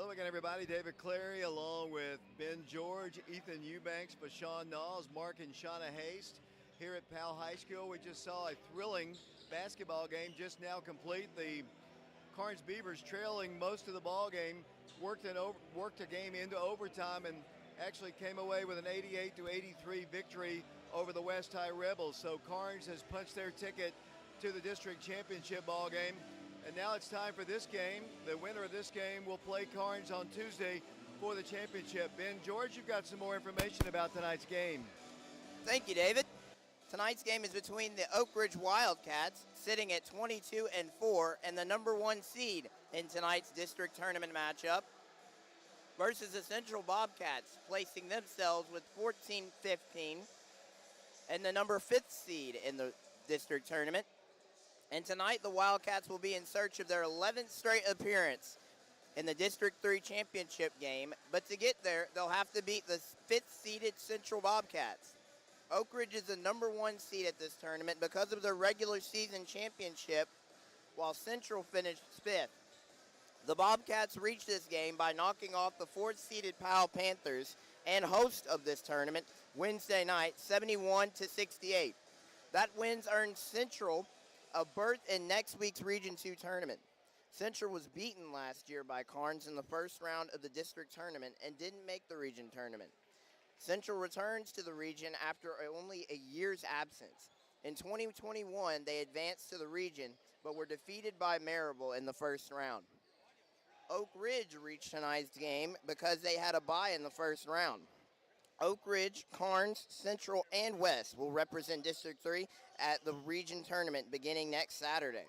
Hello again, everybody. David Clary along with Ben George, Ethan Eubanks, Bashawn Knowles, Mark and Shauna Haste here at Powell High School. We just saw a thrilling basketball game just now complete. The Carnes Beavers trailing most of the ball game, worked a game into overtime and actually came away with an 88-83 victory over the West High Rebels. So Carnes has punched their ticket to the district championship ball game. And now it's time for this game. The winner of this game will play Carnes on Tuesday for the championship. Ben George, you've got some more information about tonight's game. Thank you, David. Tonight's game is between the Oak Ridge Wildcats, sitting at 22-4, and the number 1 seed in tonight's district tournament matchup, versus the Central Bobcats, placing themselves with 14-15, and the number 5th seed in the district tournament. And tonight, the Wildcats will be in search of their 11th straight appearance in the District 3 championship game. But to get there, they'll have to beat the 5th-seeded Central Bobcats. Oak Ridge is the number 1 seed at this tournament because of their regular season championship, while Central finished 5th. The Bobcats reached this game by knocking off the 4th-seeded Powell Panthers and host of this tournament Wednesday night, 71-68. That wins earned Central a berth in next week's Region 2 tournament. Central was beaten last year by Carnes in the first round of the district tournament and didn't make the region tournament. Central returns to the region after only a year's absence. In 2021, they advanced to the region, but were defeated by Marable in the first round. Oak Ridge reached tonight's game because they had a bye in the first round. Oak Ridge, Carnes, Central, and West will represent District 3 at the region tournament beginning next Saturday.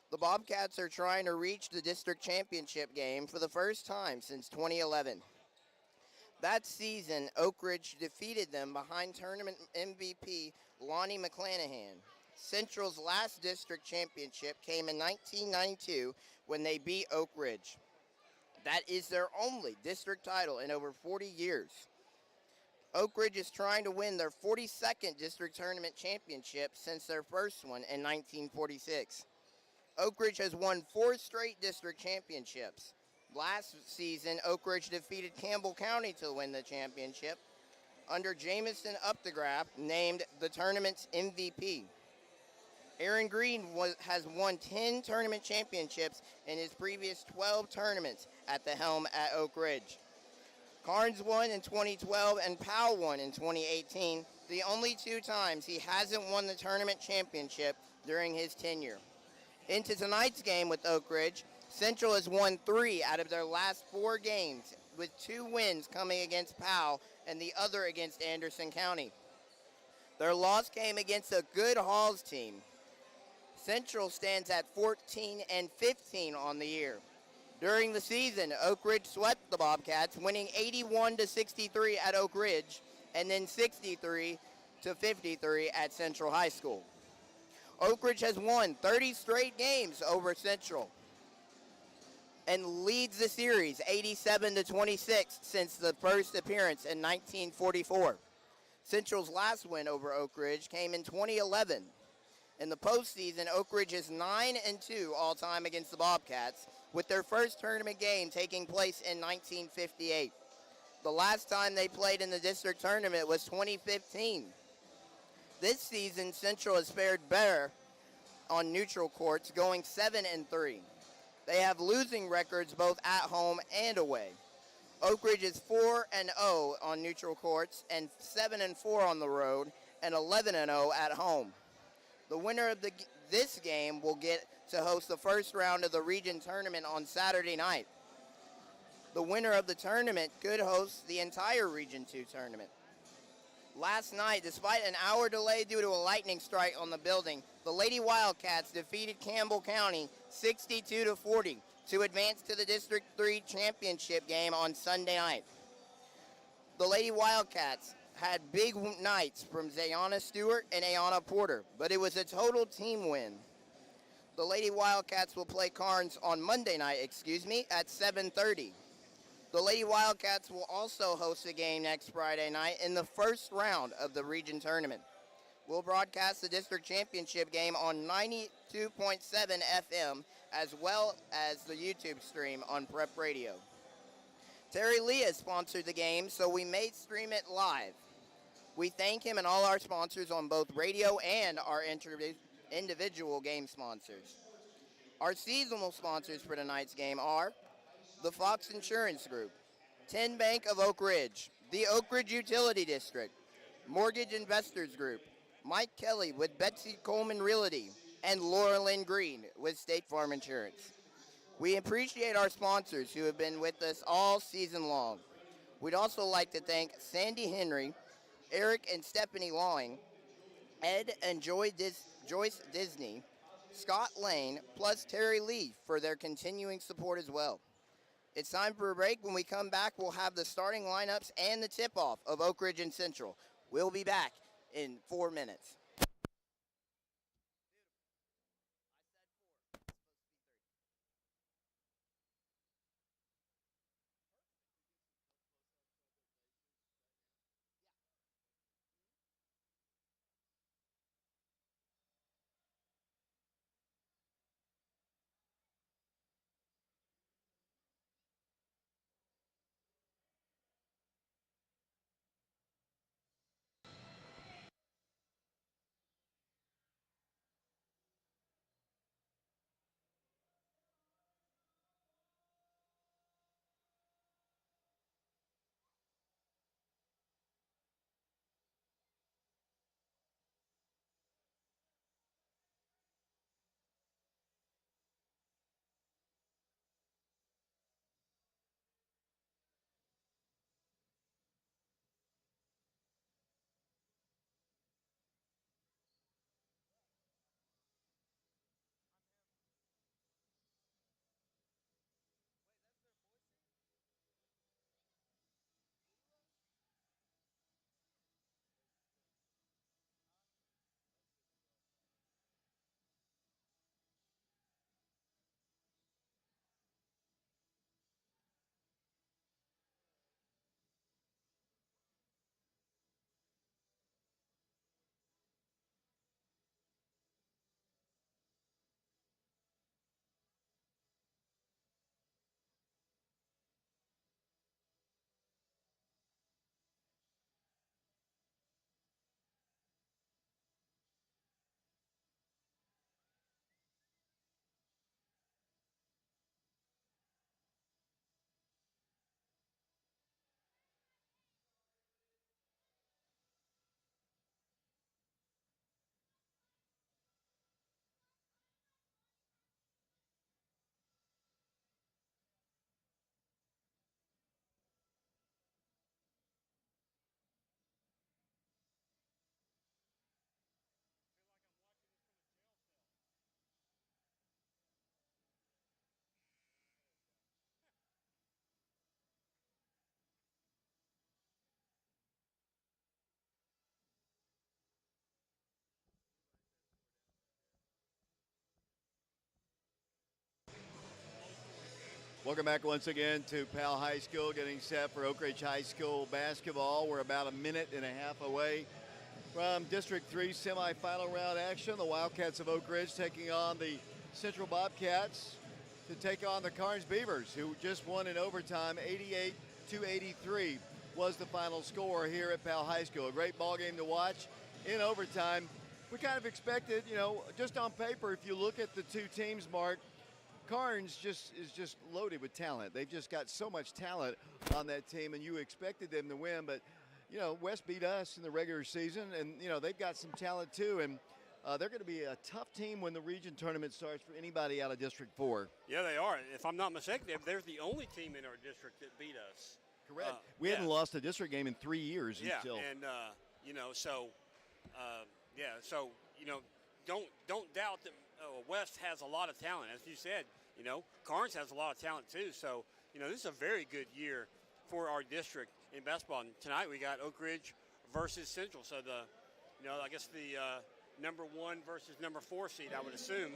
The Bobcats are trying to reach the district championship game for the first time since 2011. That season, Oak Ridge defeated them behind tournament MVP Lonnie McClanahan. Central's last district championship came in 1992 when they beat Oak Ridge. That is their only district title in over 40 years. Oak Ridge is trying to win their 42nd district tournament championship since their first one in 1946. Oak Ridge has won 4 straight district championships. Last season, Oak Ridge defeated Campbell County to win the championship, under Jamison Updegraff, named the tournament's MVP. Aaron Green has won 10 tournament championships in his previous 12 tournaments at the helm at Oak Ridge. Carnes won in 2012 and Powell won in 2018, the only 2 times he hasn't won the tournament championship during his tenure. Into tonight's game with Oak Ridge, Central has won 3 out of their last 4 games, with 2 wins coming against Powell and the other against Anderson County. Their loss came against a good Halls team. Central stands at 14-15 on the year. During the season, Oak Ridge swept the Bobcats, winning 81-63 at Oak Ridge and then 63-53 at Central High School. Oak Ridge has won 30 straight games over Central and leads the series 87-26 since the first appearance in 1944. Central's last win over Oak Ridge came in 2011. In the postseason, Oak Ridge is 9-2 all-time against the Bobcats, with their first tournament game taking place in 1958. The last time they played in the district tournament was 2015. This season, Central has fared better on neutral courts, going 7-3. They have losing records both at home and away. Oak Ridge is 4-0 on neutral courts and 7-4 on the road and 11-0 at home. The winner of this game will get to host the first round of the region tournament on Saturday night. The winner of the tournament could host the entire Region 2 tournament. Last night, despite an hour delay due to a lightning strike on the building, the Lady Wildcats defeated Campbell County 62-40 to advance to the District 3 championship game on Sunday night. The Lady Wildcats had big nights from Zayana Stewart and Ayana Porter, but it was a total team win. The Lady Wildcats will play Carnes on Monday night, at 7:30. The Lady Wildcats will also host a game next Friday night in the first round of the region tournament. We'll broadcast the district championship game on 92.7 FM as well as the YouTube stream on Prep Radio. Terry Lee has sponsored the game, so we may stream it live. We thank him and all our sponsors on both radio and our individual game sponsors. Our seasonal sponsors for tonight's game are the Fox Insurance Group, 10 Bank of Oak Ridge, the Oak Ridge Utility District, Mortgage Investors Group, Mike Kelly with Betsy Coleman Realty, and Laura Lynn Green with State Farm Insurance. We appreciate our sponsors who have been with us all season long. We'd also like to thank Sandy Henry, Eric and Stephanie Lawing, Ed and Joyce Disney, Scott Lane, plus Terry Lee for their continuing support as well. It's time for a break. When we come back, we'll have the starting lineups and the tip-off of Oak Ridge and Central. We'll be back in 4 minutes. Welcome back once again to Powell High School, getting set for Oak Ridge High School basketball. We're about a minute and a half away from District 3 semifinal round action. The Wildcats of Oak Ridge taking on the Central Bobcats to take on the Carnes Beavers, who just won in overtime. 88-83 was the final score here at Powell High School. A great ball game to watch in overtime. We kind of expected, just on paper, if you look at the two teams, Mark, Carnes is just loaded with talent. They've just got so much talent on that team, and you expected them to win. But, West beat us in the regular season, and, they've got some talent too. And they're going to be a tough team when the region tournament starts for anybody out of District 4. Yeah, they are. If I'm not mistaken, they're the only team in our district that beat us. Correct. We hadn't lost a district game in 3 years. Yeah, until. And, don't doubt that West has a lot of talent. As you said, Carnes has a lot of talent too. So, this is a very good year for our district in basketball. And tonight we got Oak Ridge versus Central. So I guess the number 1 versus number 4 seed, I would assume,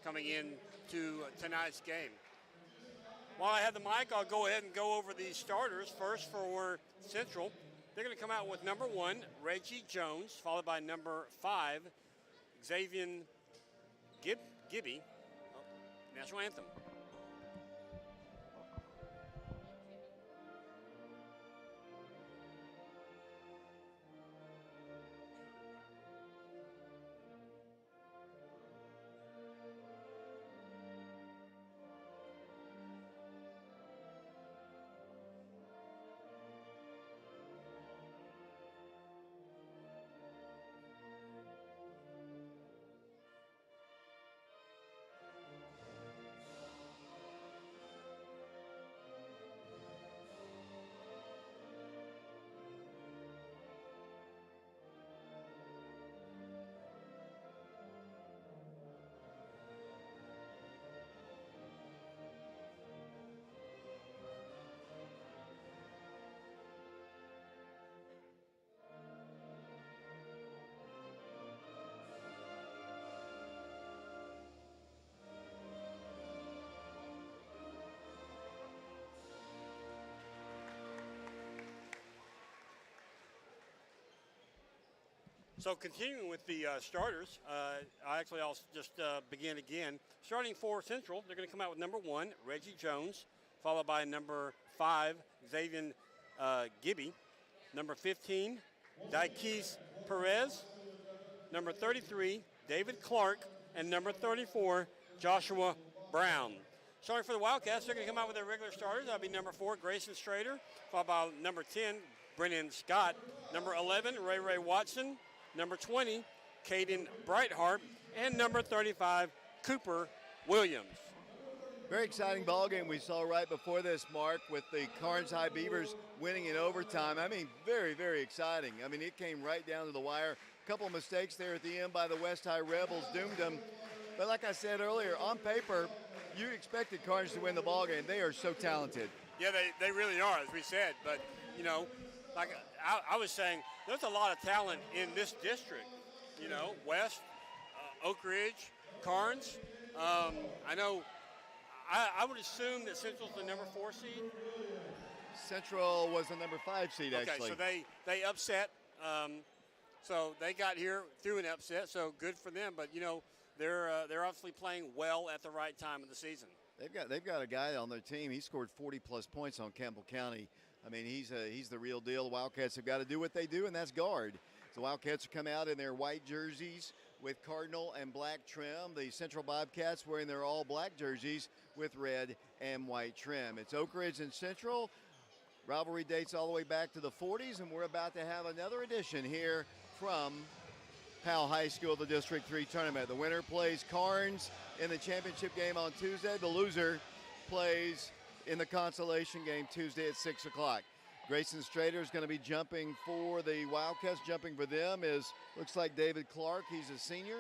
coming in to tonight's game. While I have the mic, I'll go ahead and go over the starters. First for Central, they're going to come out with number 1, Reggie Jones, followed by number 5, Xavier Gibby. National anthem. So continuing with the starters, I'll just begin again. Starting for Central, they're going to come out with number 1, Reggie Jones, followed by number 5, Xavier Gibby, number 15, Daikis Perez, number 33, David Clark, and number 34, Joshua Brown. Starting for the Wildcats, they're going to come out with their regular starters. That'll be number 4, Grayson Strader, followed by number 10, Brennan Scott, number 11, Ray Watson, number 20, Caden Brightheart, and number 35, Cooper Williams. Very exciting ball game we saw right before this, Mark, with the Carnes High Beavers winning in overtime. I mean, very, very exciting. I mean, it came right down to the wire. A couple of mistakes there at the end by the West High Rebels doomed them. But like I said earlier, on paper, you expected Carnes to win the ball game. They are so talented. Yeah, they really are, as we said. But, you know, like I was saying, there's a lot of talent in this district. You know, West, Oak Ridge, Carnes. I know. I would assume that Central's the number 4 seed. Central was the number 5 seed, actually. Okay, so they upset. So they got here through an upset, so good for them. But, you know, they're obviously playing well at the right time of the season. They've got a guy on their team. He scored 40-plus points on Campbell County. I mean, he's the real deal. The Wildcats have got to do what they do, and that's guard. The Wildcats come out in their white jerseys with cardinal and black trim. The Central Bobcats wearing their all-black jerseys with red and white trim. It's Oak Ridge and Central. Rivalry dates all the way back to the 40s, and we're about to have another edition here from Powell High School, the District 3 tournament. The winner plays Carnes in the championship game on Tuesday. The loser plays in the consolation game Tuesday at 6 o'clock. Grayson Strader is going to be jumping for the Wildcats. Jumping for them looks like David Clark. He's a senior.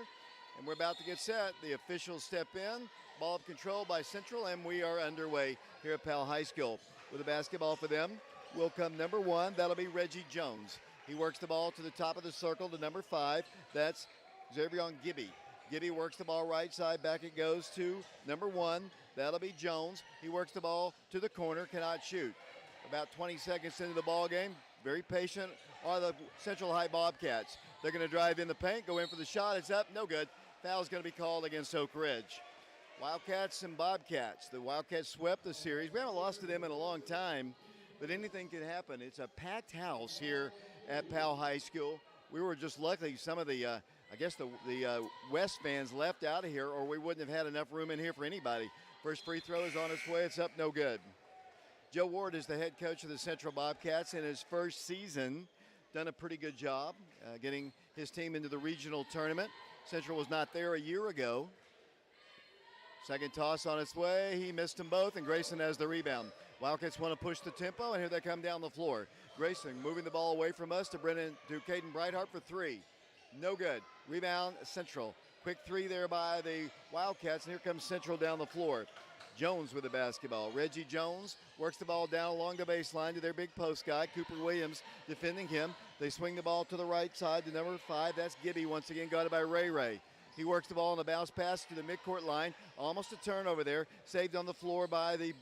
And we're about to get set. The officials step in. Ball of control by Central, and we are underway here at Powell High School. With a basketball for them will come number 1. That'll be Reggie Jones. He works the ball to the top of the circle to number 5. That's Xavier Gibby. Gibby works the ball right side. Back it goes to number 1. That'll be Jones. He works the ball to the corner. Cannot shoot. About 20 seconds into the ball game. Very patient are the Central High Bobcats. They're going to drive in the paint, go in for the shot. It's up. No good. Foul's going to be called against Oak Ridge. Wildcats and Bobcats. The Wildcats swept the series. We haven't lost to them in a long time, but anything can happen. It's a packed house here at Powell High School. We were just lucky some of the, the West fans left out of here, or we wouldn't have had enough room in here for anybody. First free throw is on its way. It's up, no good. Joe Ward is the head coach of the Central Bobcats in his first season. Done a pretty good job getting his team into the regional tournament. Central was not there a year ago. Second toss on its way. He missed them both, and Grayson has the rebound. Wildcats want to push the tempo, and here they come down the floor. Grayson moving the ball away from us to Caden Brightheart for 3. No good. Rebound, Central. Quick 3 there by the Wildcats, and here comes Central down the floor. Jones with the basketball. Reggie Jones works the ball down along the baseline to their big post guy, Cooper Williams, defending him. They swing the ball to the right side to number 5. That's Gibby once again, got it by Ray. He works the ball on a bounce pass to the midcourt line. Almost a turnover there. Saved on the floor by the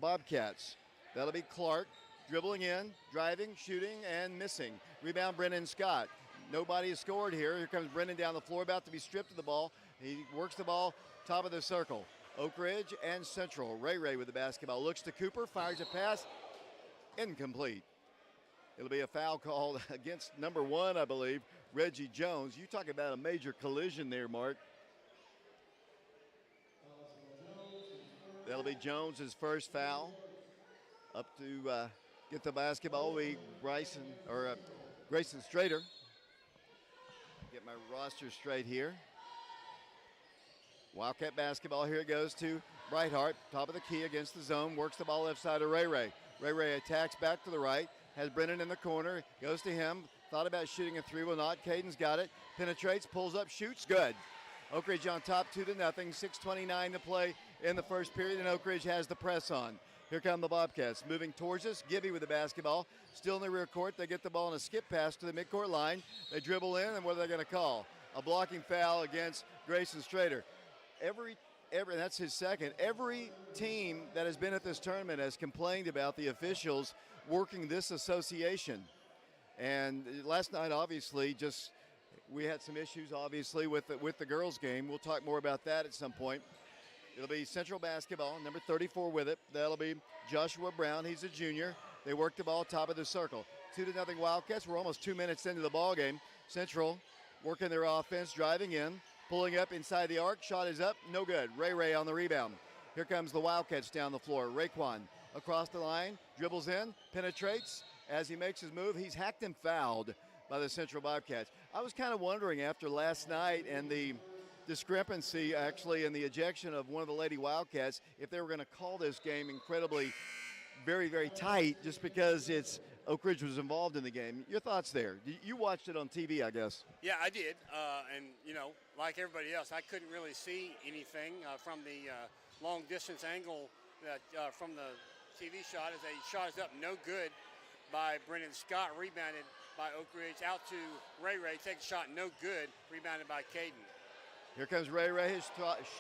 Bobcats. That'll be Clark dribbling in, driving, shooting, and missing. Rebound, Brennan Scott. Nobody has scored here. Here comes Brennan down the floor, about to be stripped of the ball. He works the ball, top of the circle. Oak Ridge and Central. Ray with the basketball. Looks to Cooper, fires a pass. Incomplete. It'll be a foul called against number 1, I believe, Reggie Jones. You talk about a major collision there, Mark. That'll be Jones' first foul. Up to get the basketball will be Grayson Strader. Get my roster straight here. Wildcat basketball, here it goes to Brightheart, top of the key against the zone, works the ball left side to Ray. Ray attacks back to the right, has Brennan in the corner, goes to him, thought about shooting a 3, will not. Caden's got it, penetrates, pulls up, shoots, good. Oak Ridge on top 2-0, 6:29 to play in the first period, and Oak Ridge has the press on. Here come the Bobcats, moving towards us, Gibby with the basketball, still in the rear court, they get the ball in a skip pass to the midcourt line, they dribble in, and what are they gonna call? A blocking foul against Grayson Strader. Every that's his second. Every team that has been at this tournament has complained about the officials working this association. And last night, obviously, just We had some issues, obviously, with the girls' game. We'll talk more about that at some point. It'll be Central basketball, number 34 with it. That'll be Joshua Brown. He's a junior. They work the ball top of the circle. 2-0 Wildcats. We're almost 2 minutes into the ball game. Central working their offense, driving in, pulling up inside the arc. Shot is up, no good. Ray on the rebound. Here comes the Wildcats down the floor. Raekwon across the line, dribbles in, penetrates. As he makes his move, he's hacked and fouled by the Central Bobcats. I was kind of wondering after last night and the discrepancy actually in the ejection of one of the Lady Wildcats if they were going to call this game incredibly very, very tight just because it's Oak Ridge was involved in the game. Your thoughts there? You watched it on TV, I guess. Yeah, I did. And, you know, like everybody else, I couldn't really see anything from the long distance angle that from the TV shot as a shot is up, no good by Brennan Scott, rebounded by Oak Ridge, out to Ray, takes a shot, no good, rebounded by Caden. Here comes Ray, his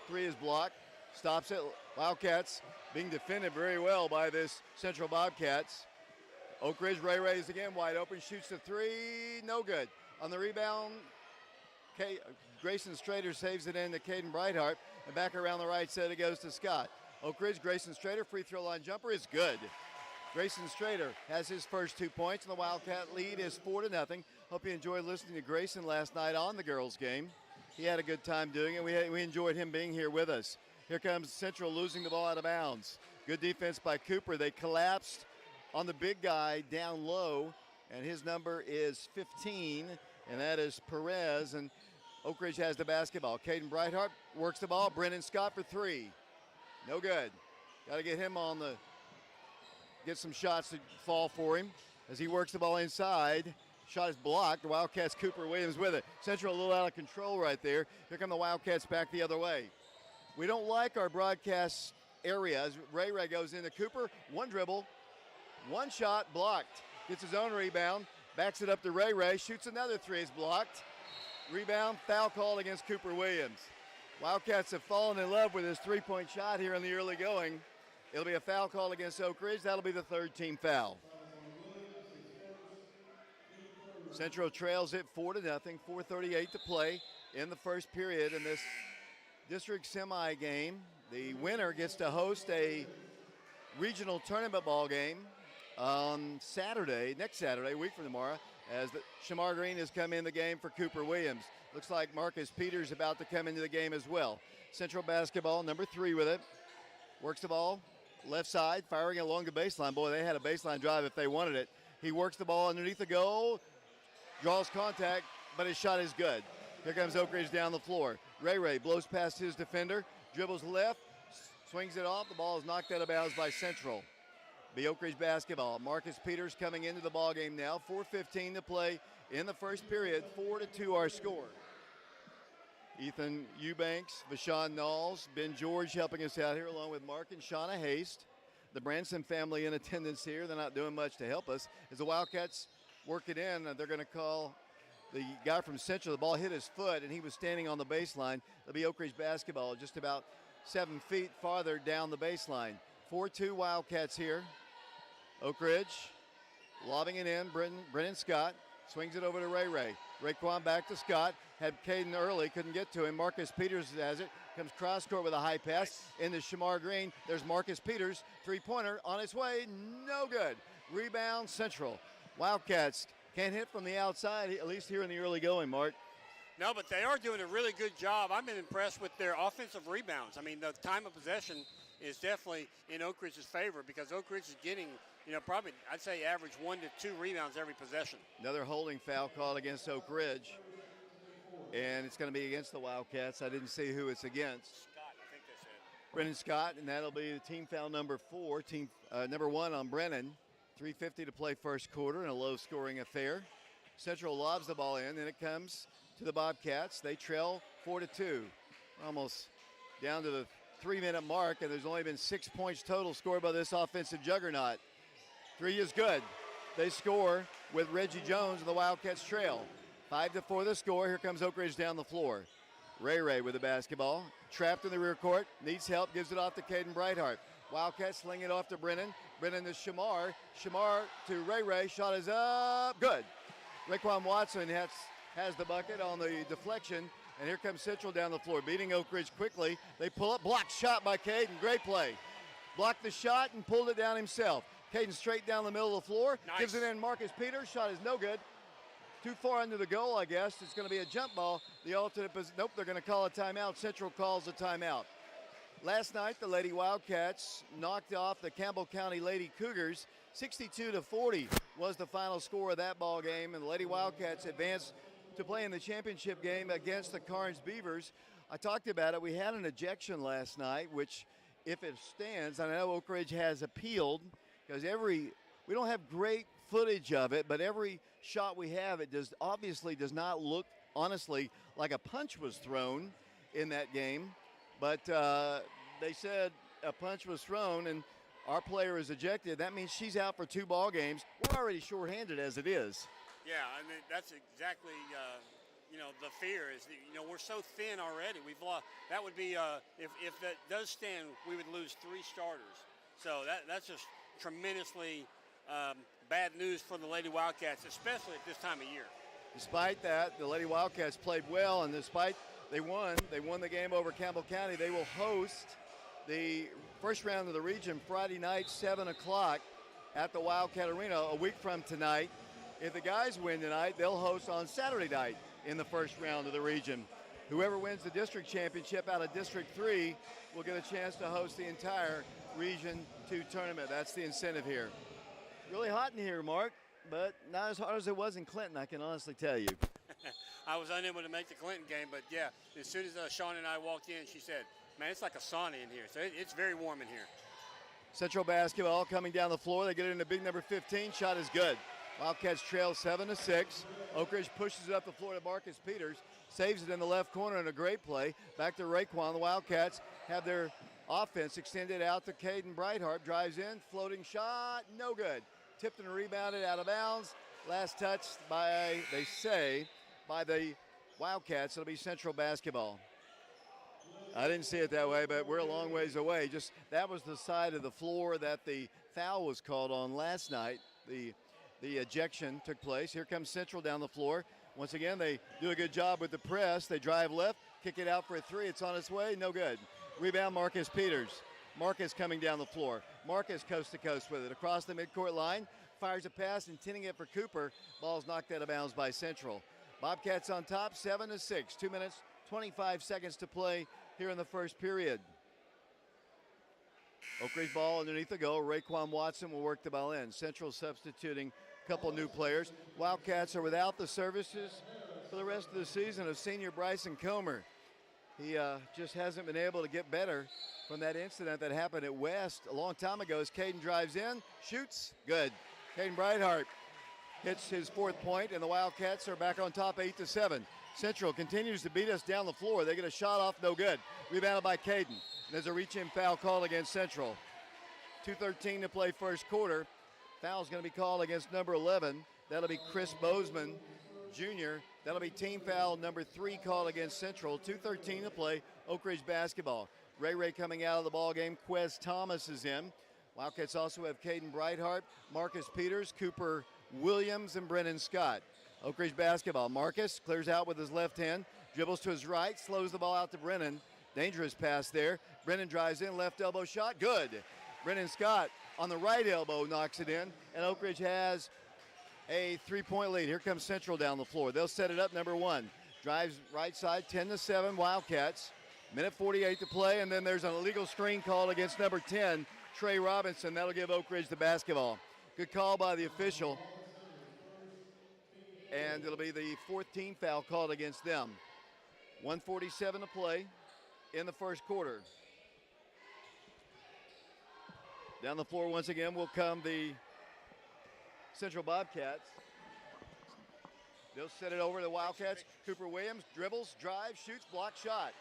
three is blocked, stops it. Wildcats being defended very well by this Central Bobcats. Oak Ridge, Ray is again wide open, shoots the three, no good. On the rebound, Grayson Strader saves it in to Caden Brightheart, and back around the right side it goes to Scott. Oak Ridge, Grayson Strader, free throw line jumper is good. Grayson Strader has his first 2 points, and the Wildcat lead is 4-0. Hope you enjoyed listening to Grayson last night on the girls' game. He had a good time doing it. We enjoyed him being here with us. Here comes Central losing the ball out of bounds. Good defense by Cooper. They collapsed on the big guy down low, and his number is 15, and that is Perez, and Oak Ridge has the basketball. Caden Brightheart works the ball. Brennan Scott for three. No good. Got to get him on the, get some shots to fall for him as he works the ball inside. Shot is blocked. The Wildcats, Cooper Williams with it. Central a little out of control right there. Here come the Wildcats back the other way. We don't like our broadcast area as Ray goes into Cooper. One dribble, one shot, blocked. Gets his own rebound, backs it up to Ray, shoots another three, is blocked. Rebound, foul called against Cooper Williams. Wildcats have fallen in love with his three-point shot here in the early going. It'll be a foul call against Oak Ridge. That'll be the third team foul. Central trails it 4-0, 4:38 to play in the first period in this district semi game. The winner gets to host a regional tournament ball game on Saturday, next Saturday, a week from tomorrow, as the Shamar Green has come in the game for Cooper Williams. Looks like Marcus Peters about to come into the game as well. Central basketball, number 3 with it. Works the ball, left side, firing along the baseline. Boy, they had a baseline drive if they wanted it. He works the ball underneath the goal, draws contact, but his shot is good. Here comes Oak Ridge down the floor. Ray blows past his defender, dribbles left, swings it off. The ball is knocked out of bounds by Central. Be Oak Ridge basketball. Marcus Peters coming into the ball game now. 4:15 to play in the first period. 4-2 our score. Ethan Eubanks, Vashawn Knowles, Ben George helping us out here along with Mark and Shauna Haste. The Branson family in attendance here. They're not doing much to help us. As the Wildcats work it in, they're going to call the guy from Central. The ball hit his foot, and he was standing on the baseline. It'll be Oak Ridge basketball just about 7 feet farther down the baseline. 4-2 Wildcats here. Oak Ridge lobbing it in. Brennan Scott swings it over to Ray. Raekwon back to Scott. Had Caden early, couldn't get to him. Marcus Peters has it. Comes cross court with a high pass into Shamar Green. There's Marcus Peters. Three-pointer on its way. No good. Rebound Central. Wildcats can't hit from the outside, at least here in the early going, Mark. No, but they are doing a really good job. I've been impressed with their offensive rebounds. I mean, the time of possession is definitely in Oak Ridge's favor because Oak Ridge is getting, probably, I'd say average 1 to 2 rebounds every possession. Another holding foul called against Oak Ridge. And it's going to be against the Wildcats. I didn't see who it's against. Scott, I think they said. Brennan Scott, and that'll be the team foul number 4. Number 1 on Brennan. 3:50 to play first quarter in a low-scoring affair. Central lobs the ball in, and it comes to the Bobcats. They trail 4-2. Almost down to the 3-minute mark, and there's only been 6 points total scored by this offensive juggernaut. 3 is good. They score with Reggie Jones, and the Wildcats trail. 5-4 the score. Here comes Oak Ridge down the floor. Ray with the basketball. Trapped in the rear court. Needs help. Gives it off to Caden Brightheart. Wildcats sling it off to Brennan. Brennan to Shamar. Shamar to Ray. Shot is up. Good. Raekwon Watson has the bucket on the deflection, and here comes Central down the floor, beating Oak Ridge quickly. They pull up, blocked shot by Caden. Great play. Blocked the shot and pulled it down himself. Caden straight down the middle of the floor. Nice. Gives it in Marcus Peters. Shot is no good. Too far under the goal, I guess. It's going to be a jump ball. The alternate position. Nope, they're going to call a timeout. Central calls a timeout. Last night, the Lady Wildcats knocked off the Campbell County Lady Cougars. 62-40 was the final score of that ball game, and the Lady Wildcats advanced to play in the championship game against the Carnes Beavers. I talked about it. We had an ejection last night, which, if it stands, I know Oak Ridge has appealed, because we don't have great footage of it, but every shot we have, it obviously does not look, honestly, like a punch was thrown in that game. But they said a punch was thrown and our player is ejected. That means she's out for 2 ball games. We're already shorthanded as it is. Yeah, I mean, that's exactly, the fear is, we're so thin already. We've lost. That would be, if that does stand, we would lose 3 starters. So that's just tremendously bad news for the Lady Wildcats, especially at this time of year. Despite that, the Lady Wildcats played well, and despite they won the game over Campbell County. They will host the first round of the region Friday night, 7 o'clock at the Wildcat Arena a week from tonight. If the guys win tonight, they'll host on Saturday night in the first round of the region. Whoever wins the district championship out of District 3 will get a chance to host the entire Region 2 tournament. That's the incentive here. Really hot in here, Mark, but not as hot as it was in Clinton, I can honestly tell you. I was unable to make the Clinton game, but yeah, as soon as Sean and I walked in, she said, man, it's like a sauna in here. So it's very warm in here. Central basketball coming down the floor. They get it into big number 15. Shot is good. Wildcats trail 7-6. Oak Ridge pushes it up the floor to Marcus Peters. Saves it in the left corner in a great play. Back to Raekwon. The Wildcats have their offense extended out to Caden Brightheart. Drives in. Floating shot. No good. Tipped and rebounded out of bounds. Last touch by, they say, by the Wildcats. It'll be Central basketball. I didn't see it that way, but we're a long ways away. Just that was the side of the floor that the foul was called on last night. The ejection took place. Here comes Central down the floor. Once again, they do a good job with the press. They drive left, kick it out for a 3. It's on its way. No good. Rebound, Marcus Peters. Marcus coming down the floor. Marcus coast to coast with it. Across the midcourt line, fires a pass, intending it for Cooper. Ball's knocked out of bounds by Central. Bobcats on top, 7-6. 2 minutes, 25 seconds to play here in the first period. Oak Ridge ball underneath the goal. Raekwon Watson will work the ball in. Central substituting a couple new players. Wildcats are without the services for the rest of the season of senior Bryson Comer. He just hasn't been able to get better from that incident that happened at West a long time ago. As Caden drives in, shoots, good. Caden Brightheart hits his 4th point, and the Wildcats are back on top 8-7. Central continues to beat us down the floor. They get a shot off, no good. Rebounded by Caden. There's a reach-in foul called against Central. 2:13 to play first quarter. Foul's going to be called against number 11. That'll be Chris Bozeman, Jr. That'll be team foul number 3 called against Central. 2:13 to play, Oak Ridge basketball. Ray coming out of the ball game. Quez Thomas is in. Wildcats also have Caden Brightheart, Marcus Peters, Cooper Williams, and Brennan Scott. Oak Ridge basketball. Marcus clears out with his left hand, dribbles to his right, slows the ball out to Brennan. Dangerous pass there. Brennan drives in, left elbow shot, good. Brennan Scott on the right elbow knocks it in, and Oak Ridge has a 3-point lead. Here comes Central down the floor. They'll set it up, number 1. Drives right side, 10-7 Wildcats. Minute 48 to play, and then there's an illegal screen called against number 10, Trey Robinson. That'll give Oak Ridge the basketball. Good call by the official. And it'll be the 4th team foul called against them. 1:47 to play in the first quarter. Down the floor once again will come the Central Bobcats. They'll set it over to the Wildcats. Cooper Williams dribbles, drives, shoots, block shot.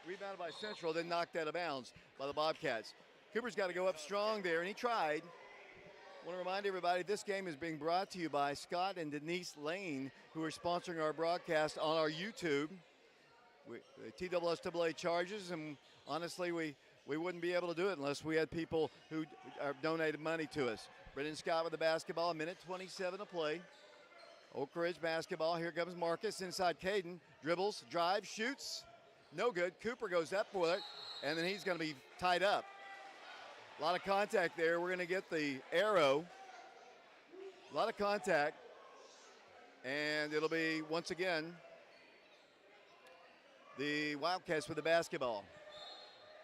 Rebounded by Central, then knocked out of bounds by the Bobcats. Cooper's got to go up strong there, and he tried. I want to remind everybody this game is being brought to you by Scott and Denise Lane, who are sponsoring our broadcast on our YouTube. The TSSAA charges, and honestly, we wouldn't be able to do it unless we had people who donated money to us. Brennan Scott with the basketball, 1:27 to play. Oak Ridge basketball. Here comes Marcus inside Caden. Dribbles, drives, shoots. No good. Cooper goes up with it, and then he's going to be tied up. A lot of contact there. We're going to get the arrow. A lot of contact. And it'll be, once again, the Wildcats with the basketball.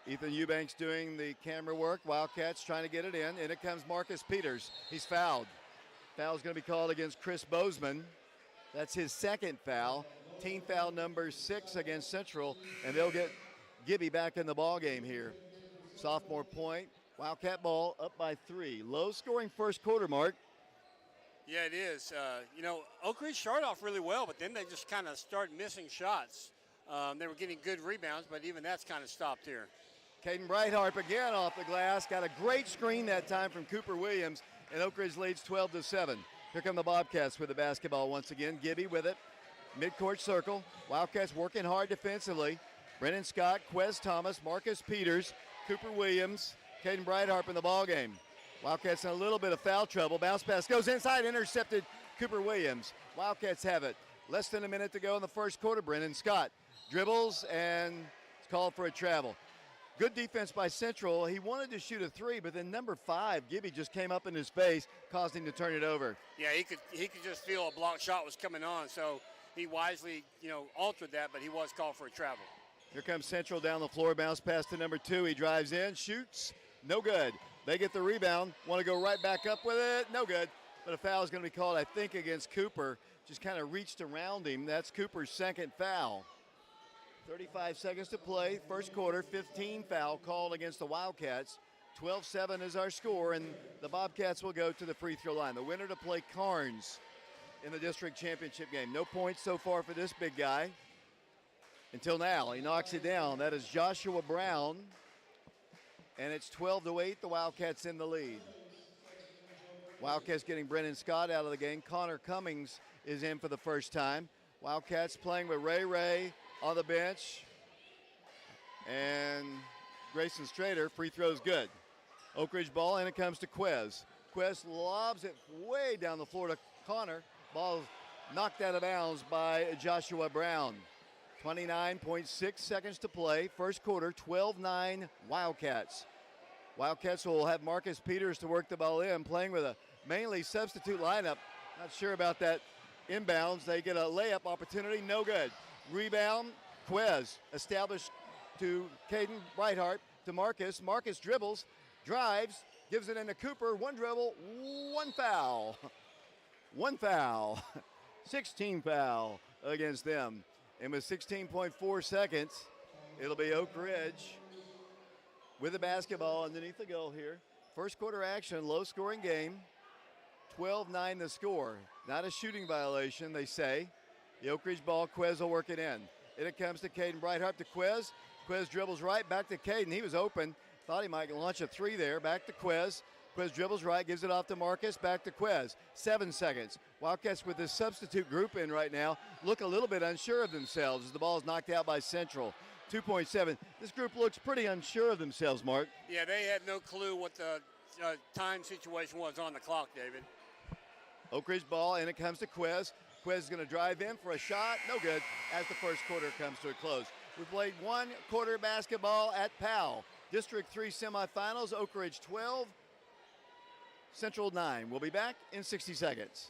Ethan Eubanks doing the camera work. Wildcats trying to get it in. And it comes Marcus Peters. He's fouled. Foul's going to be called against Chris Bozeman. That's his second foul. Team foul number 6 against Central. And they'll get Gibby back in the ball game here. Sophomore point. Wildcat ball up by 3. Low scoring first quarter, Mark. Yeah, it is. Oak Ridge started off really well, but then they just kind of started missing shots. They were getting good rebounds, but even that's kind of stopped here. Caden Brighthart again off the glass. Got a great screen that time from Cooper Williams, and Oak Ridge leads 12-7. Here come the Bobcats with the basketball once again. Gibby with it. Midcourt circle. Wildcats working hard defensively. Brennan Scott, Quez Thomas, Marcus Peters, Cooper Williams, Caden Brighthart in the ball game. Wildcats in a little bit of foul trouble. Bounce pass goes inside, intercepted Cooper Williams. Wildcats have it. Less than a minute to go in the first quarter. Brennan Scott dribbles, and it's called for a travel. Good defense by Central. He wanted to shoot a 3, but then number 5, Gibby, just came up in his face, caused him to turn it over. Yeah, he could just feel a block shot was coming on, so he wisely, altered that, but he was called for a travel. Here comes Central down the floor, bounce pass to number 2. He drives in, shoots, no good. They get the rebound, want to go right back up with it, no good. But a foul is going to be called, I think, against Cooper. Just kind of reached around him. That's Cooper's second foul. 35 seconds to play, first quarter, 15 foul called against the Wildcats. 12-7 is our score, and the Bobcats will go to the free throw line. The winner to play Carnes in the district championship game. No points so far for this big guy. Until now, he knocks it down. That is Joshua Brown. And it's 12-8, the Wildcats in the lead. Wildcats getting Brennan Scott out of the game. Connor Cummings is in for the first time. Wildcats playing with Ray on the bench. And Grayson Strader, free throw's good. Oak Ridge ball, and it comes to Quez. Quez lobs it way down the floor to Connor. Ball knocked out of bounds by Joshua Brown. 29.6 seconds to play. First quarter, 12-9 Wildcats. Wildcats will have Marcus Peters to work the ball in, playing with a mainly substitute lineup. Not sure about that inbounds. They get a layup opportunity, no good. Rebound, Quez established to Caden Brighthart, to Marcus. Marcus dribbles, drives, gives it into Cooper. One dribble, one foul. One foul. 16 foul against them. And with 16.4 seconds, it'll be Oak Ridge with the basketball underneath the goal here. First quarter action, low scoring game. 12-9 the score. Not a shooting violation, they say. The Oak Ridge ball, Quez will work it in. And it comes to Caden Brighthart to Quez. Quez dribbles right back to Caden. He was open. Thought he might launch a 3 there. Back to Quez. Quez dribbles right, gives it off to Marcus, back to Quez. 7 seconds. Wildcats with this substitute group in right now look a little bit unsure of themselves as the ball is knocked out by Central. 2.7. This group looks pretty unsure of themselves, Mark. Yeah, they had no clue what the time situation was on the clock, David. Oak Ridge ball, and it comes to Quez. Quez is going to drive in for a shot. No good as the first quarter comes to a close. We played one quarter basketball at Powell. District 3 semifinals, Oak Ridge 12, Central 9. We'll be back in 60 seconds.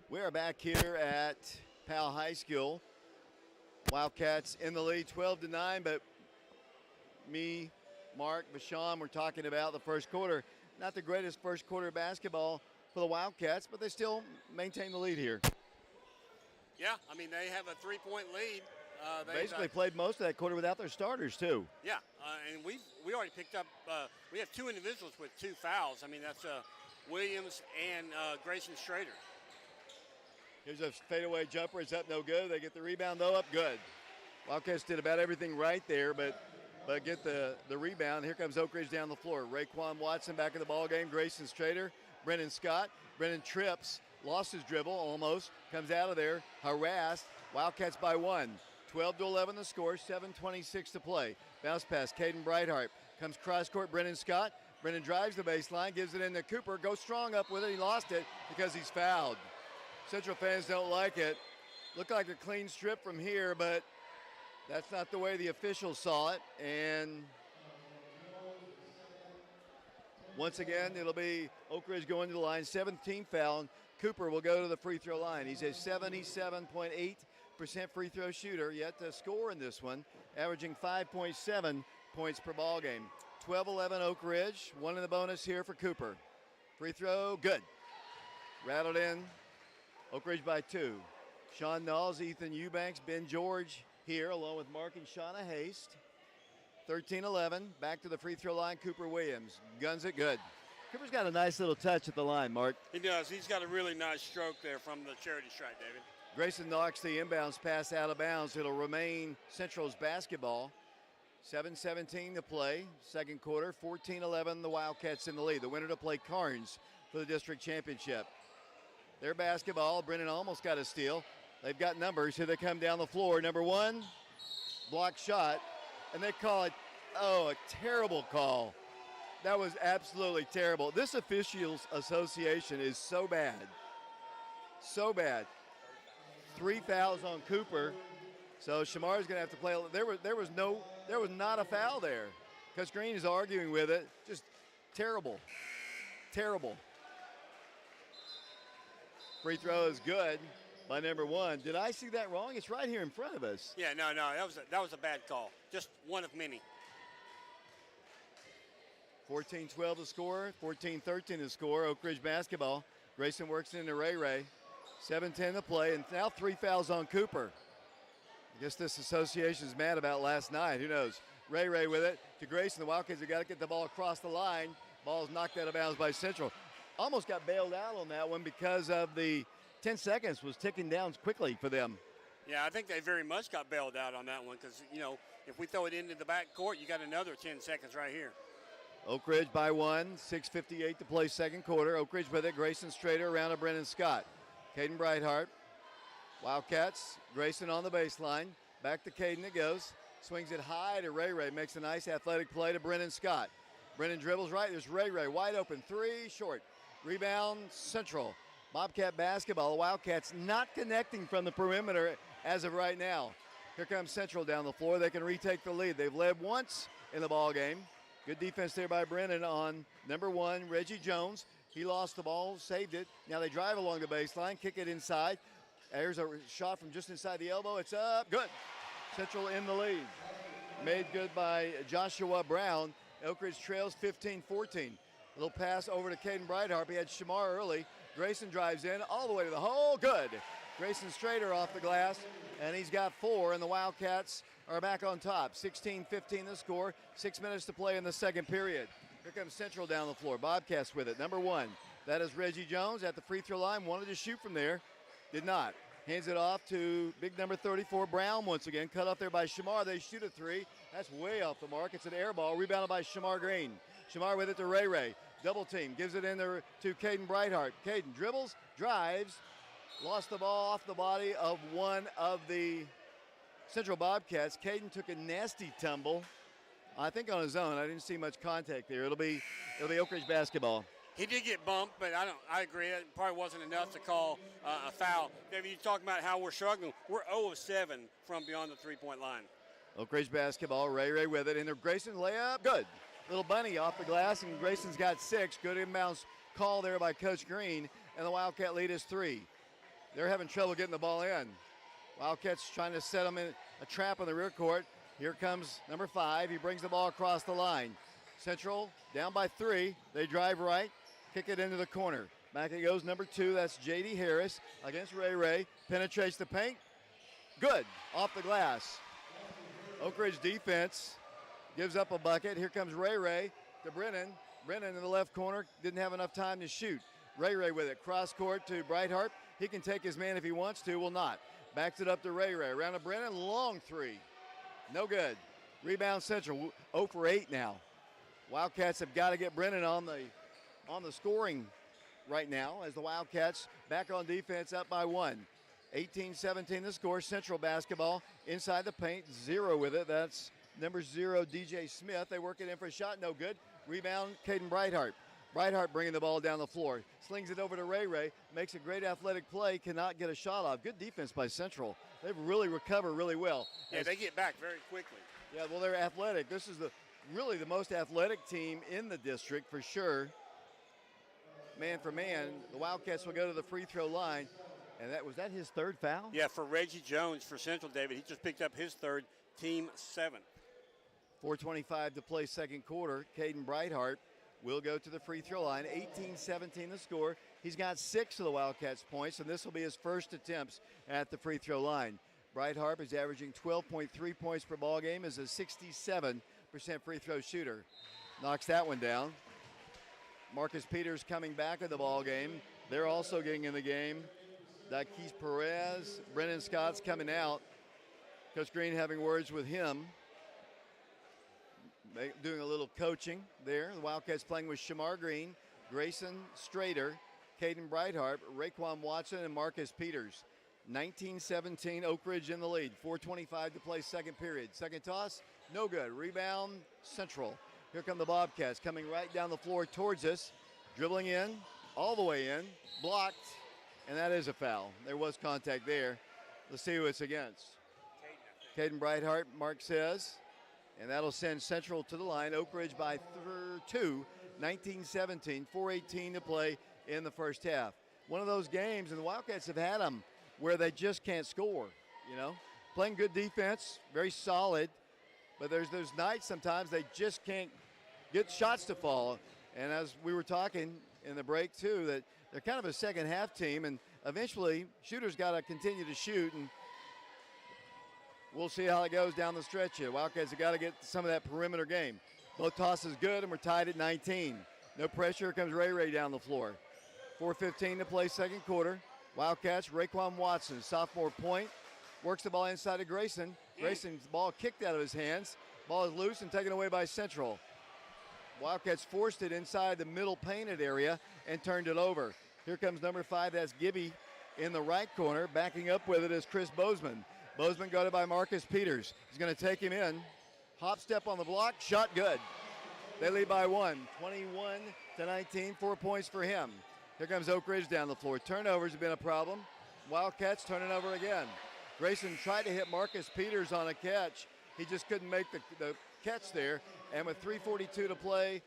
We are back here at Powell High School. Wildcats in the lead 12-9, but me, Mark, Vashon, we're talking about the first quarter. Not the greatest first quarter basketball for the Wildcats, but they still maintain the lead here. Yeah, I mean, they have a 3-point lead. Basically played most of that quarter without their starters, too. Yeah, and we already picked up, we have 2 individuals with 2 fouls. I mean, that's Williams and Grayson Schrader. Here's a fadeaway jumper. It's up, no good. They get the rebound, though, up good. Wildcats did about everything right there, but get the rebound. Here comes Oak Ridge down the floor. Raekwon Watson back in the ball game. Grayson Schrader, Brennan Scott. Brennan trips, lost his dribble almost, comes out of there, harassed. Wildcats by 1. 12-11 the score, 7:26 to play. Bounce pass, Caden Brightheart. Comes cross court, Brennan Scott. Brennan drives the baseline, gives it in to Cooper. Goes strong up with it. He lost it because he's fouled. Central fans don't like it. Looked like a clean strip from here, but that's not the way the officials saw it. And once again, it'll be Oak Ridge going to the line. 17th foul. Cooper will go to the free throw line. He's a 77.8% free throw shooter, yet to score in this one, averaging 5.7 points per ball game. 12-11 Oak Ridge. 1 in the bonus here for Cooper. Free throw, good. Rattled in. Oak Ridge by 2. Sean Knowles, Ethan Eubanks, Ben George here, along with Mark and Shauna Haste. 13-11. Back to the free throw line, Cooper Williams. Guns it good. Cooper's got a nice little touch at the line, Mark. He does. He's got a really nice stroke there from the charity stripe, David. Grayson knocks the inbounds pass out of bounds. It'll remain Central's basketball. 7:17 to play. Second quarter, 14-11, the Wildcats in the lead. The winner to play Carnes for the district championship. Their basketball, Brennan almost got a steal. They've got numbers. Here they come down the floor. Number 1, block shot. And they call it, a terrible call. That was absolutely terrible. This officials association is so bad. So bad. 3 fouls on Cooper. So Shamar's going to have to play. There was not a foul there. Coach Green is arguing with it. Just terrible. Terrible. Free throw is good by number 1. Did I see that wrong? It's right here in front of us. Yeah, no, that was a bad call. Just one of many. 14-12 the score, 14-13 the score. Oak Ridge basketball. Grayson works into Ray. 7:10 to play, and now 3 fouls on Cooper. I guess this association's mad about last night. Who knows? Ray with it to Grayson. The Wildcats have got to get the ball across the line. Ball's knocked out of bounds by Central. Almost got bailed out on that one because of the 10 seconds was ticking down quickly for them. Yeah, I think they very much got bailed out on that one because, if we throw it into the back court, you got another 10 seconds right here. Oak Ridge by 1, 6:58 to play second quarter. Oak Ridge with it. Grayson Schrader around to Brennan Scott. Caden Brightheart. Wildcats. Grayson on the baseline. Back to Caden it goes. Swings it high to Ray. Makes a nice athletic play to Brennan Scott. Brennan dribbles right. There's Ray. Wide open. 3, short. Rebound, Central. Bobcat basketball. The Wildcats not connecting from the perimeter as of right now. Here comes Central down the floor. They can retake the lead. They've led once in the ball game. Good defense there by Brennan on number 1, Reggie Jones. He lost the ball, saved it. Now they drive along the baseline, kick it inside. There's a shot from just inside the elbow. It's up, good. Central in the lead. Made good by Joshua Brown. Oak Ridge trails 15-14. Little pass over to Caden Brightheart. He had Shamar early. Grayson drives in all the way to the hole. Good. Grayson Schrader off the glass, and he's got 4, and the Wildcats are back on top. 16-15 the score. 6 minutes to play in the second period. Here comes Central down the floor. Bobcats with it. Number 1. That is Reggie Jones at the free throw line. Wanted to shoot from there. Did not. Hands it off to big number 34, Brown once again. Cut off there by Shamar. They shoot a 3. That's way off the mark. It's an air ball. Rebounded by Shamar Green. Shamar with it to Ray. Double team. Gives it in there to Caden Brightheart. Caden dribbles, drives. Lost the ball off the body of one of the Central Bobcats. Caden took a nasty tumble. I think on his own. I didn't see much contact there. It'll be Oak Ridge basketball. He did get bumped, but I agree. It probably wasn't enough to call a foul. David, you talking about how we're struggling. We're 0 of 7 from beyond the three-point line. Oak Ridge basketball. Ray with it. In there, Grayson layup. Good. Little bunny off the glass, and Grayson's got 6. Good inbounds call there by Coach Green, and the Wildcat lead is 3. They're having trouble getting the ball in. Wildcats trying to set them in a trap on the rear court. Here comes number 5. He brings the ball across the line. Central down by 3. They drive right, kick it into the corner. Back it goes, number 2. That's J.D. Harris against Ray Ray. Penetrates the paint. Good, off the glass. Oak Ridge defense gives up a bucket. Here comes Ray Ray to Brennan. Brennan in the left corner didn't have enough time to shoot. Ray Ray with it. Cross court to Brightheart. He can take his man if he wants to, will not. Backs it up to Ray Ray. Around to Brennan, long 3. No good. Rebound Central, 0 for 8 now. Wildcats have got to get Brennan on the scoring right now as the Wildcats back on defense up by 1. 18-17 the score. Central basketball inside the paint. 0 with it. That's number 0, DJ Smith. They work it in for a shot. No good. Rebound, Caden Brightheart. Brightheart bringing the ball down the floor. Slings it over to Ray Ray. Makes a great athletic play. Cannot get a shot off. Good defense by Central. They've really recovered really well. Yeah, they get back very quickly. Yeah, well, they're athletic. This is really the most athletic team in the district for sure. Man for man, the Wildcats will go to the free throw line. And was that his 3rd foul? Yeah, for Reggie Jones for Central, David. He just picked up his 3rd, team 7. 4:25 to play second quarter. Caden Brightheart will go to the free throw line. 18-17 the score. He's got 6 of the Wildcats' points, and this will be his first attempts at the free throw line. Brightheart is averaging 12.3 points per ball game, is a 67% free throw shooter. Knocks that one down. Marcus Peters coming back in the ball game. They're also getting in the game. Daquise Perez, Brennan Scott's coming out. Coach Green having words with him. Doing a little coaching there. The Wildcats playing with Shamar Green, Grayson Strader, Caden Brightheart, Raekwon Watson, and Marcus Peters. 19-17, Oak Ridge in the lead. 4:25 to play second period. Second toss, no good. Rebound, Central. Here come the Bobcats coming right down the floor towards us. Dribbling in, all the way in, blocked, and that is a foul. There was contact there. Let's see who it's against. Caden Brightheart, Mark says. And that'll send Central to the line. Oak Ridge by 2, 19-17, 4:18 to play in the first half. One of those games, and the Wildcats have had them where they just can't score, you know. Playing good defense, very solid, but there's those nights sometimes they just can't get shots to fall. And as we were talking in the break too, that they're kind of a second half team, and eventually shooters got to continue to shoot, and we'll see how it goes down the stretch here. Wildcats have got to get some of that perimeter game. Both tosses good, and we're tied at 19. No pressure. Here comes Ray Ray down the floor. 4:15 to play second quarter. Wildcats, Raekwon Watson, sophomore point. Works the ball inside of Grayson. Grayson's ball kicked out of his hands. Ball is loose and taken away by Central. Wildcats forced it inside the middle painted area and turned it over. Here comes number 5, that's Gibby in the right corner. Backing up with it is Chris Bozeman. Bozeman guarded by Marcus Peters. He's going to take him in. Hop step on the block, shot good. They lead by 1, 21-19, 4 points for him. Here comes Oak Ridge down the floor. Turnovers have been a problem. Wildcats turning over again. Grayson tried to hit Marcus Peters on a catch. He just couldn't make the catch there. And with 3:42 to play,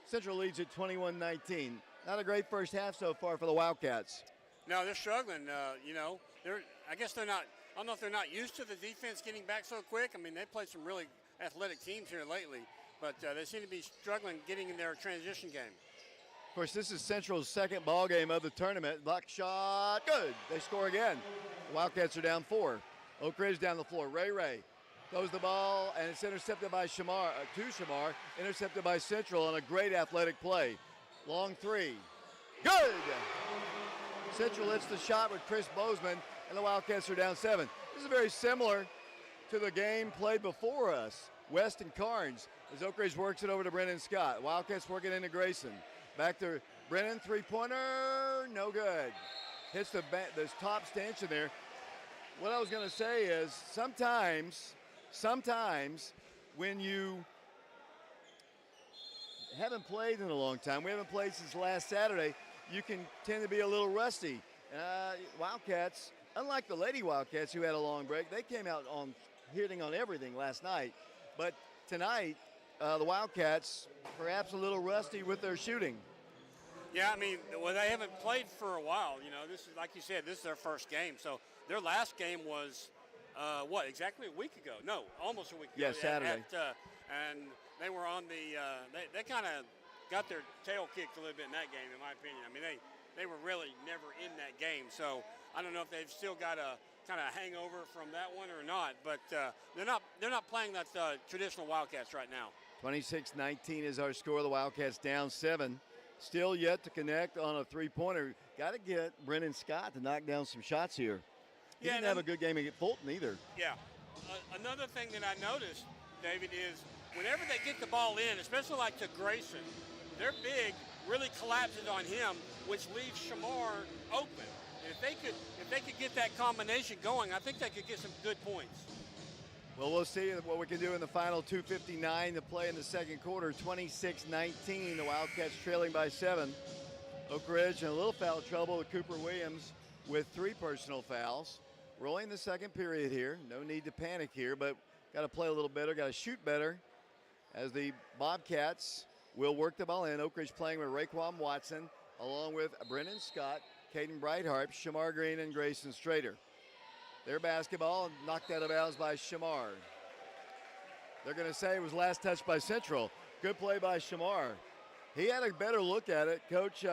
Central leads at 21-19. Not a great first half so far for the Wildcats. No, they're struggling. I guess they're not. I don't know if they're not used to the defense getting back so quick. I mean, they played some really athletic teams here lately, but they seem to be struggling getting in their transition game. Of course, this is Central's second ball game of the tournament. Block shot, good. They score again. The Wildcats are down 4. Oak Ridge down the floor. Ray Ray throws the ball, and it's intercepted by Shamar, intercepted by Central on a great athletic play. Long 3, good. Central hits the shot with Chris Bozeman, and the Wildcats are down 7. This is very similar to the game played before us, West and Carnes, as Oak Ridge works it over to Brennan Scott. Wildcats working into Grayson. Back to Brennan, three-pointer, no good. Hits the top stanchion there. What I was going to say is sometimes when you haven't played in a long time, we haven't played since last Saturday, you can tend to be a little rusty. Wildcats, unlike the Lady Wildcats who had a long break, they came out hitting on everything last night. But tonight, the Wildcats perhaps a little rusty with their shooting. Yeah, I mean, well, they haven't played for a while. You know, this is, like you said, this is their first game. So their last game was, exactly a week ago? No, almost a week ago. Yeah, Saturday. And they were on the, they kind of got their tail kicked a little bit in that game, in my opinion. I mean, they were really never in that game. So I don't know if they've still got a kind of hangover from that one or not. But they're not playing that traditional Wildcats right now. 26-19 is our score. The Wildcats down 7. Still yet to connect on a three-pointer. Got to get Brennan Scott to knock down some shots here. He didn't have a good game against Fulton either. Yeah. Another thing that I noticed, David, is whenever they get the ball in, especially like to Grayson, their big really collapses on him, which leaves Shamar open. And if they could get that combination going, I think they could get some good points. Well, we'll see what we can do in the final 2:59 to play in the second quarter. 26-19, the Wildcats trailing by 7. Oak Ridge in a little foul trouble with Cooper Williams with 3 personal fouls. We're only in the second period here. No need to panic here, but got to play a little better, got to shoot better as the Bobcats will work the ball in. Oak Ridge playing with Raekwon Watson along with Brennan Scott, Caden Brighthart, Shamar Green, and Grayson Strader. Their basketball knocked out of bounds by Shamar. They're going to say it was last touched by Central. Good play by Shamar. He had a better look at it. Coach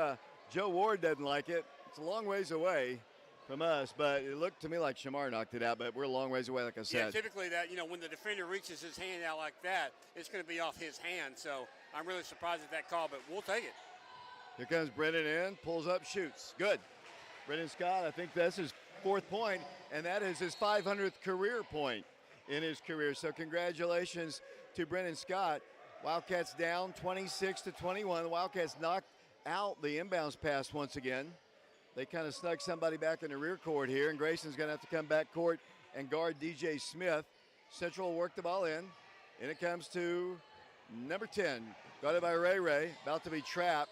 Joe Ward doesn't like it. It's a long ways away from us, but it looked to me like Shamar knocked it out, but we're a long ways away, like I said. Yeah, typically that, when the defender reaches his hand out like that, it's going to be off his hand, so I'm really surprised at that call, but we'll take it. Here comes Brennan in, pulls up, shoots. Good. Brennan Scott, I think that's his 4th point, and that is his 500th career point in his career. So congratulations to Brennan Scott. Wildcats down 26-21. The Wildcats knocked out the inbounds pass once again. They kind of snuck somebody back in the rear court here, and Grayson's going to have to come back court and guard DJ Smith. Central will work the ball in, and it comes to number 10, guarded by Ray, about to be trapped.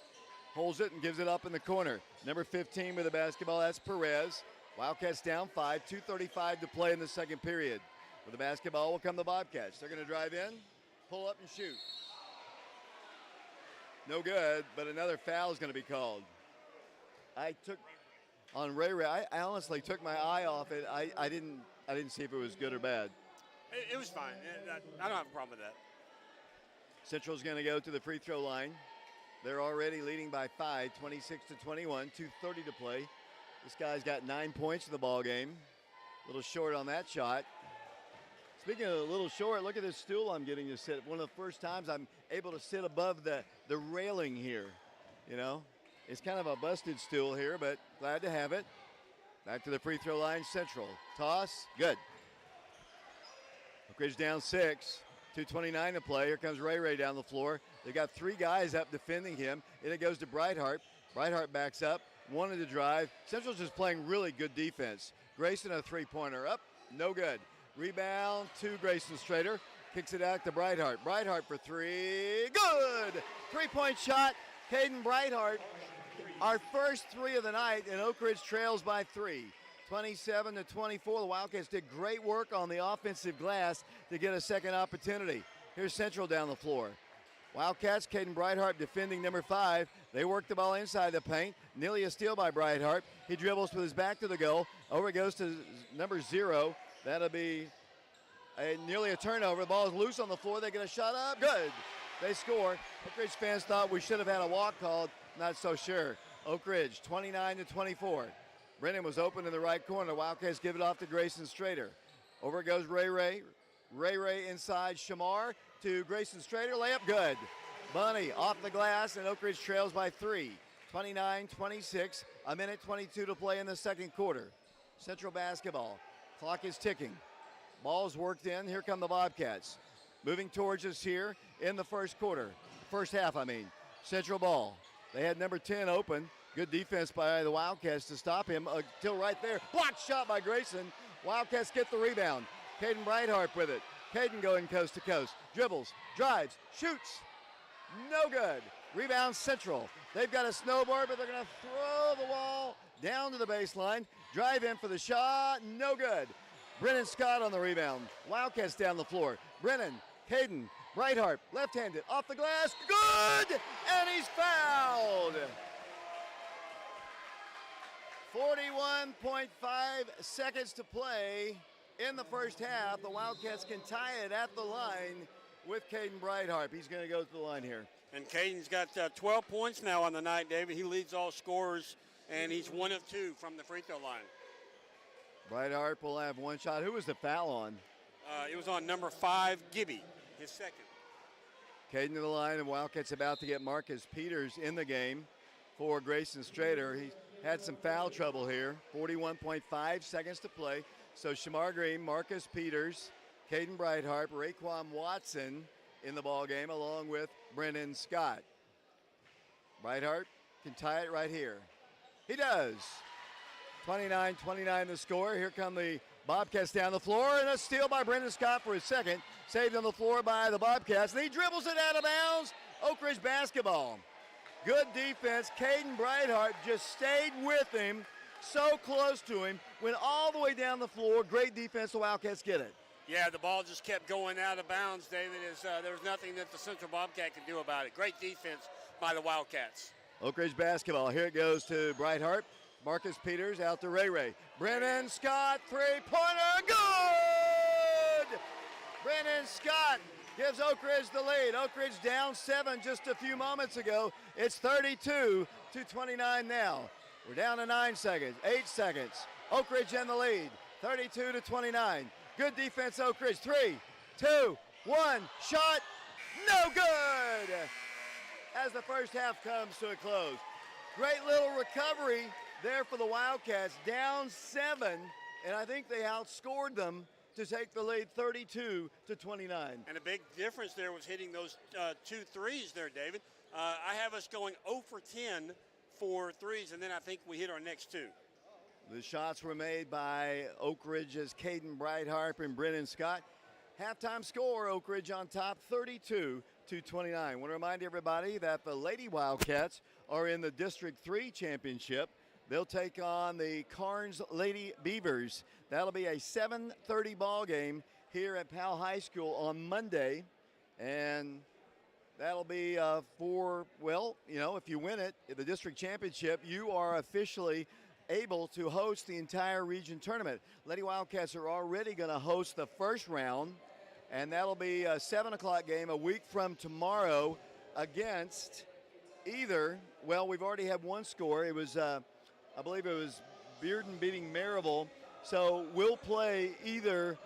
Holds it and gives it up in the corner. Number 15 with the basketball, that's Perez. Wildcats down 5, 2:35 to play in the second period. With the basketball will come the Bobcats. They're going to drive in, pull up and shoot. No good, but another foul is going to be called. I took on Ray. I honestly took my eye off it. I didn't see if it was good or bad. It was fine. I don't have a problem with that. Central's going to go to the free throw line. They're already leading by 5, 26-21, 2:30 to play. This guy's got 9 points in the ball game. A little short on that shot. Speaking of a little short, look at this stool I'm getting to sit. One of the first times I'm able to sit above the railing here. It's kind of a busted stool here, but glad to have it. Back to the free throw line, Central. Toss, good. Oak Ridge down 6, 2:29 to play. Here comes Ray down the floor. They got 3 guys up defending him, and it goes to Brighthart. Brighthart backs up, wanted to drive. Central's just playing really good defense. Grayson a 3-pointer up, no good. Rebound to Grayson Strader. Kicks it out to Brighthart. Brighthart for 3, good! 3-point shot, Caden Brighthart. Our first 3 of the night, and Oak Ridge trails by 3. 27-24, the Wildcats did great work on the offensive glass to get a second opportunity. Here's Central down the floor. Wildcats, Caden Brighthart defending number 5. They work the ball inside the paint. Nearly a steal by Brighthart. He dribbles with his back to the goal. Over it goes to number 0. That'll be nearly a turnover. The ball is loose on the floor. They get a shot up. Good. They score. Oak Ridge fans thought we should have had a walk called. Not so sure. Oak Ridge 29-24. Brennan was open in the right corner. Wildcats give it off to Grayson Strader. Over it goes Ray. Ray inside Shamar to Grayson Strader. Layup good. Bunny off the glass, and Oak Ridge trails by 3. 29-26. A minute 22 to play in the second quarter. Central basketball. Clock is ticking. Ball's worked in. Here come the Bobcats. Moving towards us here in the first quarter. First half, Central ball. They had number 10 open. Good defense by the Wildcats to stop him until right there. Blocked shot by Grayson. Wildcats get the rebound. Caden Brighthart with it. Caden going coast to coast. Dribbles, drives, shoots. No good. Rebound Central. They've got a snowboard, but they're going to throw the ball down to the baseline. Drive in for the shot. No good. Brennan Scott on the rebound. Wildcats down the floor. Brennan, Caden, Brighthart, left-handed, off the glass. Good! And he's fouled. 41.5 seconds to play in the first half. The Wildcats can tie it at the line with Caden Brightheart. He's going to go to the line here. And Caden's got 12 points now on the night, David. He leads all scorers, and he's 1 of 2 from the free throw line. Brightheart will have one shot. Who was the foul on? It was on number 5, Gibby, his second. Caden to the line, and Wildcats about to get Marcus Peters in the game for Grayson Strader. He had some foul trouble here. 41.5 seconds to play. So Shamar Green, Marcus Peters, Caden Brightheart, Raekwon Watson in the ball game, along with Brennan Scott. Brightheart can tie it right here. He does. 29-29 the score. Here come the Bobcats down the floor, and a steal by Brendan Scott for his second. Saved on the floor by the Bobcats, and he dribbles it out of bounds. Oak Ridge basketball. Good defense. Caden Brightheart just stayed with him, so close to him, went all the way down the floor. Great defense. The Wildcats get it. Yeah, the ball just kept going out of bounds, David. There was nothing that the Central Bobcat could do about it. Great defense by the Wildcats. Oak Ridge basketball. Here it goes to Brightheart. Marcus Peters out to Ray Ray. Brennan Scott, three-pointer, good! Brennan Scott gives Oak Ridge the lead. Oak Ridge down 7 just a few moments ago. It's 32-29 now. We're down to 9 seconds, 8 seconds. Oak Ridge in the lead, 32-29. Good defense, Oak Ridge. 3, 2, 1, shot, no good! As the first half comes to a close. Great little recovery there for the Wildcats, down 7, and I think they outscored them to take the lead 32-29. And a big difference there was hitting those 2 threes there, David. I have us going 0 for 10 for threes, and then I think we hit our next 2. The shots were made by Oak Ridge's Caden Brightheart and Brennan Scott. Halftime score, Oak Ridge on top, 32-29. I want to remind everybody that the Lady Wildcats are in the District 3 championship. They'll take on the Carnes Lady Beavers. That'll be a 7:30 ball game here at Powell High School on Monday. And that'll be if you win it, the district championship, you are officially able to host the entire region tournament. Lady Wildcats are already going to host the first round, and that'll be a 7 o'clock game a week from tomorrow against we've already had one score. It was I believe it was Bearden beating Maryville. So we'll play either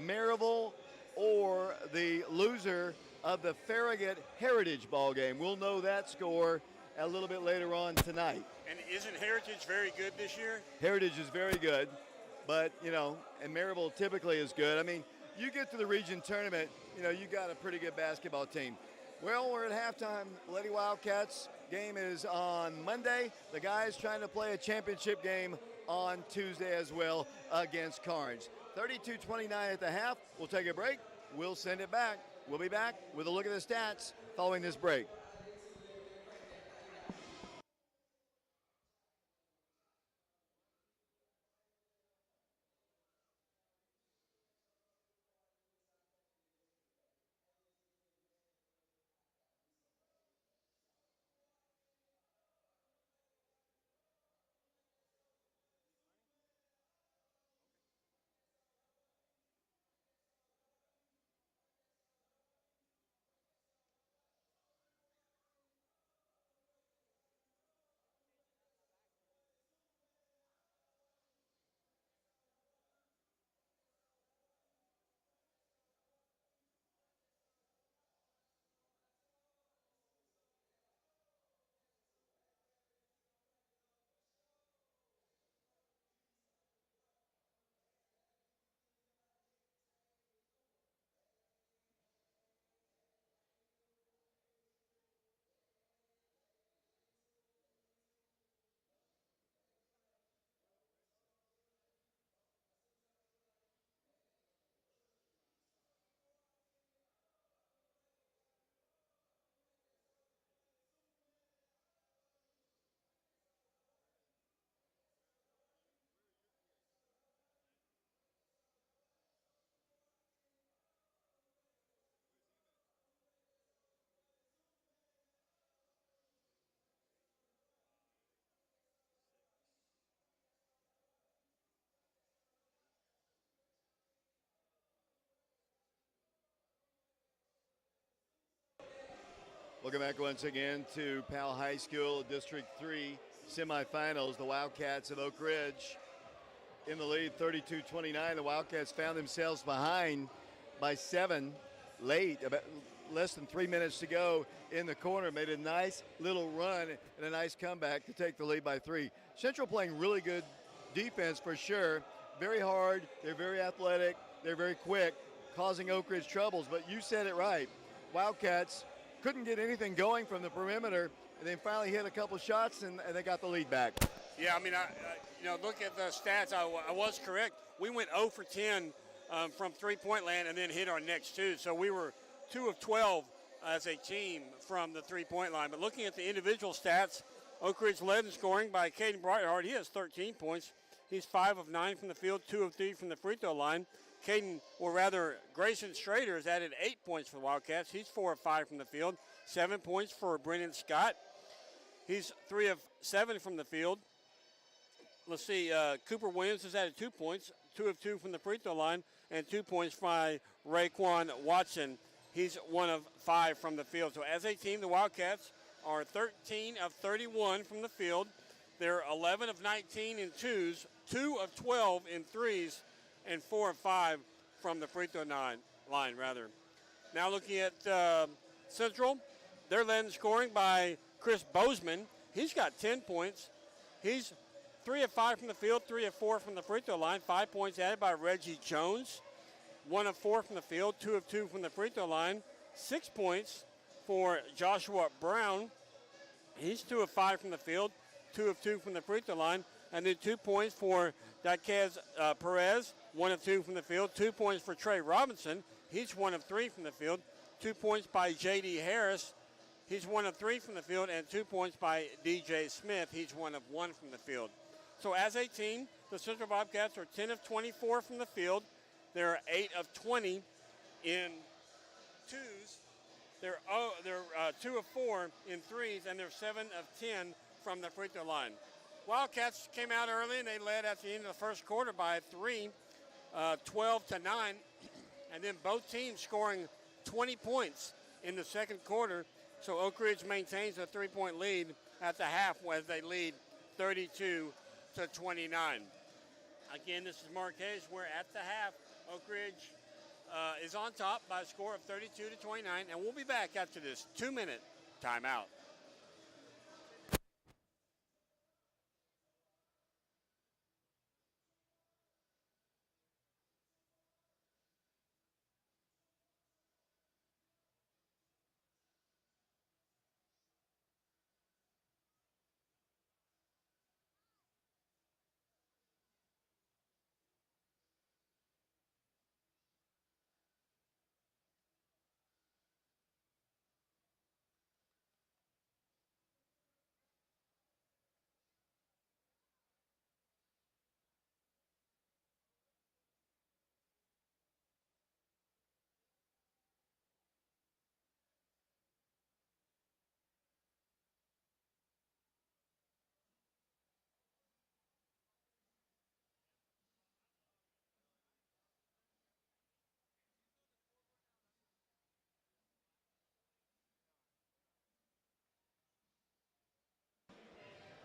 Maryville or the loser of the Farragut Heritage ball game. We'll know that score a little bit later on tonight. And isn't Heritage very good this year? Heritage is very good, but, and Maryville typically is good. I mean, you get to the region tournament, you got a pretty good basketball team. Well, we're at halftime. Lady Wildcats game is on Monday. The guys trying to play a championship game on Tuesday as well against Carnes. 32-29 at the half. We'll take a break. We'll send it back. We'll be back with a look at the stats following this break. Welcome back once again to Powell High School District 3 semifinals. The Wildcats of Oak Ridge in the lead 32-29. The Wildcats found themselves behind by 7 late, about less than 3 minutes to go in the corner. Made a nice little run and a nice comeback to take the lead by 3. Central playing really good defense for sure. Very hard, they're very athletic, they're very quick, causing Oak Ridge troubles. But you said it right. Wildcats couldn't get anything going from the perimeter, and then finally hit a couple shots, and they got the lead back. Yeah, I mean, look at the stats. I was correct. We went 0 for 10 from three-point land and then hit our next 2. So we were 2 of 12 as a team from the three-point line. But looking at the individual stats, Oak Ridge led in scoring by Caden Brightheart. He has 13 points. He's 5 of 9 from the field, 2 of 3 from the free throw line. Caden, or rather Grayson Strader, has added 8 points for the Wildcats. He's 4 of 5 from the field, 7 points for Brennan Scott. He's 3 of 7 from the field. Let's see, Cooper Williams has added 2 points, 2 of 2 from the free throw line, and 2 points by Raekwon Watson. He's 1 of 5 from the field. So as a team, the Wildcats are 13 of 31 from the field. They're 11 of 19 in twos, 2 of 12 in threes, and 4 of 5 from the free throw line. Now looking at Central, they're led in scoring by Chris Bozeman. He's got 10 points. He's 3 of 5 from the field, 3 of 4 from the free throw line. 5 points added by Reggie Jones. 1 of 4 from the field, 2 of 2 from the free throw line. 6 points for Joshua Brown. He's 2 of 5 from the field, 2 of 2 from the free throw line. And then 2 points for Daquez Perez, 1 of 2 from the field. 2 points for Trey Robinson. He's 1 of 3 from the field. 2 points by J.D. Harris. He's 1 of 3 from the field. And 2 points by D.J. Smith. He's 1 of 1 from the field. So as a team, the Central Bobcats are 10 of 24 from the field. They're 8 of 20 in twos. They're 2 of 4 in threes, and they're 7 of 10 from the free throw line. Wildcats came out early, and they led at the end of the first quarter by 3, 12 to 9, and then both teams scoring 20 points in the second quarter. So Oak Ridge maintains a 3-point lead at the half as they lead 32 to 29. Again, this is Marquez. We're at the half. Oak Ridge is on top by a score of 32 to 29, and we'll be back after this 2-minute timeout.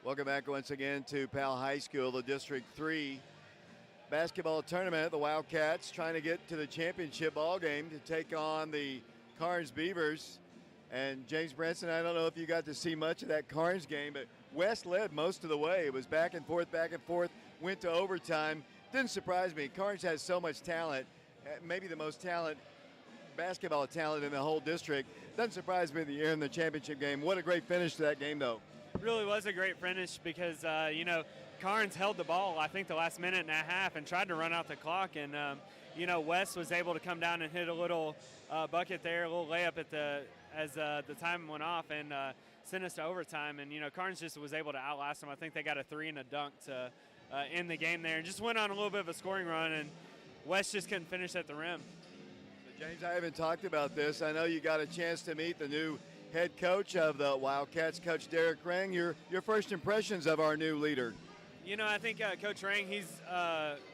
Welcome back once again to Powell High School, the District 3 basketball tournament. The Wildcats trying to get to the championship ball game to take on the Carnes Beavers. And James Branson, I don't know if you got to see much of that Carnes game, but West led most of the way. It was back and forth, went to overtime. Didn't surprise me. Carnes has so much talent, maybe the most basketball talent in the whole district. Doesn't surprise me that you're in the championship game. What a great finish to that game, though. Really was a great finish because, Carnes held the ball, I think, the last minute and a half and tried to run out the clock. And, West was able to come down and hit a little bucket there, a little layup as the time went off and sent us to overtime. And, Carnes just was able to outlast them. I think they got a 3 and a dunk to end the game there. And just went on a little bit of a scoring run, and West just couldn't finish at the rim. James, I haven't talked about this. I know you got a chance to meet the new head coach of the Wildcats, Coach Derek Rang. Your first impressions of our new leader? I think Coach Rang, he's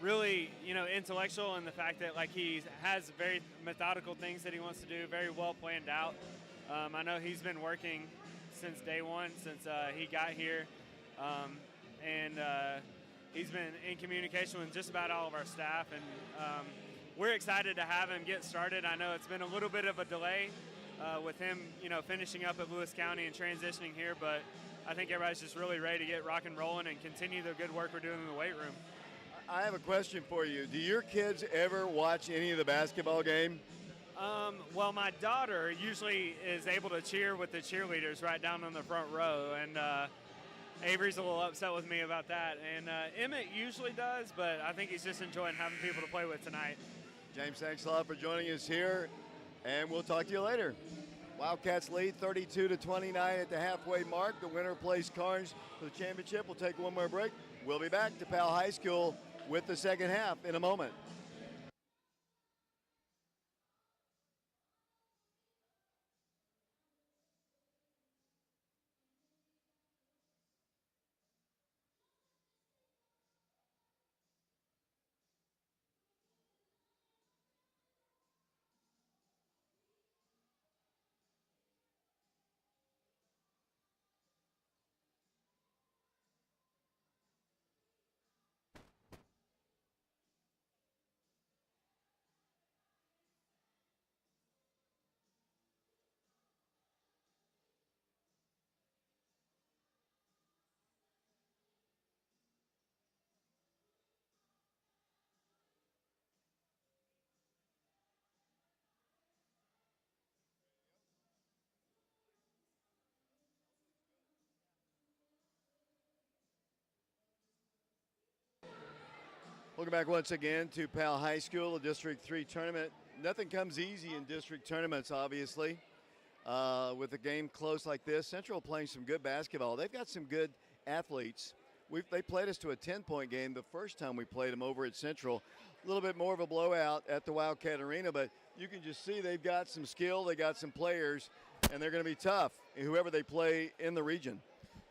really, intellectual in the fact that, he has very methodical things that he wants to do, very well planned out. I know he's been working since day one, since he got here, and he's been in communication with just about all of our staff, and we're excited to have him get started. I know it's been a little bit of a delay with him, finishing up at Lewis County and transitioning here, but I think everybody's just really ready to get rock and rolling and continue the good work we're doing in the weight room. I have a question for you. Do your kids ever watch any of the basketball game? Well, my daughter usually is able to cheer with the cheerleaders right down on the front row, and Avery's a little upset with me about that. And Emmett usually does, but I think he's just enjoying having people to play with tonight. James, thanks a lot for joining us here, and we'll talk to you later. Wildcats lead 32-29 at the halfway mark. The winner plays Carnes for the championship. We'll take one more break. We'll be back to Powell High School with the second half in a moment. Welcome back once again to Powell High School, the District 3 tournament. Nothing comes easy in district tournaments, obviously. With a game close like this, Central playing some good basketball. They've got some good athletes. They played us to a 10-point game the first time we played them over at Central. A little bit more of a blowout at the Wildcat Arena, but you can just see they've got some skill, they got some players, and they're going to be tough, whoever they play in the region.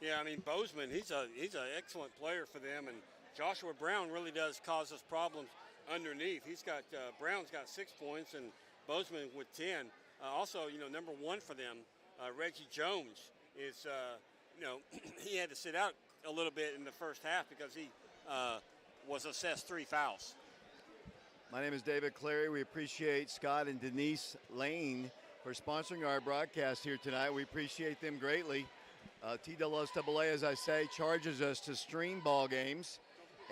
Yeah, I mean, Bozeman, he's an excellent player for them, and Joshua Brown really does cause us problems underneath. Brown's got 6 points, and Bozeman with 10. Also, number one for them, Reggie Jones is, he had to sit out a little bit in the first half because he was assessed 3 fouls. My name is David Clary. We appreciate Scott and Denise Lane for sponsoring our broadcast here tonight. We appreciate them greatly. TSSAA, as I say, charges us to stream ball games,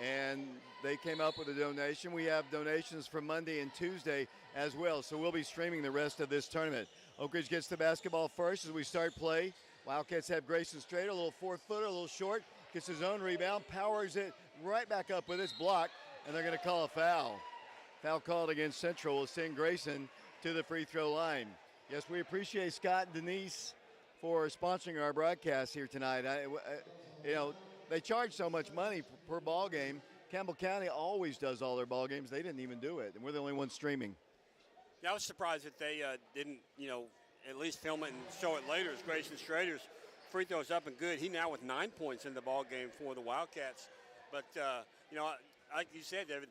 and they came up with a donation. We have donations for Monday and Tuesday as well, so we'll be streaming the rest of this tournament. Oak Ridge gets the basketball first as we start play. Wildcats have Grayson Strader, a little 4-footer, a little short, gets his own rebound, powers it right back up with his block, and they're going to call a foul. Foul called against Central will send Grayson to the free throw line. Yes, we appreciate Scott and Denise for sponsoring our broadcast here tonight. They charge so much money per ball game. Campbell County always does all their ball games. They didn't even do it, and we're the only ones streaming. Yeah, I was surprised that they didn't, at least film it and show it later. As Grayson Strader's free throws up and good. He now with 9 points in the ball game for the Wildcats. But like you said, David,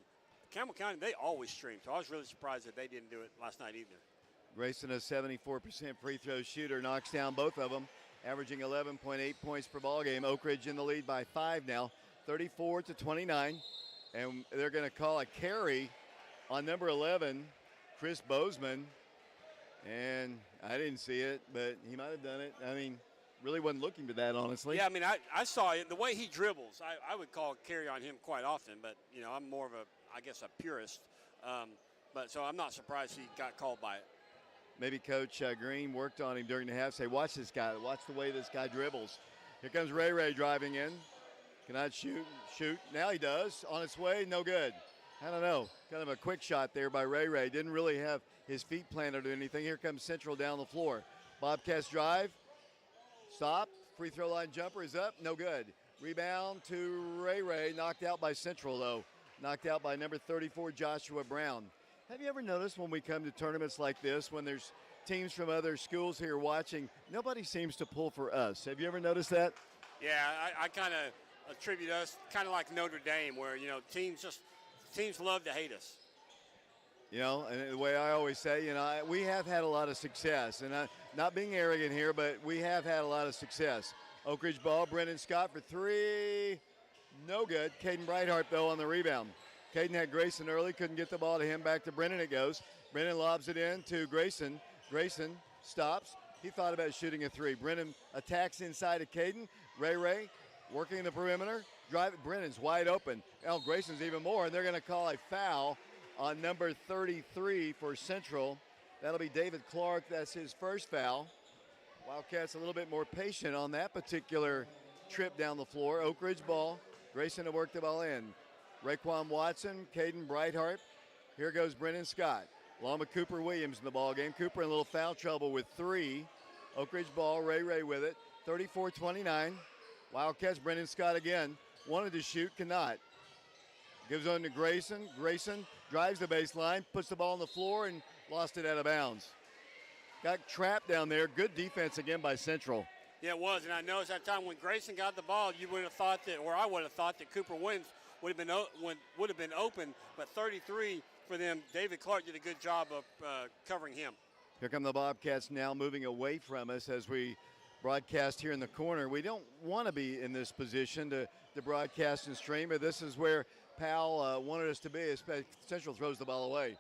Campbell County, they always stream. So I was really surprised that they didn't do it last night either. Grayson, a 74% free throw shooter, knocks down both of them, averaging 11.8 points per ball game. Oak Ridge in the lead by 5 now, 34-29. And they're going to call a carry on number 11, Chris Bozeman. And I didn't see it, but he might have done it. I mean, really wasn't looking for that, honestly. Yeah, I mean, I saw it. The way he dribbles, I would call a carry on him quite often. But, I'm more of a purist. So I'm not surprised he got called by it. Maybe Coach Green worked on him during the half. Say, watch this guy. Watch the way this guy dribbles. Here comes Ray driving in. Cannot shoot. Now he does. On its way, no good. I don't know. Kind of a quick shot there by Ray. Didn't really have his feet planted or anything. Here comes Central down the floor. Bobcats drive. Stop. Free throw line jumper is up. No good. Rebound to Ray. Knocked out by Central, though. Knocked out by number 34, Joshua Brown. Have you ever noticed when we come to tournaments like this, when there's teams from other schools here watching, nobody seems to pull for us? Have you ever noticed that? Yeah, I kind of attribute us kind of like Notre Dame, where teams love to hate us. You know, and the way I always say, you know, we have had a lot of success. And not being arrogant here, but we have had a lot of success. Oak Ridge ball, Brennan Scott for three. No good. Caden Brightheart, though, on the rebound. Caden had Grayson early, couldn't get the ball to him. Back to Brennan it goes. Brennan lobs it in to Grayson. Grayson stops. He thought about shooting a three. Brennan attacks inside of Caden. Ray working the perimeter. Drive it. Brennan's wide open. Now Grayson's even more, and they're going to call a foul on number 33 for Central. That'll be David Clark. That's his first foul. Wildcats a little bit more patient on that particular trip down the floor. Oak Ridge ball. Grayson to work the ball in. Raekwon Watson, Caden Brightheart. Here goes Brennan Scott. Along with Cooper Williams in the ball game. Cooper in a little foul trouble with three. Oak Ridge ball, Ray with it. 34-29. Wildcats, Brennan Scott again. Wanted to shoot, cannot. Gives on to Grayson. Grayson drives the baseline, puts the ball on the floor, and lost it out of bounds. Got trapped down there. Good defense again by Central. Yeah, it was, and I know at that time when Grayson got the ball, you would have thought that, or I would have thought that Cooper Williams would have been open, but 33 for them. David Clark did a good job of covering him. Here come the Bobcats now moving away from us as we broadcast here in the corner. We don't want to be in this position to broadcast and stream, but this is where Powell wanted us to be. Central throws the ball away.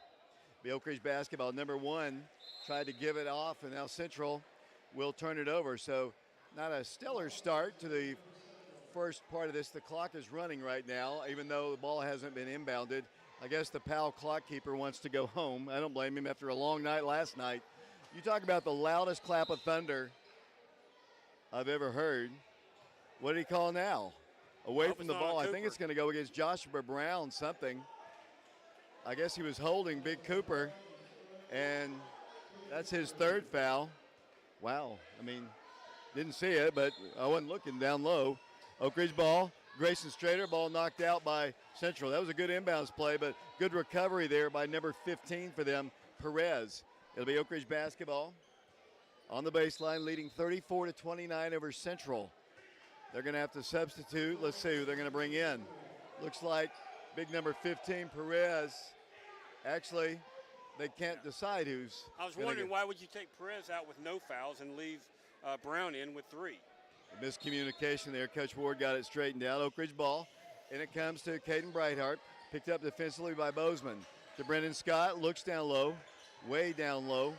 The Oak Ridge basketball, number one, tried to give it off, and now Central will turn it over. So not a stellar start to the first part of this. The clock is running right now, even though the ball hasn't been inbounded. I guess the Powell clock keeper wants to go home. I don't blame him after a long night last night. You talk about the loudest clap of thunder I've ever heard. What did he call now? Away from the ball. I think it's going to go against Joshua Brown, something. I guess he was holding Big Cooper, and that's his third foul. Wow. I mean, didn't see it, but I wasn't looking down low. Oak Ridge ball. Grayson Strader, ball knocked out by Central. That was a good inbounds play, but good recovery there by number 15 for them, Perez. It'll be Oak Ridge basketball on the baseline, leading 34-29 over Central. They're going to have to substitute. Let's see who they're going to bring in. Looks like big number 15, Perez. Actually, they can't decide who's. I was wondering why would you take Perez out with no fouls and leave Brown in with three? Miscommunication there. Coach Ward got it straightened out. Oak Ridge ball. And it comes to Caden Brightheart. Picked up defensively by Bozeman. To Brennan Scott. Looks down low. Way down low.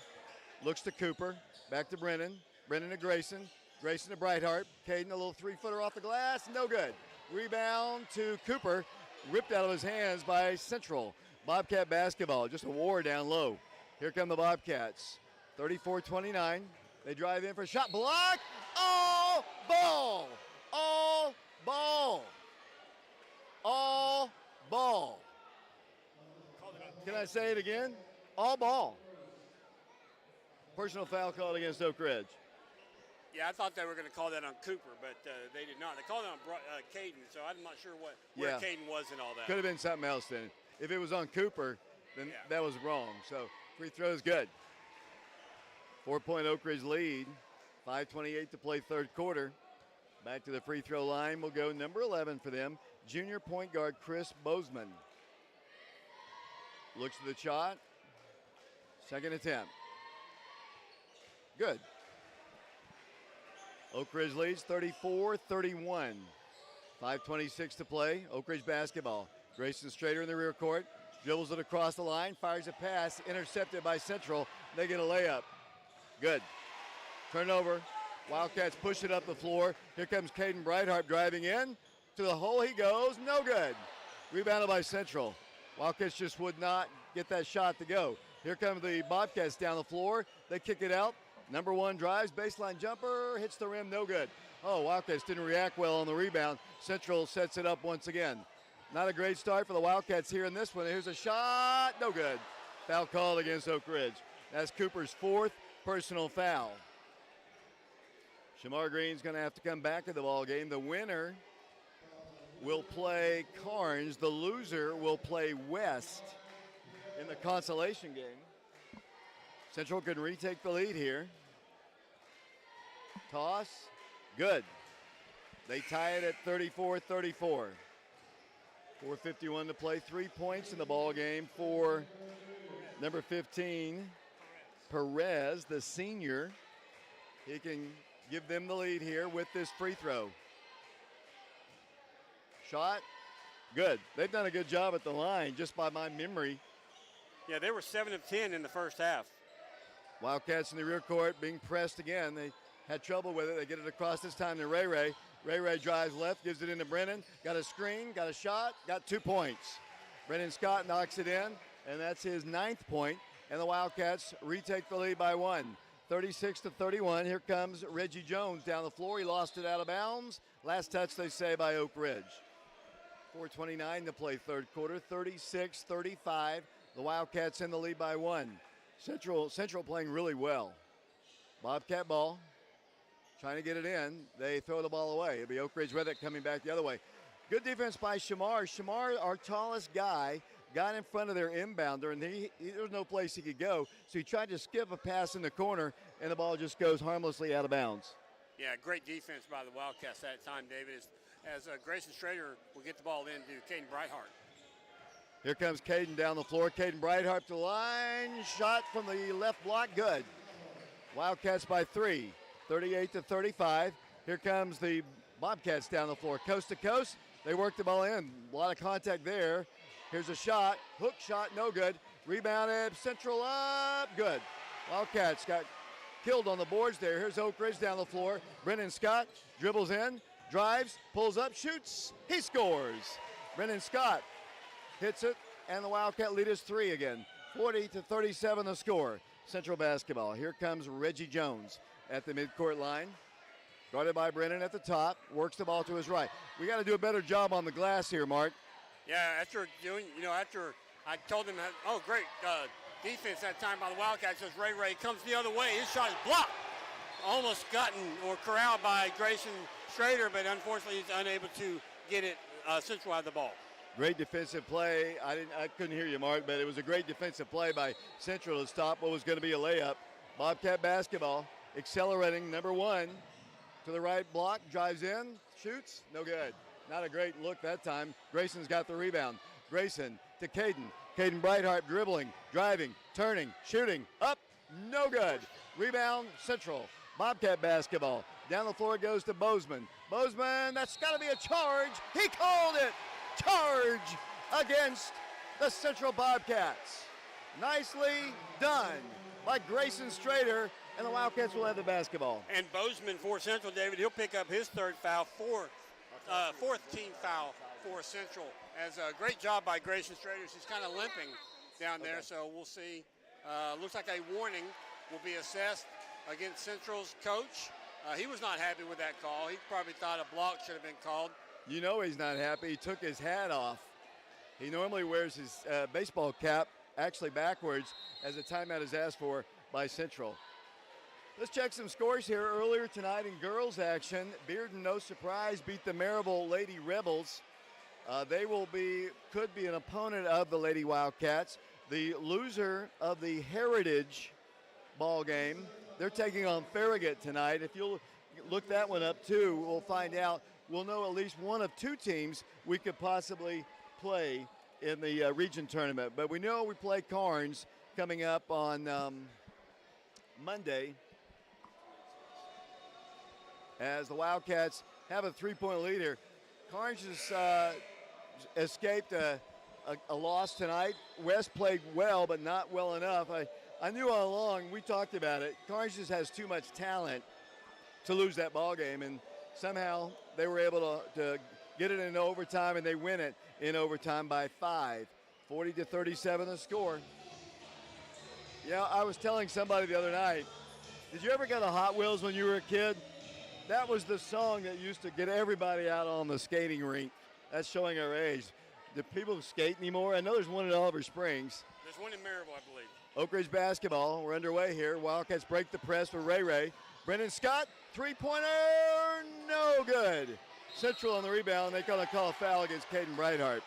Looks to Cooper. Back to Brennan. Brennan to Grayson. Grayson to Brightheart. Caden a little three-footer off the glass. No good. Rebound to Cooper. Ripped out of his hands by Central. Bobcat basketball. Just a war down low. Here come the Bobcats. 34-29. They drive in for a shot. Block. All ball. All ball. All ball. Can I say it again? All ball. Personal foul called against Oak Ridge. Yeah, I thought they were going to call that on Cooper, but they did not. They called it on Caden, so I'm not sure where Caden was in all that. Could have been something else then. If it was on Cooper, then that was wrong. So free throw is good. 4-point Oak Ridge lead. 5:28 to play third quarter. Back to the free throw line will go number 11 for them, junior point guard Chris Bozeman. Looks to the shot. Second attempt. Good. Oak Ridge leads 34-31. 5:26 to play. Oak Ridge basketball. Grayson Strader in the rear court. Dribbles it across the line. Fires a pass. Intercepted by Central. They get a layup. Good. Turnover. Wildcats push it up the floor. Here comes Caden Brightheart driving in. To the hole he goes. No good. Rebounded by Central. Wildcats just would not get that shot to go. Here come the Bobcats down the floor. They kick it out. Number one drives. Baseline jumper. Hits the rim. No good. Oh, Wildcats didn't react well on the rebound. Central sets it up once again. Not a great start for the Wildcats here in this one. Here's a shot. No good. Foul called against Oak Ridge. That's Cooper's fourth personal foul. Shamar Green's going to have to come back to the ball game. The winner will play Carnes. The loser will play West in the consolation game. Central can retake the lead here. Toss. Good. They tie it at 34-34. 4:51 to play. 3 points in the ball game for Number 15, Perez, the senior. He can give them the lead here with this free throw. Shot, good. They've done a good job at the line, just by my memory. Yeah, they were 7 of 10 in the first half. Wildcats in the rear court being pressed again. They had trouble with it. They get it across this time to Ray Ray. Ray Ray drives left, gives it into Brennan. Got a screen, got a shot, got 2 points. Brennan Scott knocks it in, and that's his 9th point. And the Wildcats retake the lead by 1. 36-31. Here comes Reggie Jones down the floor. He lost it out of bounds. Last touch, they say, by Oak Ridge. 4:29 to play third quarter. 36-35. The Wildcats in the lead by 1. Central playing really well. Bobcat ball. Trying to get it in. They throw the ball away. It'll be Oak Ridge with it coming back the other way. Good defense by Shamar. Shamar, our tallest guy, got in front of their inbounder, and there was no place he could go. So he tried to skip a pass in the corner, and the ball just goes harmlessly out of bounds. Yeah, great defense by the Wildcats that time, David, as Grayson Strader will get the ball in to Caden Brightheart. Here comes Caden down the floor. Caden Brightheart to the line. Shot from the left block, good. Wildcats by 3, 38-35. Here comes the Bobcats down the floor. Coast to coast, they work the ball in. A lot of contact there. Here's a shot. Hook shot, no good. Rebounded, Central up, good. Wildcats got killed on the boards there. Here's Oak Ridge down the floor. Brennan Scott dribbles in, drives, pulls up, shoots. He scores. Brennan Scott hits it, and the Wildcat lead is 3 again. 40-37 the score. Central basketball. Here comes Reggie Jones at the midcourt line. Guarded by Brennan at the top. Works the ball to his right. We got to do a better job on the glass here, Mark. Yeah, after I told him, oh, great defense that time by the Wildcats. As Ray comes the other way, his shot is blocked. Almost gotten or corralled by Grayson Strader, but unfortunately he's unable to get it Central out of the ball. Great defensive play. I couldn't hear you, Mark, but it was a great defensive play by Central to stop what was going to be a layup. Bobcat basketball accelerating, number 1 to the right block, drives in, shoots, no good. Not a great look that time. Grayson's got the rebound. Grayson to Caden. Caden Brightheart dribbling, driving, turning, shooting, up, no good. Rebound, Central. Bobcat basketball. Down the floor it goes to Bozeman. Bozeman, that's got to be a charge. He called it. Charge against the Central Bobcats. Nicely done by Grayson Strader, and the Wildcats will have the basketball. And Bozeman for Central, David, he'll pick up his 3rd foul, 4th team foul for Central. As a great job by Grayson Strader. He's kind of limping down there, so we'll see. Looks like a warning will be assessed against Central's coach. He was not happy with that call. He probably thought a block should have been called. You know he's not happy. He took his hat off. He normally wears his baseball cap actually backwards as a timeout is asked for by Central. Let's check some scores here. Earlier tonight in girls action, Bearden, no surprise, beat the Maryville Lady Rebels. They could be an opponent of the Lady Wildcats. The loser of the Heritage ball game, they're taking on Farragut tonight. If you'll look that one up too, we'll find out. We'll know at least one of 2 teams we could possibly play in the region tournament. But we know we play Carnes coming up on Monday, as the Wildcats have a 3-point lead here. Carnes has escaped a loss tonight. West played well, but not well enough. I knew all along, we talked about it, Carnes just has too much talent to lose that ball game, and somehow they were able to get it in overtime, and they win it in overtime by 5. 40-37 the score. Yeah, I was telling somebody the other night, did you ever go to Hot Wheels when you were a kid? That was the song that used to get everybody out on the skating rink. That's showing our age. Do people skate anymore? I know there's one in Oliver Springs. There's one in Maryville, I believe. Oak Ridge basketball, we're underway here. Wildcats break the press with Ray. Brennan Scott, 3-pointer, no good. Central on the rebound, they're going to call a foul against Caden Brightheart.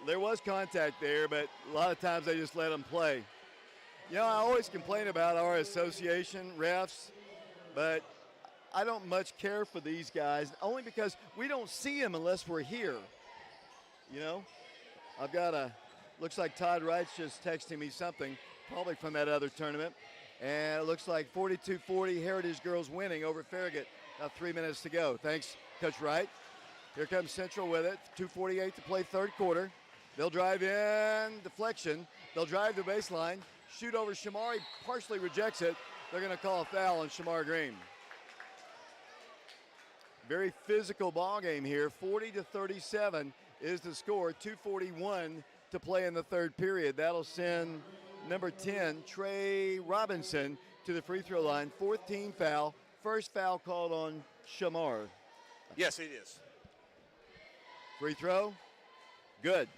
There was contact there, but a lot of times they just let them play. You know, I always complain about our association refs, but I don't much care for these guys, only because we don't see them unless we're here. You know, I've got a Looks like Todd Wright's just texting me something, probably from that other tournament. And it looks like 42-40 Heritage Girls winning over Farragut. About 3 minutes to go. Thanks, Coach Wright. Here comes Central with it. 2:48 to play third quarter. They'll drive in, deflection. They'll drive the baseline, shoot over Shamar. He partially rejects it. They're going to call a foul on Shamar Green. Very physical ball game here. 40-37 is the score. 2:41 to play in the third period. That'll send number 10, Trey Robinson, to the free throw line. 14th foul. First foul called on Shamar. Yes, it is. Free throw, good.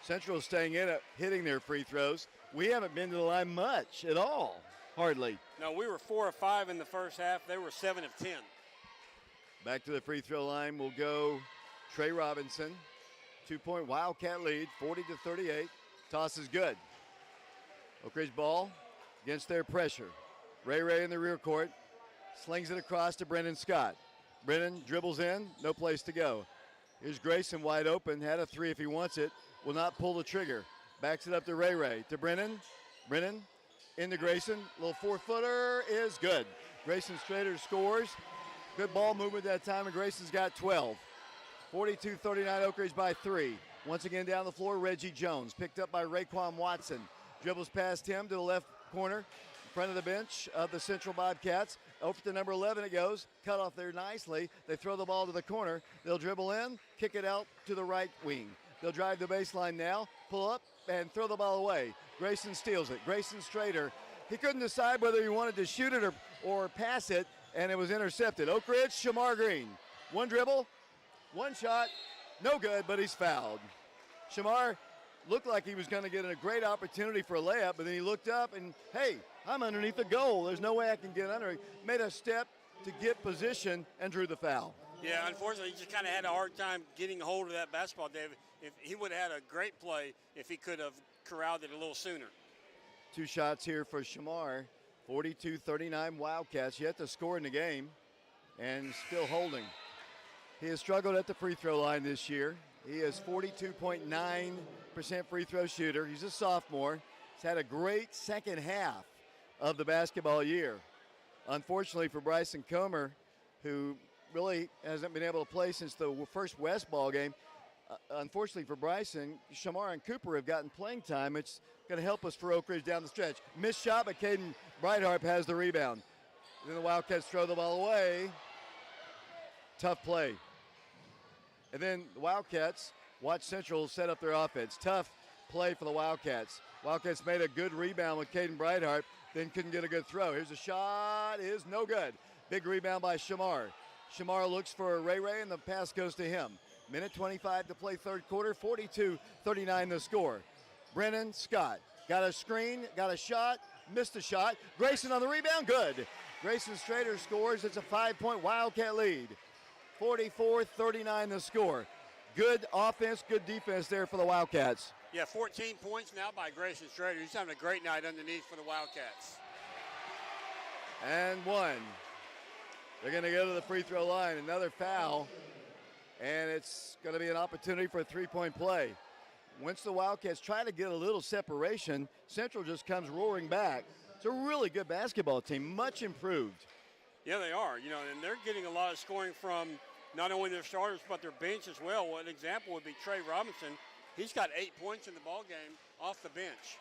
Central staying in it, hitting their free throws. We haven't been to the line much at all, hardly. No, we were 4 of 5 in the first half. They were 7 of 10. Back to the free throw line will go Trey Robinson. 2-point Wildcat lead, 40-38. Toss is good. Oak Ridge ball against their pressure. Ray in the rear court. Slings it across to Brennan Scott. Brennan dribbles in, no place to go. Here's Grayson wide open, had a three if he wants it. Will not pull the trigger. Backs it up to Ray to Brennan. Brennan into Grayson. Little 4-footer is good. Grayson Strader scores. Good ball movement that time, and Grayson's got 12. 42-39 Oak Ridge by 3. Once again down the floor, Reggie Jones. Picked up by Raekwon Watson. Dribbles past him to the left corner, in front of the bench of the Central Bobcats. Over to number 11 it goes. Cut off there nicely. They throw the ball to the corner. They'll dribble in, kick it out to the right wing. They'll drive the baseline now, pull up, and throw the ball away. Grayson steals it. Grayson Strader, he couldn't decide whether he wanted to shoot it or pass it, and it was intercepted. Oak Ridge, Shamar Green. One dribble, one shot, no good, but he's fouled. Shamar looked like he was going to get a great opportunity for a layup, but then he looked up and, hey, I'm underneath the goal. There's no way I can get under. He made a step to get position and drew the foul. Yeah, unfortunately, he just kind of had a hard time getting hold of that basketball, David. If he would have had a great play if he could have corralled it a little sooner. Two shots here for Shamar. 42-39 Wildcats, yet to score in the game, and still holding. He has struggled at the free throw line this year. He is 42.9% free throw shooter. He's a sophomore. He's had a great second half of the basketball year. Unfortunately for Bryson Comer, who really hasn't been able to play since the first West ball game, unfortunately for Bryson, Shamar and Cooper have gotten playing time. It's going to help us for Oak Ridge down the stretch. Missed shot, but Caden Breitharp has the rebound. Then the Wildcats throw the ball away. Tough play. And then the Wildcats watch Central set up their offense. Tough play for the Wildcats. Wildcats made a good rebound with Caden Breitharp, then couldn't get a good throw. Here's a shot, is no good. Big rebound by Shamar. Shamar looks for Ray, and the pass goes to him. Minute 25 to play third quarter, 42-39 the score. Brennan Scott got a screen, got a shot, missed a shot. Grayson on the rebound, good. Grayson Strader scores. It's a 5-point Wildcat lead. 44-39 the score. Good offense, good defense there for the Wildcats. Yeah, 14 points now by Grayson Strader. He's having a great night underneath for the Wildcats. And one. They're going to go to the free throw line. Another foul. And it's going to be an opportunity for a three-point play. Once the Wildcats try to get a little separation, Central just comes roaring back. It's a really good basketball team, much improved. Yeah, they are. You know, and they're getting a lot of scoring from not only their starters but their bench as well. One example would be Trey Robinson. He's got 8 points in the ball game off the bench.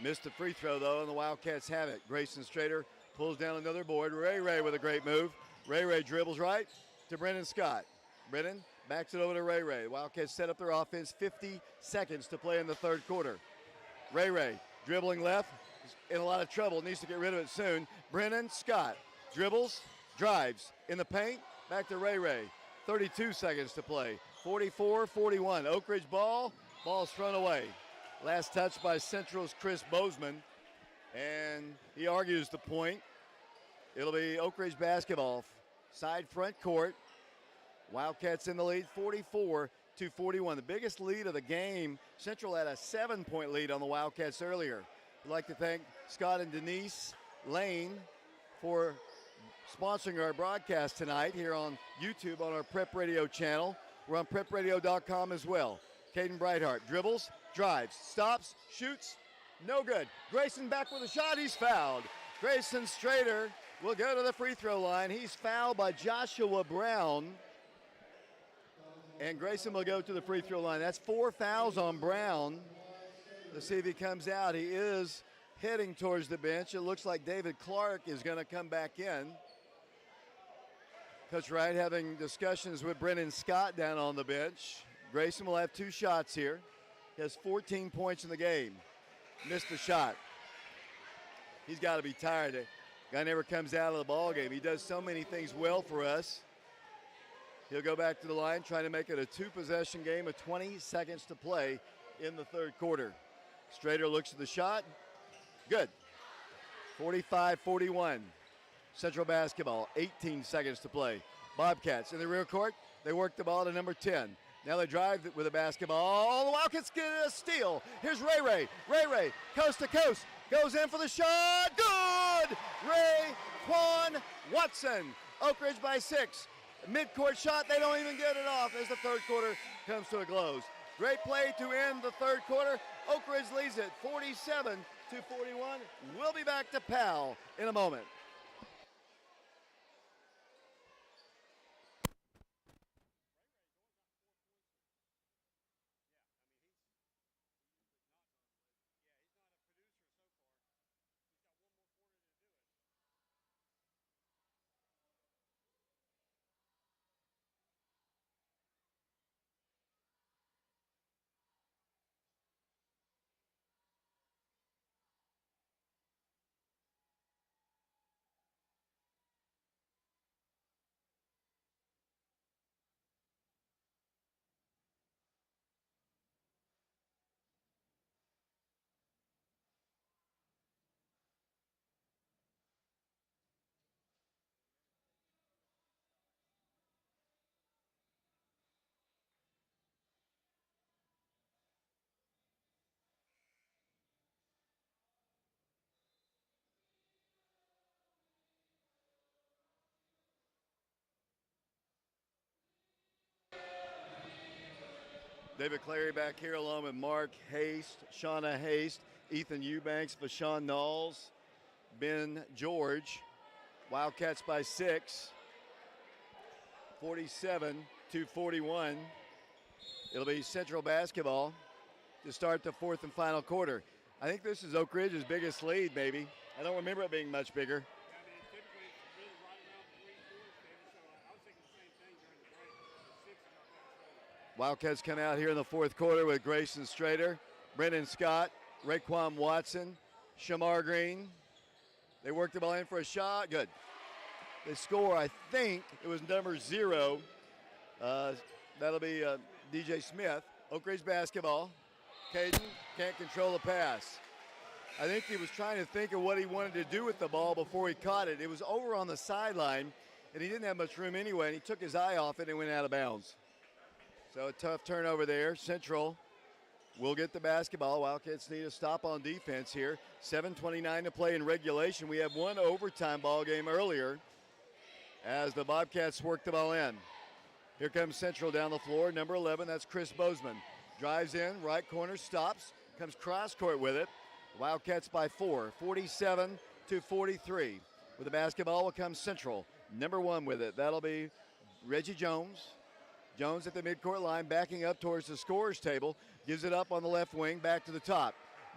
Missed the free throw, though, and the Wildcats have it. Grayson Strader pulls down another board. Ray with a great move. Ray dribbles right to Brennan Scott. Brennan backs it over to Ray. The Wildcats set up their offense. 50 seconds to play in the third quarter. Ray dribbling left. He's in a lot of trouble. Needs to get rid of it soon. Brennan Scott dribbles, drives in the paint. Back to Ray. 32 seconds to play. 44-41. Oak Ridge ball. Ball's thrown away. Last touch by Central's Chris Bozeman. And he argues the point. It'll be Oak Ridge basketball. Side front court. Wildcats in the lead, 44-41. The biggest lead of the game. Central had a 7-point lead on the Wildcats earlier. I'd like to thank Scott and Denise Lane for sponsoring our broadcast tonight here on YouTube on our Prep Radio channel. We're on prepradio.com as well. Caden Breitharp dribbles, drives, stops, shoots, no good. Grayson back with a shot, he's fouled. Grayson Strader will go to the free throw line. He's fouled by Joshua Brown. And Grayson will go to the free throw line. That's 4 fouls on Brown. Let's see if he comes out. He is heading towards the bench. It looks like David Clark is going to come back in. Coach Wright having discussions with Brennan Scott down on the bench. Grayson will have 2 shots here. He has 14 points in the game. Missed the shot. He's got to be tired. Guy never comes out of the ball game. He does so many things well for us. He'll go back to the line, trying to make it a 2-possession game with 20 seconds to play in the third quarter. Strader looks at the shot. Good. 45-41. Central basketball, 18 seconds to play. Bobcats in the rear court. They work the ball to number 10. Now they drive with the basketball. The Wildcats get a steal. Here's Ray Ray. Ray Ray, coast to coast. Goes in for the shot. Good! Ray Quan Watson. Oak Ridge by 6. Mid-court shot. They don't even get it off as the third quarter comes to a close. Great play to end the third quarter. Oak Ridge leads it 47-41. We'll be back to Powell in a moment. David Clary back here along with Mark Haste, Shauna Haste, Ethan Eubanks, Vashawn Knowles, Ben George. Wildcats by 6, 47-41. It'll be Central basketball to start the fourth and final quarter. I think this is Oak Ridge's biggest lead, maybe. I don't remember it being much bigger. Wildcats come out here in the fourth quarter with Grayson Strader, Brendan Scott, Raekwon Watson, Shamar Green. They work the ball in for a shot. Good. They score, I think, it was number 0. That'll be DJ Smith. Oak Ridge basketball. Caden can't control the pass. I think he was trying to think of what he wanted to do with the ball before he caught it. It was over on the sideline, and he didn't have much room anyway, and he took his eye off it and went out of bounds. So a tough turnover there. Central will get the basketball. Wildcats need a stop on defense here. 7:29 to play in regulation. We had one overtime ball game earlier as the Bobcats work the ball in. Here comes Central down the floor. Number 11, that's Chris Bozeman. Drives in, right corner, stops, comes cross court with it. Wildcats by 4, 47-43. With the basketball will come Central. Number 1 with it. That'll be Reggie Jones. Jones at the midcourt line, backing up towards the scorer's table. Gives it up on the left wing, back to the top.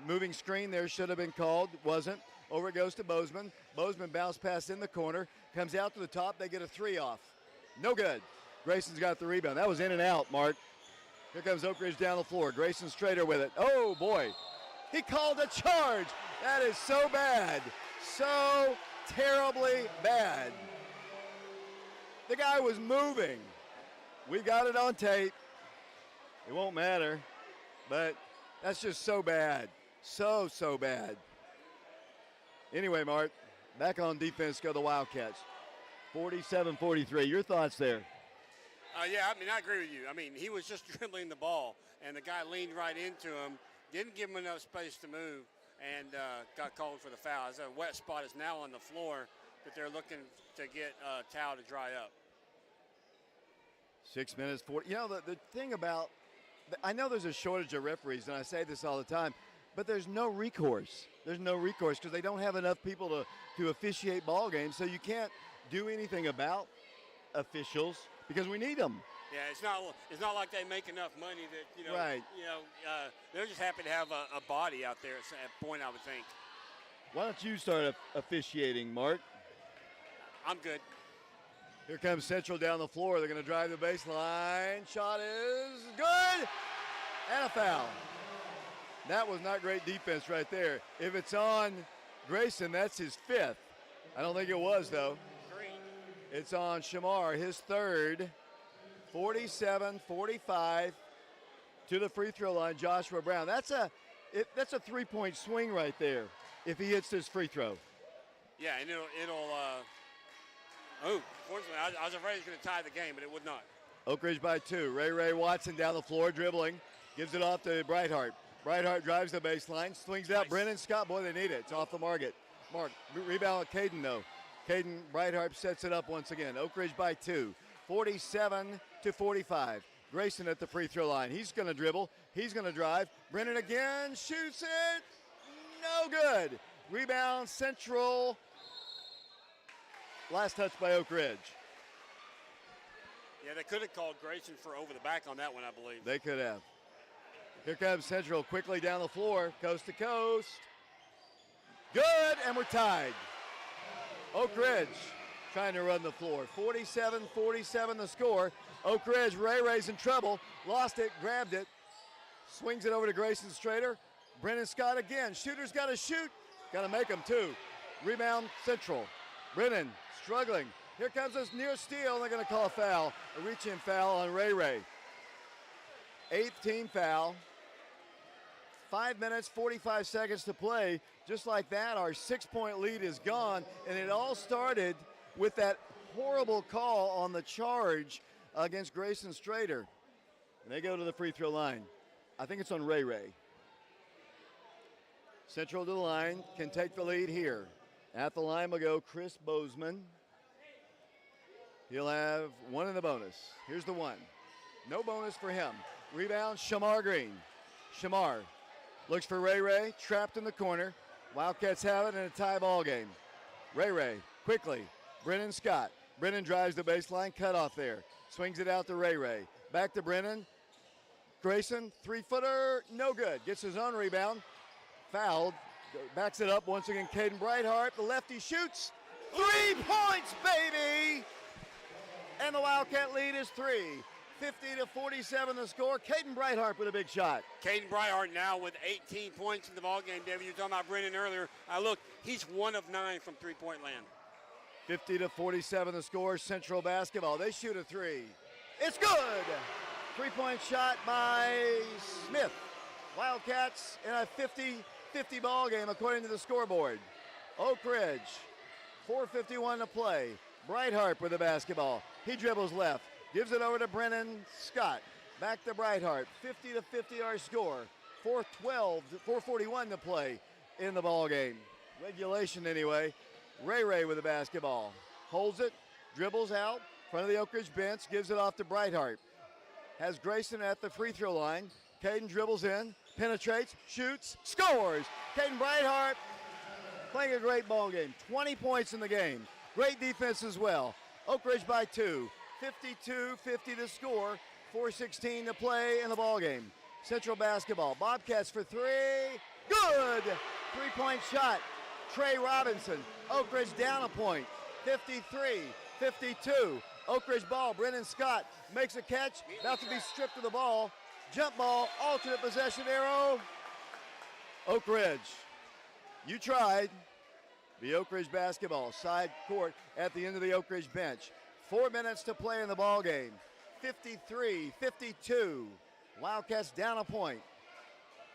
Moving screen there should have been called, wasn't. Over it goes to Bozeman. Bozeman bounce pass in the corner, comes out to the top. They get a 3 off. No good. Grayson's got the rebound. That was in and out, Mark. Here comes Oak Ridge down the floor. Grayson Strader with it. Oh, boy. He called a charge. That is so bad. So terribly bad. The guy was moving. We got it on tape. It won't matter, but that's just so bad. So bad. Anyway, Mark, back on defense go the Wildcats. 47-43. Your thoughts there? Yeah, I mean, I agree with you. I mean, he was just dribbling the ball, and the guy leaned right into him, didn't give him enough space to move, and got called for the foul. As a wet spot is now on the floor, but they're looking to get towel to dry up. 6 minutes, 40. You know, the thing about I know there's a shortage of referees, and I say this all the time, but there's no recourse. There's no recourse because they don't have enough people to officiate ball games, so you can't do anything about officials because we need them. Yeah, it's not like they make enough money that Right. They're just happy to have a body out there at that point, I would think. Why don't you start officiating, Mark? I'm good. Here comes Central down the floor. They're going to drive the baseline. Shot is good, and a foul. That was not great defense right there. If it's on Grayson, that's his 5th. I don't think it was, though. It's on Shamar, his 3rd. 47-45 to the free throw line, Joshua Brown. That's a 3-point swing right there if he hits this free throw. Yeah, and fortunately, I was afraid he was going to tie the game, but it would not. Oak Ridge by 2. Ray Watson down the floor, dribbling. Gives it off to Brightheart. Brightheart drives the baseline, swings it out. Nice. Brennan Scott, boy, they need it. It's off the mark. Rebound with Caden, though. Caden Brightheart sets it up once again. Oak Ridge by 2. 47-45. Grayson at the free throw line. He's going to dribble. He's going to drive. Brennan again. Shoots it. No good. Rebound Central. Last touch by Oak Ridge. Yeah, they could have called Grayson for over the back on that one, I believe. They could have. Here comes Central quickly down the floor. Coast to coast. Good, and we're tied. Oak Ridge trying to run the floor. 47-47 the score. Oak Ridge, Ray's in trouble. Lost it, grabbed it. Swings it over to Grayson Strader. Brennan Scott again. Shooter's got to shoot. Got to make them too. Rebound Central. Brennan struggling. Here comes this near steal. They're going to call a foul. A reach-in foul on Ray. 8th team foul. 5 minutes, 45 seconds to play. Just like that, our 6-point lead is gone. And it all started with that horrible call on the charge against Grayson Strader. And they go to the free throw line. I think it's on Ray. Central to the line, can take the lead here. At the line will go Chris Bozeman. He'll have one in the bonus. Here's the one. No bonus for him. Rebound, Shamar Green. Shamar looks for Ray, trapped in the corner. Wildcats have it in a tie ball game. Ray, quickly. Brennan Scott. Brennan drives the baseline, cut off there. Swings it out to Ray. Back to Brennan. Grayson, 3-footer, no good. Gets his own rebound. Fouled. Backs it up once again. Caden Brightheart, the lefty shoots. 3 points, baby! And the Wildcat lead is 3. 50-47 the score. Caden Brightheart with a big shot. Caden Brightheart now with 18 points in the ballgame. David, you were talking about Brennan earlier. Look, he's 1 of 9 from three-point land. 50-47 the score. Central basketball. They shoot a 3. It's good! 3-point shot by Smith. Wildcats in a 50-50 ball game according to the scoreboard. Oak Ridge, 4:51 to play. Brightheart with the basketball. He dribbles left. Gives it over to Brennan Scott. Back to Brightheart. 50-50 our score. 4:41 to play in the ball game. Regulation anyway. Ray with the basketball. Holds it. Dribbles out. Front of the Oak Ridge bench. Gives it off to Brightheart. Has Grayson at the free throw line. Caden dribbles in. Penetrates. Shoots. Scores. Caden Brightheart playing a great ball game. 20 points in the game. Great defense as well. Oak Ridge by 2. 52-50 to score. 4:16 to play in the ball game. Central basketball. Bobcats for 3. Good! 3-point shot. Trey Robinson. Oak Ridge down a point. 53-52. Oak Ridge ball. Brennan Scott makes a catch. About to be stripped of the ball. Jump ball. Alternate possession arrow. Oak Ridge. You tried. The Oak Ridge basketball. Side court at the end of the Oak Ridge bench. 4 minutes to play in the ball game. 53-52. Wildcats down a point.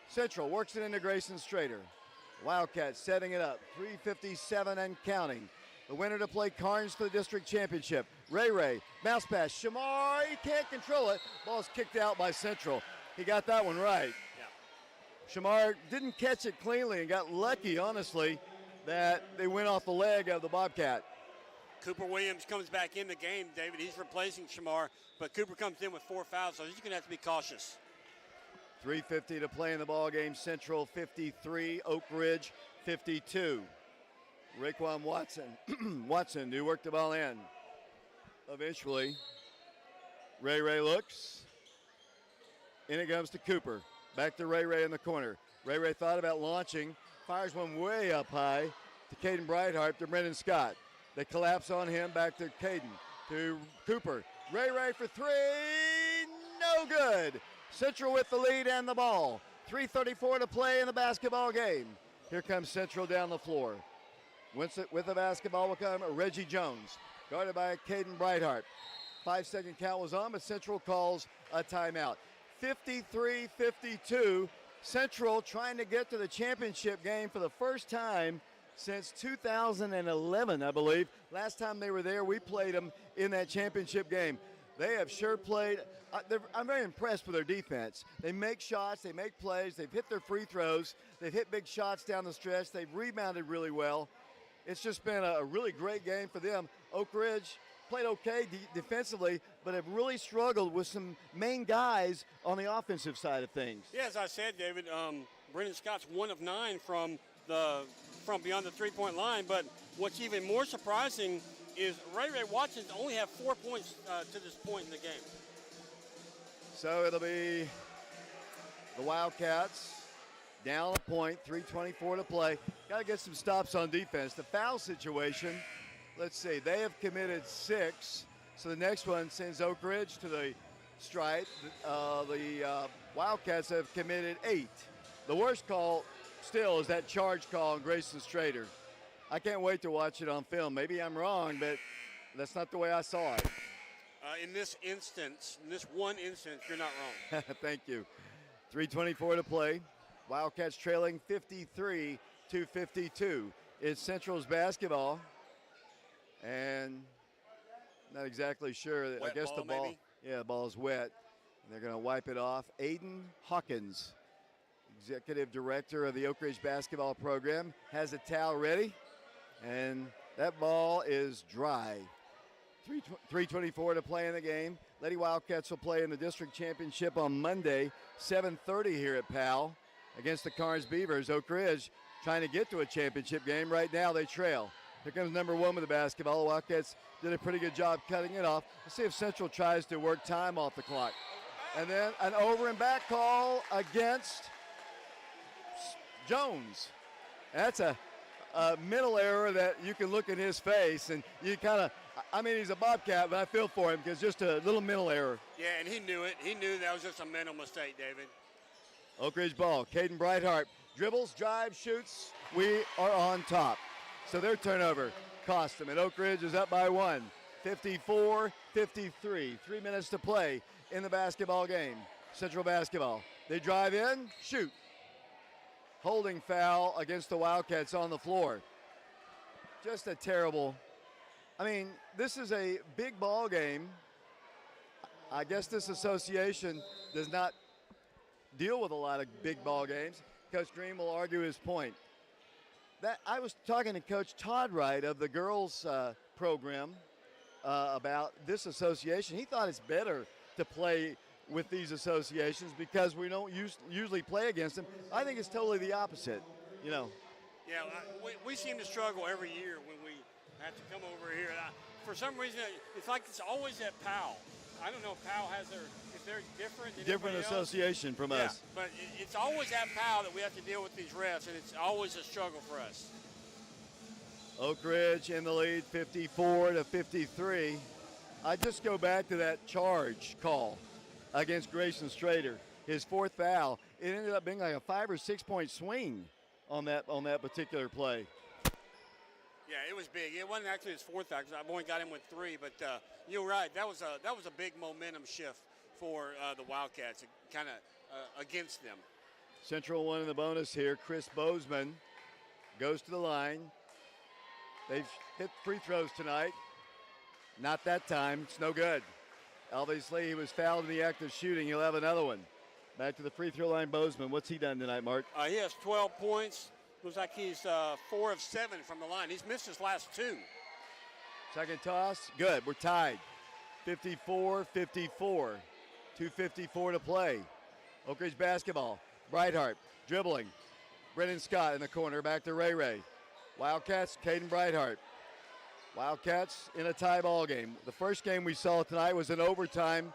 Central works it into Grayson Strader. Wildcats setting it up. 3:57 and counting. The winner to play Carnes for the district championship. Ray. Mouse pass. Shamar, he can't control it. Ball's kicked out by Central. He got that one right. Yeah. Shamar didn't catch it cleanly and got lucky, honestly, that they went off the leg of the Bobcat. Cooper Williams comes back in the game, David. He's replacing Shamar, but Cooper comes in with 4 fouls, so he's going to have to be cautious. 3:50 to play in the ball game. Central 53, Oak Ridge 52. Raekwon Watson, who worked the ball in. Eventually, Ray looks. In it comes to Cooper. Back to Ray in the corner. Ray thought about launching. Fires one way up high to Caden Brightheart to Brendan Scott. They collapse on him. Back to Caden. To Cooper. Ray for three. No good. Central with the lead and the ball. 3:34 to play in the basketball game. Here comes Central down the floor. With the basketball will come Reggie Jones. Guarded by Caden Brightheart. 5-second count was on, but Central calls a timeout. 53-52. Central trying to get to the championship game for the first time since 2011, I believe. Last time they were there, we played them in that championship game. They have sure played. I'm very impressed with their defense. They make shots, they make plays, they've hit their free throws, they've hit big shots down the stretch, they've rebounded really well. It's just been a really great game for them. Oak Ridge played okay defensively, but have really struggled with some main guys on the offensive side of things. Yeah, as I said, David, Brendan Scott's 1 of 9 from beyond the three-point line. But what's even more surprising is Ray Watson only have 4 points to this point in the game. So it'll be the Wildcats down a point, 3:24 to play. Got to get some stops on defense. The foul situation, let's see, they have committed 6. So the next one sends Oak Ridge to the stripe. The Wildcats have committed 8. The worst call still is that charge call on Grayson Strader. I can't wait to watch it on film. Maybe I'm wrong, but that's not the way I saw it. In this one instance, you're not wrong. Thank you. 3:24 to play. Wildcats trailing 53-52. It's Central's basketball. And not exactly sure. Wet I guess ball, the ball, maybe? Yeah, the ball is wet. And they're going to wipe it off. Aiden Hawkins, executive director of the Oak Ridge basketball program, has a towel ready. And that ball is dry. 3:24 to play in the game. Lady Wildcats will play in the district championship on Monday, 7:30 here at Powell against the Carnes Beavers. Oak Ridge trying to get to a championship game. Right now they trail. Here comes number 1 with the basketball. The Wildcats did a pretty good job cutting it off. Let's see if Central tries to work time off the clock. And then an over and back call against Jones. That's a mental error that you can look in his face and you kind of, I mean, he's a Bobcat, but I feel for him because just a little mental error. Yeah, and he knew it. He knew that was just a mental mistake, David. Oak Ridge ball. Caden Brightheart dribbles, drives, shoots. We are on top. So their turnover cost them, and Oak Ridge is up by 1. 54-53. 3 minutes to play in the basketball game. Central basketball. They drive in, shoot. Holding foul against the Wildcats on the floor. Just a terrible. I mean, this is a big ball game. I guess this association does not deal with a lot of big ball games. Coach Green will argue his point. That I was talking to Coach Todd Wright of the girls program about this association. He thought it's better to play with these associations because we don't usually play against them. I think it's totally the opposite, you know. Yeah, we seem to struggle every year when we have to come over here. For some reason, it's like it's always at Powell. I don't know if Powell has if they're different than Different association from yeah, us. But it's always at Powell that we have to deal with these refs, and it's always a struggle for us. Oak Ridge in the lead, 54-53. I just go back to that charge call against Grayson Strader. His 4th foul. It ended up being like a 5 or 6 point swing on that particular play. Yeah, it was big. It wasn't actually his 4th foul because I've only got him with 3. But you're right. That was a big momentum shift for the Wildcats, kind of against them. Central one in the bonus here. Chris Bozeman goes to the line. They've hit free throws tonight. Not that time. It's no good. Obviously, he was fouled in the act of shooting. He'll have another one. Back to the free throw line, Bozeman. What's he done tonight, Mark? He has 12 points. Looks like he's 4 of 7 from the line. He's missed his last 2. Second toss. Good. We're tied. 54-54. 2:54 to play. Oak Ridge basketball. Brightheart dribbling. Brennan Scott in the corner, back to Ray Ray. Wildcats, Caden Brightheart. Wildcats in a tie ball game. The first game we saw tonight was an overtime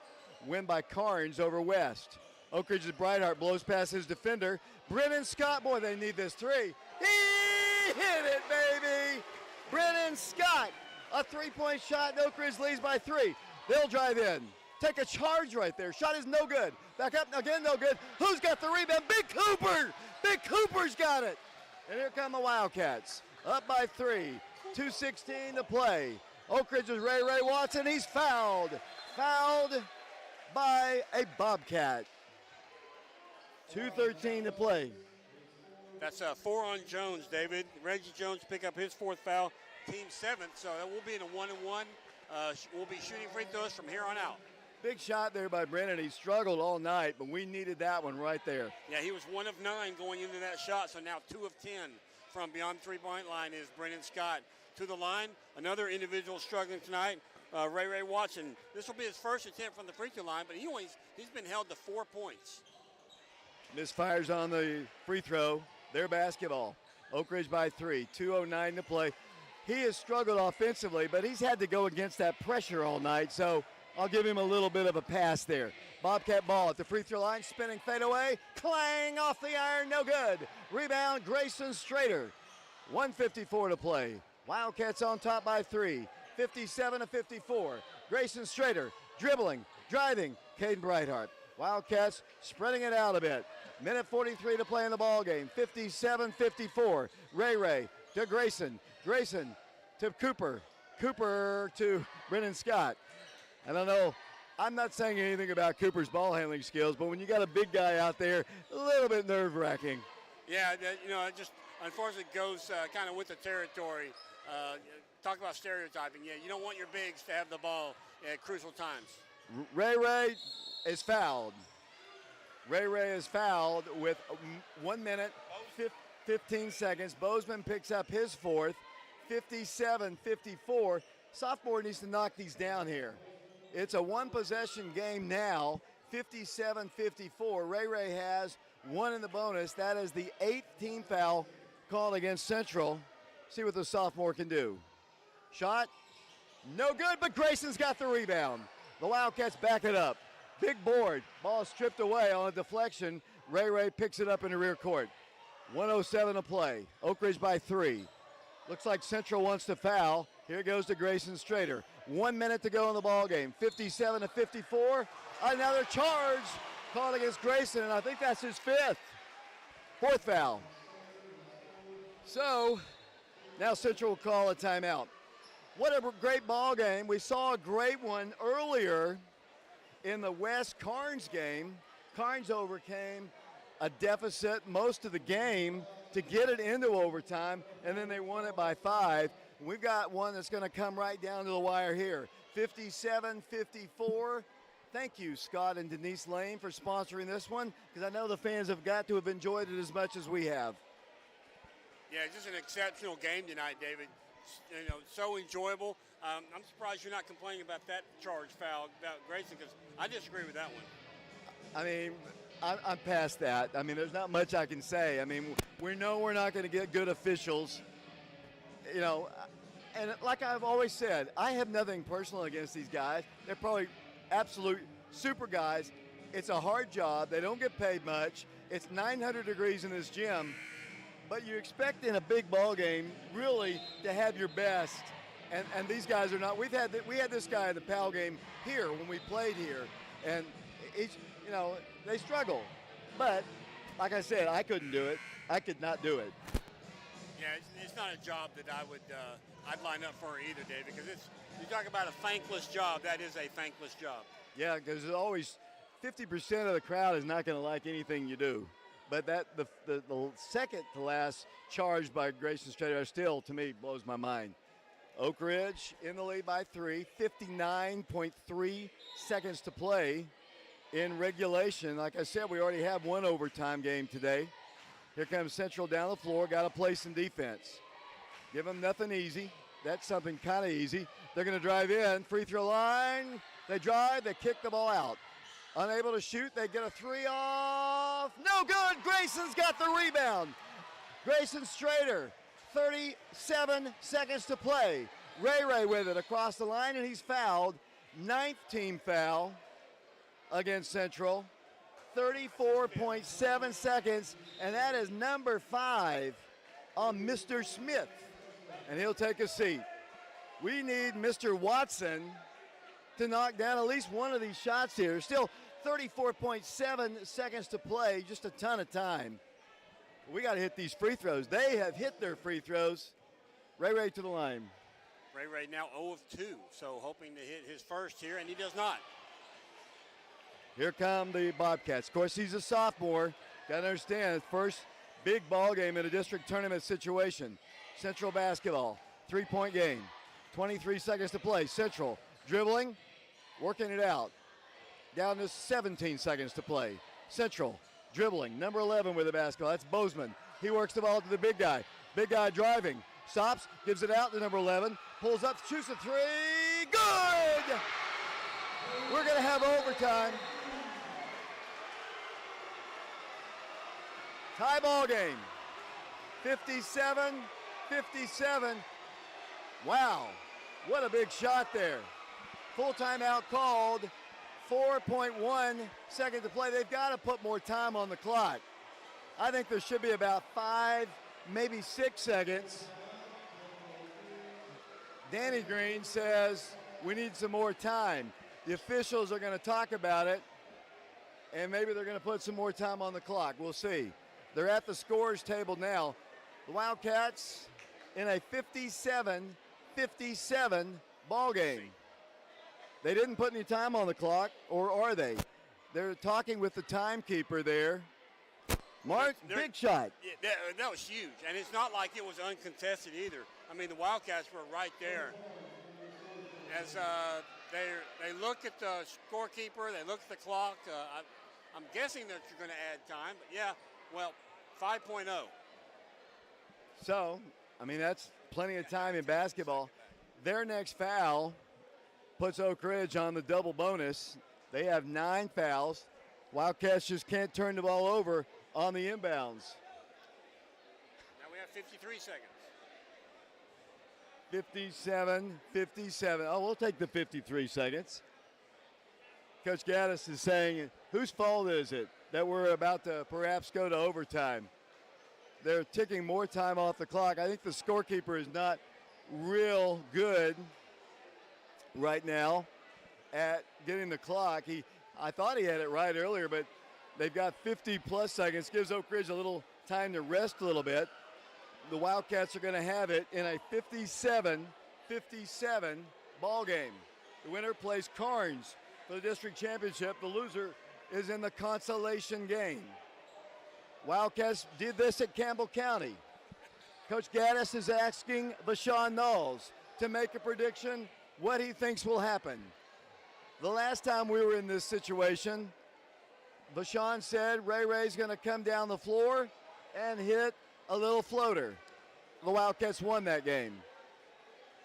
win by Carnes over West. Oak Ridge's Brightheart blows past his defender. Brennan Scott, boy, they need this three. He hit it, baby! Brennan Scott, a three-point shot, and Oak Ridge leads by 3. They'll drive in. Take a charge right there. Shot is no good. Back up, again, no good. Who's got the rebound? Big Cooper! Big Cooper's got it. And here come the Wildcats. Up by 3. 2:16 to play. Oak Ridge's Ray Watson, he's fouled. Fouled by a Bobcat. 2:13 to play. That's 4 on Jones, David. Reggie Jones pick up his 4th foul, team 7th, so that will be in a 1-and-1. We'll be shooting free throws from here on out. Big shot there by Brennan. He struggled all night, but we needed that one right there. Yeah, he was 1 of 9 going into that shot, so now 2 of 10 from beyond the three-point line is Brennan Scott. To the line, another individual struggling tonight, Ray Watson. This will be his first attempt from the free throw line, but he's been held to 4 points. Misfires on the free throw. Their basketball. Oak Ridge by 3. 2:09 to play. He has struggled offensively, but he's had to go against that pressure all night, so I'll give him a little bit of a pass there. Bobcat ball at the free throw line, spinning fadeaway. Clang off the iron, no good. Rebound, Grayson Strader. 1:54 to play. Wildcats on top by 3. 57-54. Grayson Strader dribbling, driving. Caden Brightheart. Wildcats spreading it out a bit. Minute 43 to play in the ball game. 57-54. Ray to Grayson. Grayson to Cooper. Cooper to Brennan Scott. I don't know. I'm not saying anything about Cooper's ball handling skills, but when you got a big guy out there, a little bit nerve-wracking. Yeah, it just unfortunately goes kind of with the territory. Talk about stereotyping. Yeah, you don't want your bigs to have the ball at crucial times. Ray is fouled. Ray is fouled with 1 minute, 15 seconds. Bozeman picks up his 4th, 57-54. Sophomore needs to knock these down here. It's a one-possession game now, 57-54. Ray has 1 in the bonus. That is the 8th team foul called against Central. See what the sophomore can do. Shot, no good, but Grayson's got the rebound. The Wildcats back it up. Big board, ball stripped away on a deflection. Ray picks it up in the rear court. 1:07 to play. Oak Ridge by 3. Looks like Central wants to foul. Here goes to Grayson Strader. 1 minute to go in the ball game. 57-54. Another charge called against Grayson, and I think that's his 5th. 4th foul. So now Central will call a timeout. What a great ball game. We saw a great one earlier in the West Carnes game. Carnes overcame a deficit most of the game to get it into overtime, and then they won it by 5. We've got one that's going to come right down to the wire here. 57-54. Thank you, Scott and Denise Lane, for sponsoring this one, because I know the fans have got to have enjoyed it as much as we have. Yeah, just an exceptional game tonight, David. So enjoyable. I'm surprised you're not complaining about that charge foul about Grayson, because I disagree with that one. I mean, I'm past that. I mean, there's not much I can say. I mean, we know we're not going to get good officials, and like I've always said, I have nothing personal against these guys. They're probably absolute super guys. It's a hard job. They don't get paid much. It's 900 degrees in this gym. But you expect in a big ball game really to have your best, and these guys are not. We had this guy in the PAL game here when we played here, and they struggle. But like I said, I couldn't do it. I could not do it. Yeah, it's not a job that I'd line up for either, David, because you talk about a thankless job. That is a thankless job. Yeah, because there's always 50% of the crowd is not going to like anything you do. But the second to last charge by Grayson Strader still, to me, blows my mind. Oak Ridge in the lead by 3, 59.3 seconds to play in regulation. Like I said, we already have one overtime game today. Here comes Central down the floor, got to play some defense. Give them nothing easy. That's something kind of easy. They're going to drive in, free throw line. They drive, they kick the ball out. Unable to shoot. They get a three off. No good. Grayson's got the rebound. Grayson Strader, 37 seconds to play. Ray with it across the line, and he's fouled. 9th team foul against Central. 34.7 seconds, and that is number 5 on Mr. Smith, and he'll take a seat. We need Mr. Watson to knock down at least one of these shots here. Still 34.7 seconds to play, just a ton of time. We got to hit these free throws. They have hit their free throws. Ray to the line. Ray now 0 of 2, so hoping to hit his first here, and he does not. Here come the Bobcats. Of course, he's a sophomore. Got to understand, first big ball game in a district tournament situation. Central basketball, 3-point game. 23 seconds to play. Central dribbling, working it out. Down to 17 seconds to play. Central dribbling, number 11 with the basketball. That's Bozeman. He works the ball to the big guy. Big guy driving, stops, gives it out to number 11, pulls up, shoots a three. Good! We're going to have overtime. Tie ball game. 57-57. Wow, what a big shot there. Full timeout called. 4.1 seconds to play. They've got to put more time on the clock. I think there should be about 5, maybe 6 seconds. Danny Green says we need some more time. The officials are going to talk about it, and maybe they're going to put some more time on the clock. We'll see. They're at the scorers table now. The Wildcats in a 57-57 ball game. They didn't put any time on the clock, or are they? They're talking with the timekeeper there. Mark, big shot. Yeah, that was huge, and it's not like it was uncontested either. I mean, the Wildcats were right there. As they look at the scorekeeper, they look at the clock. I'm guessing that you're going to add time, but yeah, well, 5.0. So, I mean, that's plenty of time in basketball. Their next foul puts Oak Ridge on the double bonus. They have 9 fouls. Wildcats just can't turn the ball over on the inbounds. Now we have 53 seconds. 57. Oh, we'll take the 53 seconds. Coach Gaddis is saying, whose fault is it that we're about to perhaps go to overtime? They're ticking more time off the clock. I think the scorekeeper is not real good right now at getting the clock. I thought he had it right earlier, but they've got 50-plus seconds. Gives Oak Ridge a little time to rest a little bit. The Wildcats are going to have it in a 57-57 ball game. The winner plays Carnes for the district championship. The loser is in the consolation game. Wildcats did this at Campbell County. Coach Gaddis is asking Bashawn Knowles to make a prediction what he thinks will happen. The last time we were in this situation, Bashawn said Ray's going to come down the floor and hit a little floater. The Wildcats won that game.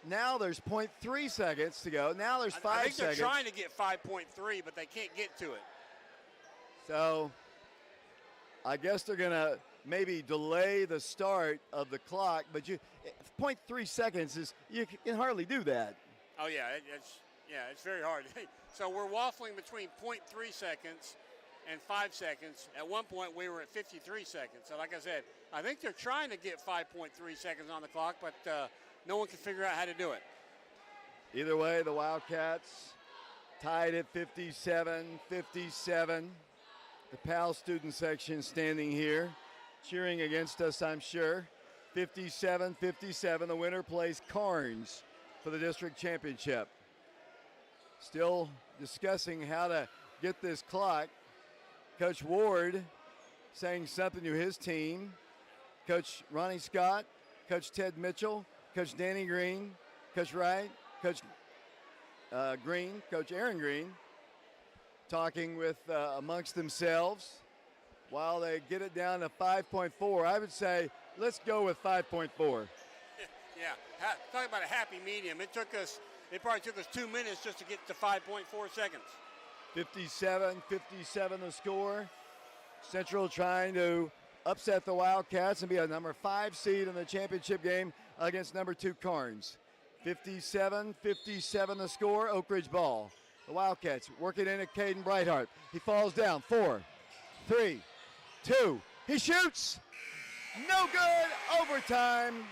Now there's 0.3 seconds to go. Now there's 5 seconds. I think they're trying to get 5.3, but they can't get to it. So I guess they're going to maybe delay the start of the clock, but 0.3 seconds is, you can hardly do that. Oh yeah, it's very hard. So we're waffling between 0.3 seconds and 5 seconds. At one point we were at 53 seconds. So like I said, I think they're trying to get 5.3 seconds on the clock, but no one can figure out how to do it. Either way, the Wildcats tied at 57-57. The PAL student section standing here, cheering against us, I'm sure. 57-57, the winner plays Carnes for the district championship. Still discussing how to get this clock. Coach Ward saying something to his team. Coach Ronnie Scott, Coach Ted Mitchell, Coach Danny Green, Coach Wright, Coach Green, Coach Aaron Green, talking with amongst themselves while they get it down to 5.4. I would say let's go with 5.4. Yeah, talking about a happy medium. It probably took us 2 minutes just to get to 5.4 seconds. 57-57 the score. Central trying to upset the Wildcats and be a number 5 seed in the championship game against number 2 Carnes. 57-57 the score, Oak Ridge ball. The Wildcats working in at Caden Brightheart. He falls down, 4, 3, 2, he shoots! No good, overtime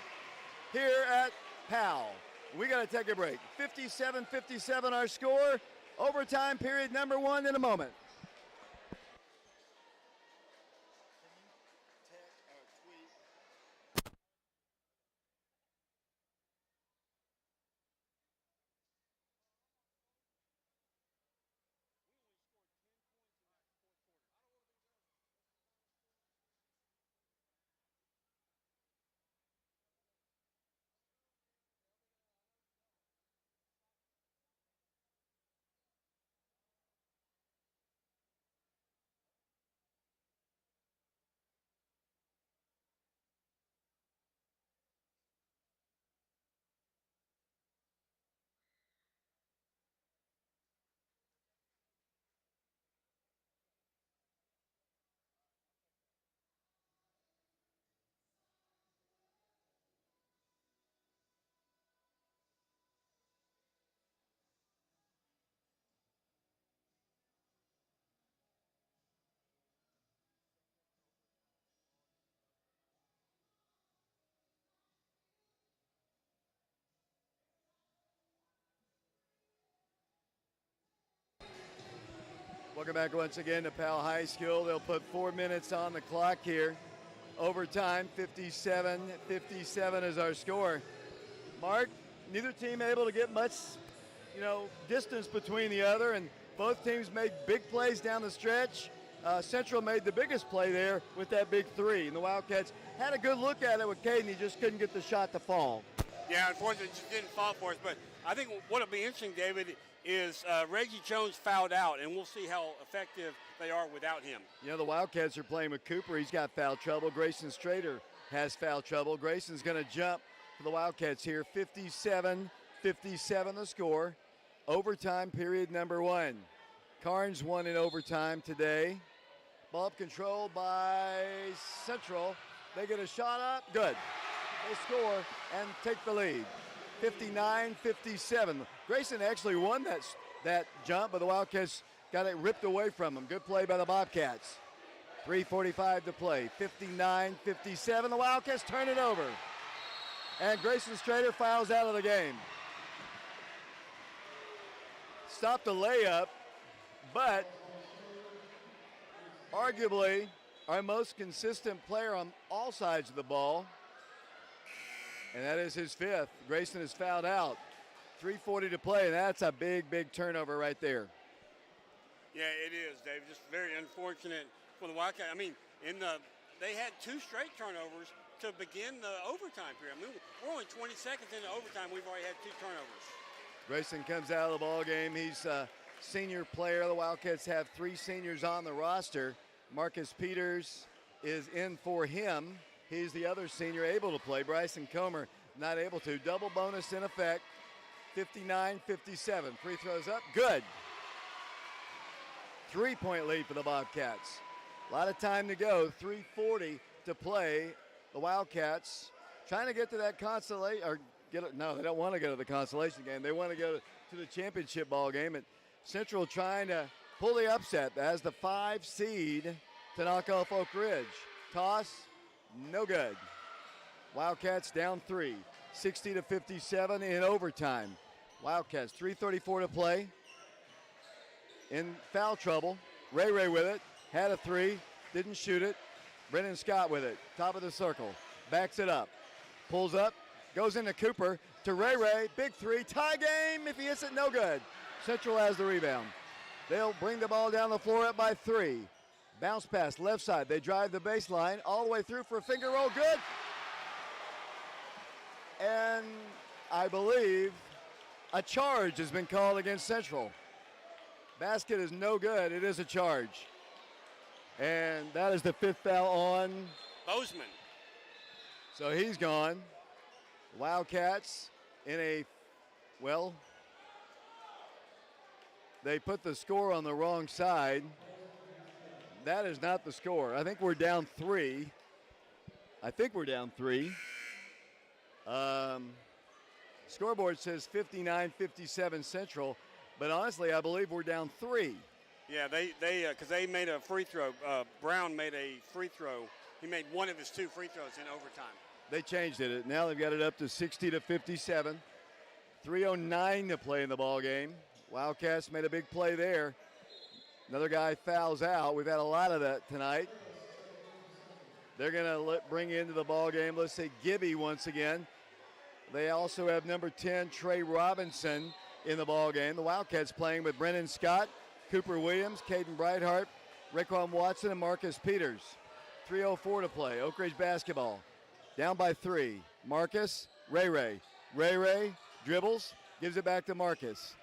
here at Powell. We got to take a break. 57-57 our score. Overtime period number 1 in a moment. Welcome back once again to Powell High School. They'll put 4 minutes on the clock here. Overtime, 57-57 is our score. Mark, neither team able to get much, distance between the other, and both teams made big plays down the stretch. Central made the biggest play there with that big 3, and the Wildcats had a good look at it with Caden. He just couldn't get the shot to fall. Yeah, unfortunately, it just didn't fall for us. But I think what'll be interesting, David, is Reggie Jones fouled out, and we'll see how effective they are without him. the Wildcats are playing with Cooper. He's got foul trouble. Grayson Strader has foul trouble. Grayson's going to jump for the Wildcats here. 57-57 the score. Overtime period number 1. Carnes won in overtime today. Ball up controlled by Central. They get a shot up. Good. They score and take the lead. 59-57. Grayson actually won that jump, but the Wildcats got it ripped away from him. Good play by the Bobcats. 3:45 to play. 59-57. The Wildcats turn it over. And Grayson Strader fouls out of the game. Stopped the layup, but arguably our most consistent player on all sides of the ball. And that is his 5th. Grayson is fouled out. 3:40 to play, and that's a big, big turnover right there. Yeah, it is, Dave. Just very unfortunate for the Wildcats. I mean, they had 2 straight turnovers to begin the overtime period. I mean, we're only 20 seconds into overtime. We've already had 2 turnovers. Grayson comes out of the ball game. He's a senior player. The Wildcats have 3 seniors on the roster. Marcus Peters is in for him. He's the other senior able to play. Bryson Comer not able to. Double bonus in effect. 59-57. Free throws up. Good. 3-point lead for the Bobcats. A lot of time to go. 3:40 to play. The Wildcats trying to get to that consolation, or no, they don't want to go to the consolation game. They want to go to the championship ball game. And Central trying to pull the upset as the 5 seed to knock off Oak Ridge. Toss, no good. Wildcats down 3, 60-57 in overtime. Wildcats, 3:34 to play. In foul trouble. Ray with it, had a 3, didn't shoot it. Brennan Scott with it, top of the circle, backs it up, pulls up, goes into Cooper to Ray, big 3, tie game. If he hits it, no good. Central has the rebound. They'll bring the ball down the floor up by 3. Bounce pass left side. They drive the baseline all the way through for a finger roll. Good. And I believe a charge has been called against Central. Basket is no good. It is a charge. And that is the 5th foul on Bozeman. So he's gone. Wildcats in a, they put the score on the wrong side. That is not the score. I think we're down 3. Scoreboard says 59-57 Central, but honestly, I believe we're down 3. Yeah, because they made a free throw. Brown made a free throw. He made one of his 2 free throws in overtime. They changed it. Now they've got it up to 60-57. 3:09 to play in the ball game. Wildcats made a big play there. Another guy fouls out. We've had a lot of that tonight. They're going to bring into the ball game, let's say, Gibby once again. They also have number 10, Trey Robinson, in the ball game. The Wildcats playing with Brennan Scott, Cooper Williams, Caden Brightheart, Raekwon Watson, and Marcus Peters. 3:04 to play. Oak Ridge basketball. Down by 3. Marcus, Ray. Ray dribbles, gives it back to Marcus.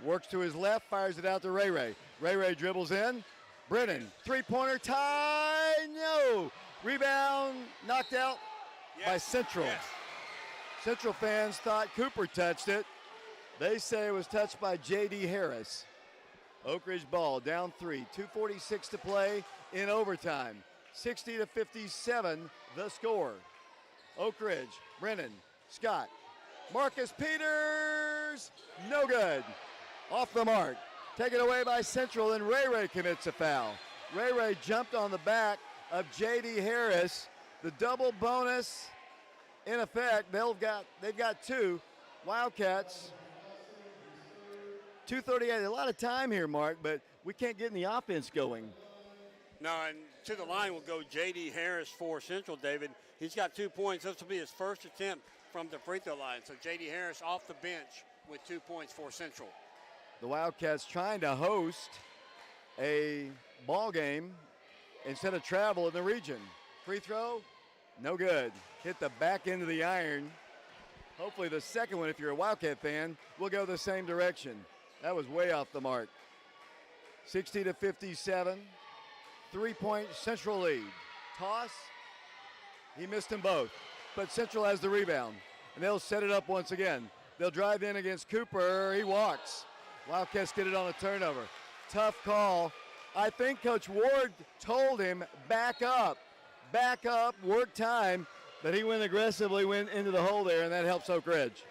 Works to his left, fires it out to Ray. Ray dribbles in. Brennan, three-pointer tie, no. Rebound, knocked out by Central. Yes. Central fans thought Cooper touched it. They say it was touched by J.D. Harris. Oak Ridge ball, down 3. 2:46 to play in overtime. 60-57 the score. Oak Ridge, Brennan, Scott, Marcus Peters, no good. Off the mark. Taken away by Central, and Ray commits a foul. Ray jumped on the back of J.D. Harris. The double bonus, in effect, they've got 2. Wildcats, 2:38. A lot of time here, Mark, but we can't get any offense going. No, and to the line will go J.D. Harris for Central, David. He's got 2 points. This will be his first attempt from the free throw line. So J.D. Harris off the bench with 2 points for Central. The Wildcats trying to host a ball game instead of travel in the region. Free throw, no good. Hit the back end of the iron. Hopefully the second one, if you're a Wildcat fan, will go the same direction. That was way off the mark. 60-57, 3-point Central lead. Toss, he missed them both, but Central has the rebound, and they'll set it up once again. They'll drive in against Cooper, he walks. Wildcats get it on a turnover. Tough call. I think Coach Ward told him back up, work time, but he went into the hole there, and that helps Oak Ridge.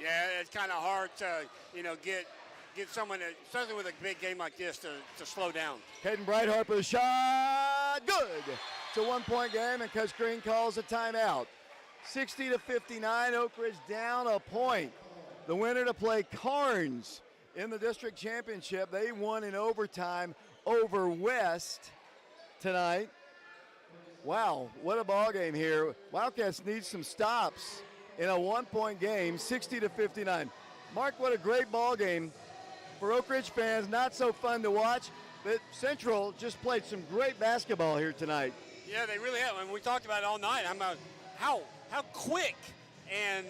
Yeah, it's kind of hard to, get someone, especially with a big game like this, to slow down. Caden Brightheart for the shot, good. It's a 1-point game, and Coach Green calls a timeout. 60-59, Oak Ridge down a point. The winner to play Carnes in the district championship. They won in overtime over West tonight. Wow, what a ball game here. Wildcats need some stops in a 1-point game, 60-59. Mark, what a great ball game for Oak Ridge fans. Not so fun to watch, but Central just played some great basketball here tonight. Yeah, they really have. And we talked about it all night. How quick and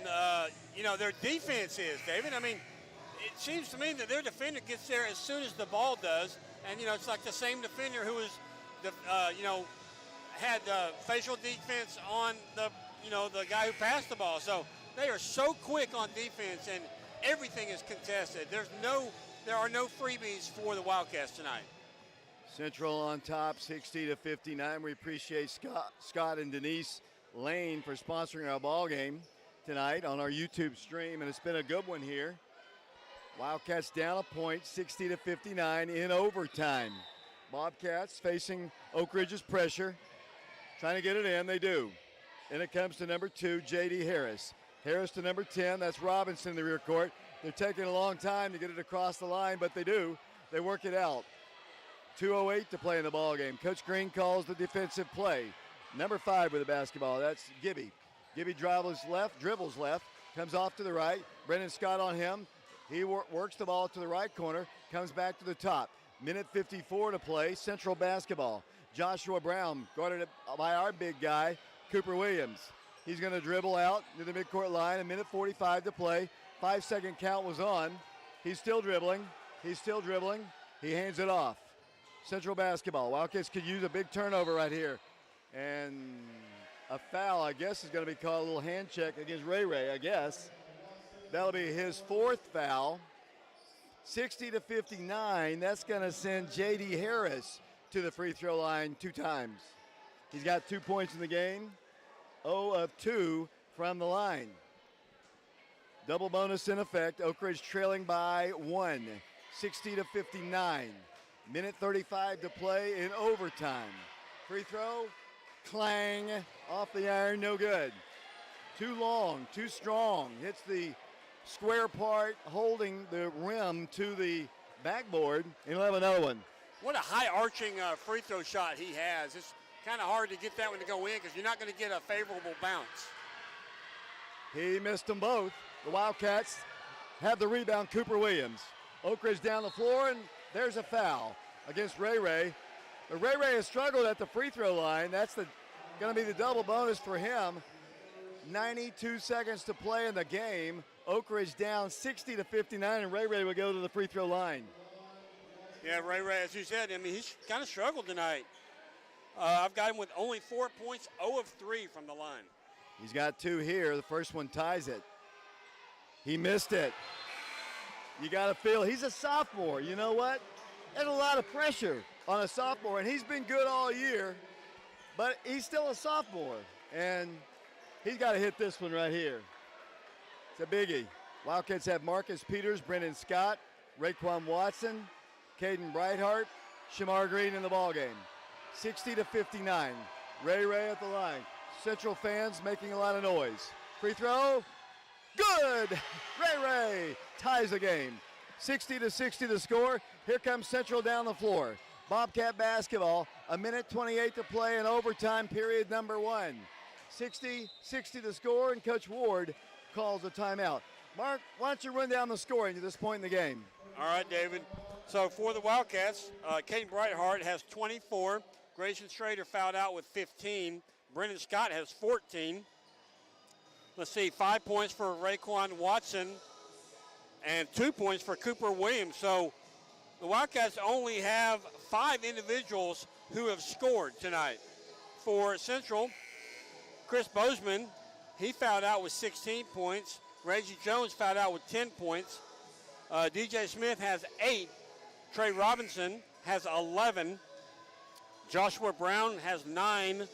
their defense is, David. I mean, it seems to me that their defender gets there as soon as the ball does, and it's like the same defender who was, had facial defense on the guy who passed the ball. So they are so quick on defense, and everything is contested. There are no freebies for the Wildcats tonight. Central on top, 60-59. We appreciate Scott and Denise Lane for sponsoring our ball game tonight on our YouTube stream, and it's been a good one here. Wildcats down a point, 60-59 in overtime. Bobcats facing Oak Ridge's pressure, trying to get it in. They do. And it comes to number 2, J.D. Harris. Harris to number 10. That's Robinson in the rear court. They're taking a long time to get it across the line, but they do. They work it out. 2:08 to play in the ball game. Coach Green calls the defensive play. Number 5 with the basketball. That's Gibby. Gibby dribbles left, comes off to the right. Brennan Scott on him. He works the ball to the right corner, comes back to the top. Minute 54 to play, Central basketball. Joshua Brown guarded by our big guy, Cooper Williams. He's going to dribble out to the midcourt line. A minute 45 to play. 5-second count was on. He's still dribbling. He hands it off. Central basketball. Wildcats could use a big turnover right here. And a foul, I guess, is going to be called. A little hand check against Ray, I guess. That'll be his 4th foul. 60-59. That's going to send J.D. Harris to the free throw line 2 times. He's got 2 points in the game, 0 of 2 from the line. Double bonus in effect. Oak Ridge trailing by 1, 60-59. Minute 35 to play in overtime. Free throw, clang, off the iron, no good. Too long, too strong. Hits the square part, holding the rim to the backboard, and he'll have another one. What a high-arching free throw shot he has. It's kind of hard to get that one to go in because you're not going to get a favorable bounce. He missed them both. The Wildcats have the rebound, Cooper Williams. Oak Ridge down the floor, and there's a foul against Ray Ray. But Ray Ray has struggled at the free throw line. That's going to be the double bonus for him. 92 seconds to play in the game. Oak Ridge down 60-59, and Ray Ray will go to the free throw line. Yeah, Ray Ray, as you said, I mean, he's kind of struggled tonight. I've got him with only 4 points, 0 of 3 from the line. He's got 2 here. The first one ties it. He missed it. You got to feel he's a sophomore. You know what? There's a lot of pressure on a sophomore, and he's been good all year, but he's still a sophomore, and he's got to hit this one right here. It's a biggie. Wildcats have Marcus Peters, Brendan Scott, Raekwon Watson, Caden Brightheart, Shamar Green in the ballgame. 60-59. Ray Ray at the line. Central fans making a lot of noise. Free throw. Good! Ray Ray ties the game. 60-60 the score. Here comes Central down the floor. Bobcat basketball. A minute 28 to play in overtime period number 1. 60-60 the score, and Coach Ward calls a timeout. Mark, why don't you run down the scoring at this point in the game? All right, David. So for the Wildcats, Caden Brightheart has 24. Grayson Schrader fouled out with 15. Brendan Scott has 14. Let's see, 5 points for Raekwon Watson and 2 points for Cooper Williams. So the Wildcats only have 5 individuals who have scored tonight. For Central, Chris Bozeman, he fouled out with 16 points. Reggie Jones fouled out with 10 points. DJ Smith has 8. Trey Robinson has 11. Joshua Brown has 9.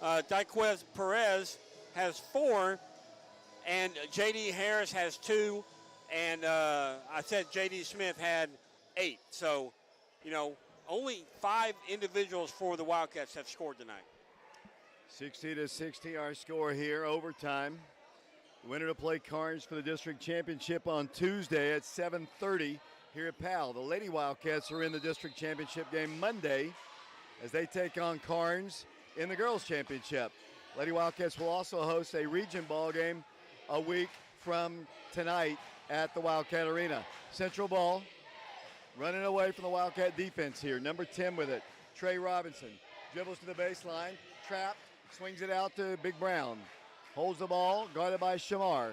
Daquez Perez has 4. And J.D. Harris has 2. And I said J.D. Smith had 8. So, you know, only 5 individuals for the Wildcats have scored tonight. 60-60 our score here, overtime. The winner to play Carnes for the district championship on Tuesday at 7:30 here at Powell. The Lady Wildcats are in the district championship game Monday as they take on Carnes in the girls championship. Lady Wildcats will also host a region ball game a week from tonight at the Wildcat Arena. Central ball, running away from the Wildcat defense here. Number 10 with it, Trey Robinson. Dribbles to the baseline, trapped, swings it out to Big Brown. Holds the ball, guarded by Shamar.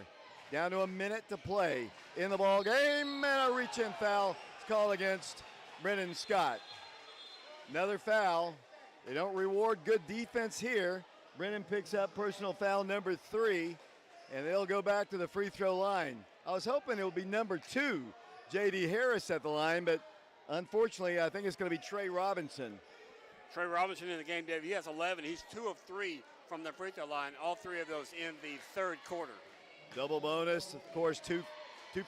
Down to a minute to play in the ball game, and a reach-in foul is called against Brendan Scott. Another foul. They don't reward good defense here. Brendan picks up personal foul number 3, and they'll go back to the free throw line. I was hoping it would be number 2, J.D. Harris at the line, but unfortunately I think it's going to be Trey Robinson. Trey Robinson in the game, Dave. He has 11. He's 2 of 3 from the free throw line, all 3 of those in the third quarter. Double bonus, of course, two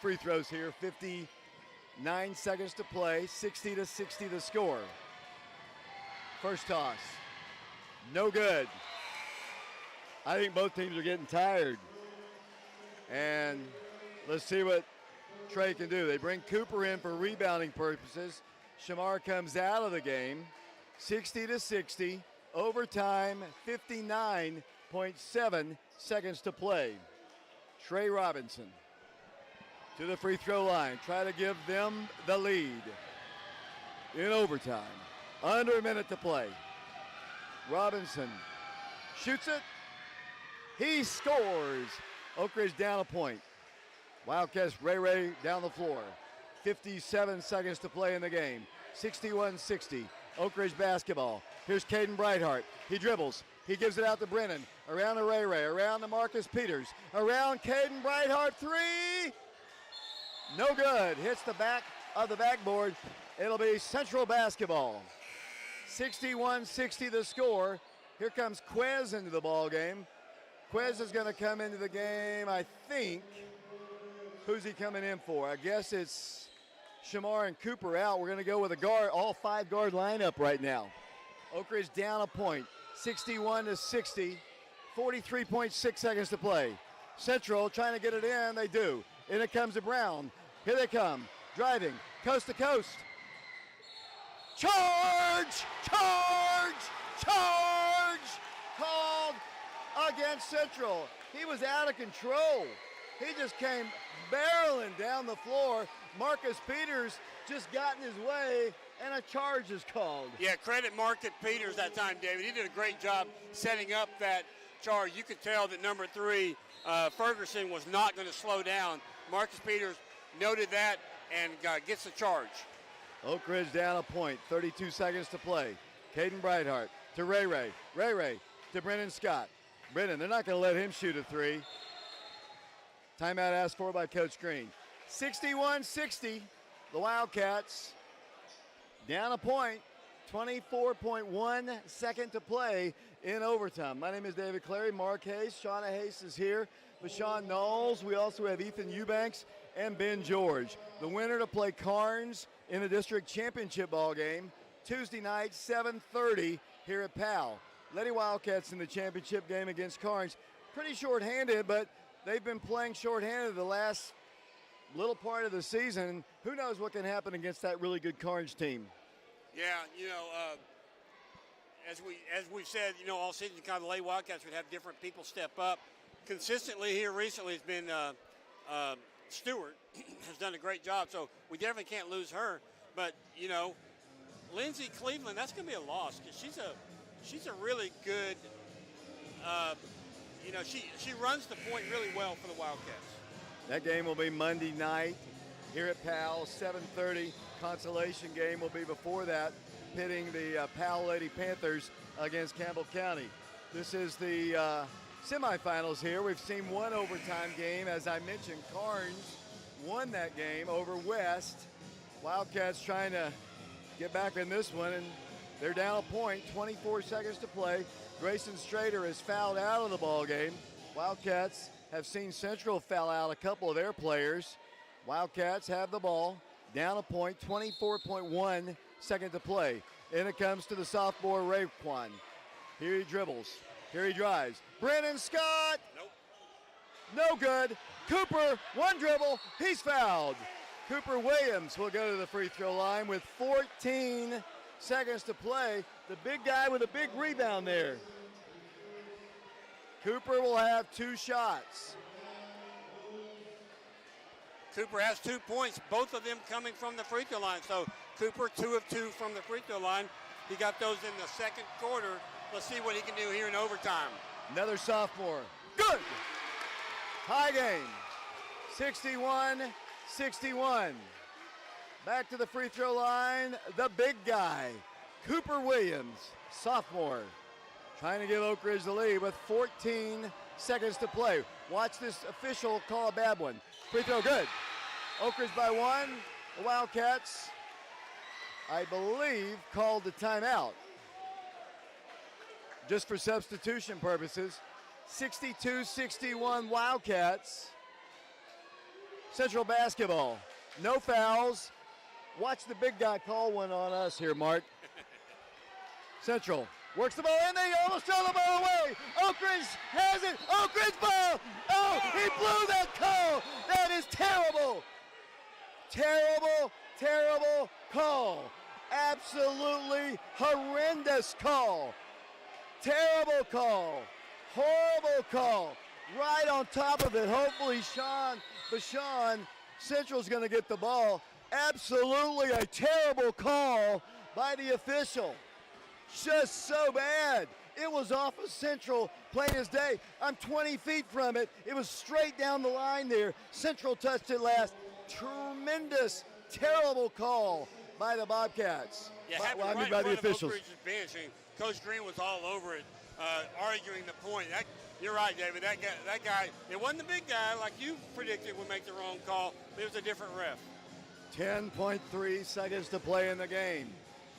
free throws here. 59 seconds to play, 60-60 the score. First toss, no good. I think both teams are getting tired. And let's see what Trey can do. They bring Cooper in for rebounding purposes. Shamar comes out of the game. 60-60, overtime, 59.7 seconds to play. Trey Robinson to the free throw line. Try to give them the lead in overtime. Under a minute to play. Robinson shoots it. He scores. Oak Ridge down a point. Wildcats Ray down the floor. 57 seconds to play in the game. 61-60. Oak Ridge basketball. Here's Caden Brightheart. He dribbles. He gives it out to Brennan. Around to Ray, around to Marcus Peters. Around Caden Brightheart, 3. No good. Hits the back of the backboard. It'll be Central basketball. 61-60 the score. Here comes Quez into the ball game. Quez is going to come into the game, I think. Who's he coming in for? I guess it's Shamar and Cooper out. We're going to go with a guard, all 5-guard lineup right now. Oak Ridge down a point, 61-60, 43.6 seconds to play. Central trying to get it in, they do. In it comes to Brown. Here they come, driving, coast to coast. Charge! Charge! Charge! Called against Central. He was out of control. He just came barreling down the floor. Marcus Peters just got in his way, and a charge is called. Yeah, credit Marcus Peters that time, David. He did a great job setting up that charge. You could tell that number 3, Ferguson, was not going to slow down. Marcus Peters noted that and gets the charge. Oak Ridge down a point, 32 seconds to play. Caden Brightheart to Ray Ray. Ray Ray to Brennan Scott. Brennan, they're not going to let him shoot a 3. Timeout asked for by Coach Green. 61-60, the Wildcats down a point, 24.1 second to play in overtime. My name is David Clary. Mark Hayes, Shauna Hayes is here. Bashawn Knowles. We also have Ethan Eubanks and Ben George. The winner to play Carnes in the district championship ball game Tuesday night, 7:30 here at Powell. Lady Wildcats in the championship game against Carnes. Pretty short-handed, but they've been playing short-handed the last little part of the season. Who knows what can happen against that really good Carnes team? Yeah, as we've said, all season, kind of the Lady Wildcats would have different people step up. Consistently here recently has been Stewart has done a great job, so we definitely can't lose her. But Lindsay Cleveland, that's going to be a loss because she's a really good. She runs the point really well for the Wildcats. That game will be Monday night here at Powell, 7:30. Consolation game will be before that, pitting the Powell Lady Panthers against Campbell County. This is the semifinals here. We've seen one overtime game. As I mentioned, Carnes won that game over West. Wildcats trying to get back in this one, and they're down a point, 24 seconds to play. Grayson Strader is fouled out of the ball game. Wildcats have seen Central foul out a couple of their players. Wildcats have the ball, down a point, 24.1 second to play. In it comes to the sophomore Raekwon. Here he dribbles. Here he drives. Brennan Scott. Nope. No good. Cooper, one dribble. He's fouled. Cooper Williams will go to the free throw line with 14 seconds to play. The big guy with a big rebound there. Cooper will have 2 shots. Cooper has 2 points, both of them coming from the free throw line. So Cooper, 2 of 2 from the free throw line. He got those in the second quarter. Let's see what he can do here in overtime. Another sophomore. Good. High game. 61-61. Back to the free throw line, the big guy, Cooper Williams, sophomore. Trying to give Oak Ridge the lead with 14 seconds to play. Watch this official call a bad one. Free throw good. Oak Ridge by 1. The Wildcats, I believe, called the timeout. Just for substitution purposes. 62-61 Wildcats. Central basketball. No fouls. Watch the big guy call one on us here, Mark. Central works the ball in. They almost throw the ball away. Oak Ridge has it. Oak Ridge ball. Oh, he blew that call. That is terrible. Terrible, terrible call. Absolutely horrendous call. Terrible call. Horrible call. Right on top of it. Hopefully Bashawn Central's going to get the ball. Absolutely a terrible call by the official. Just so bad. It was off of Central, plain as day. I'm 20 feet from it. It was straight down the line there. Central touched it last. Tremendous, terrible call by the Bobcats. Yeah, by the officials. Bench, and Coach Green was all over it, arguing the point. You're right, David. That guy, it wasn't the big guy like you predicted would make the wrong call. It was a different ref. 10.3 seconds to play in the game.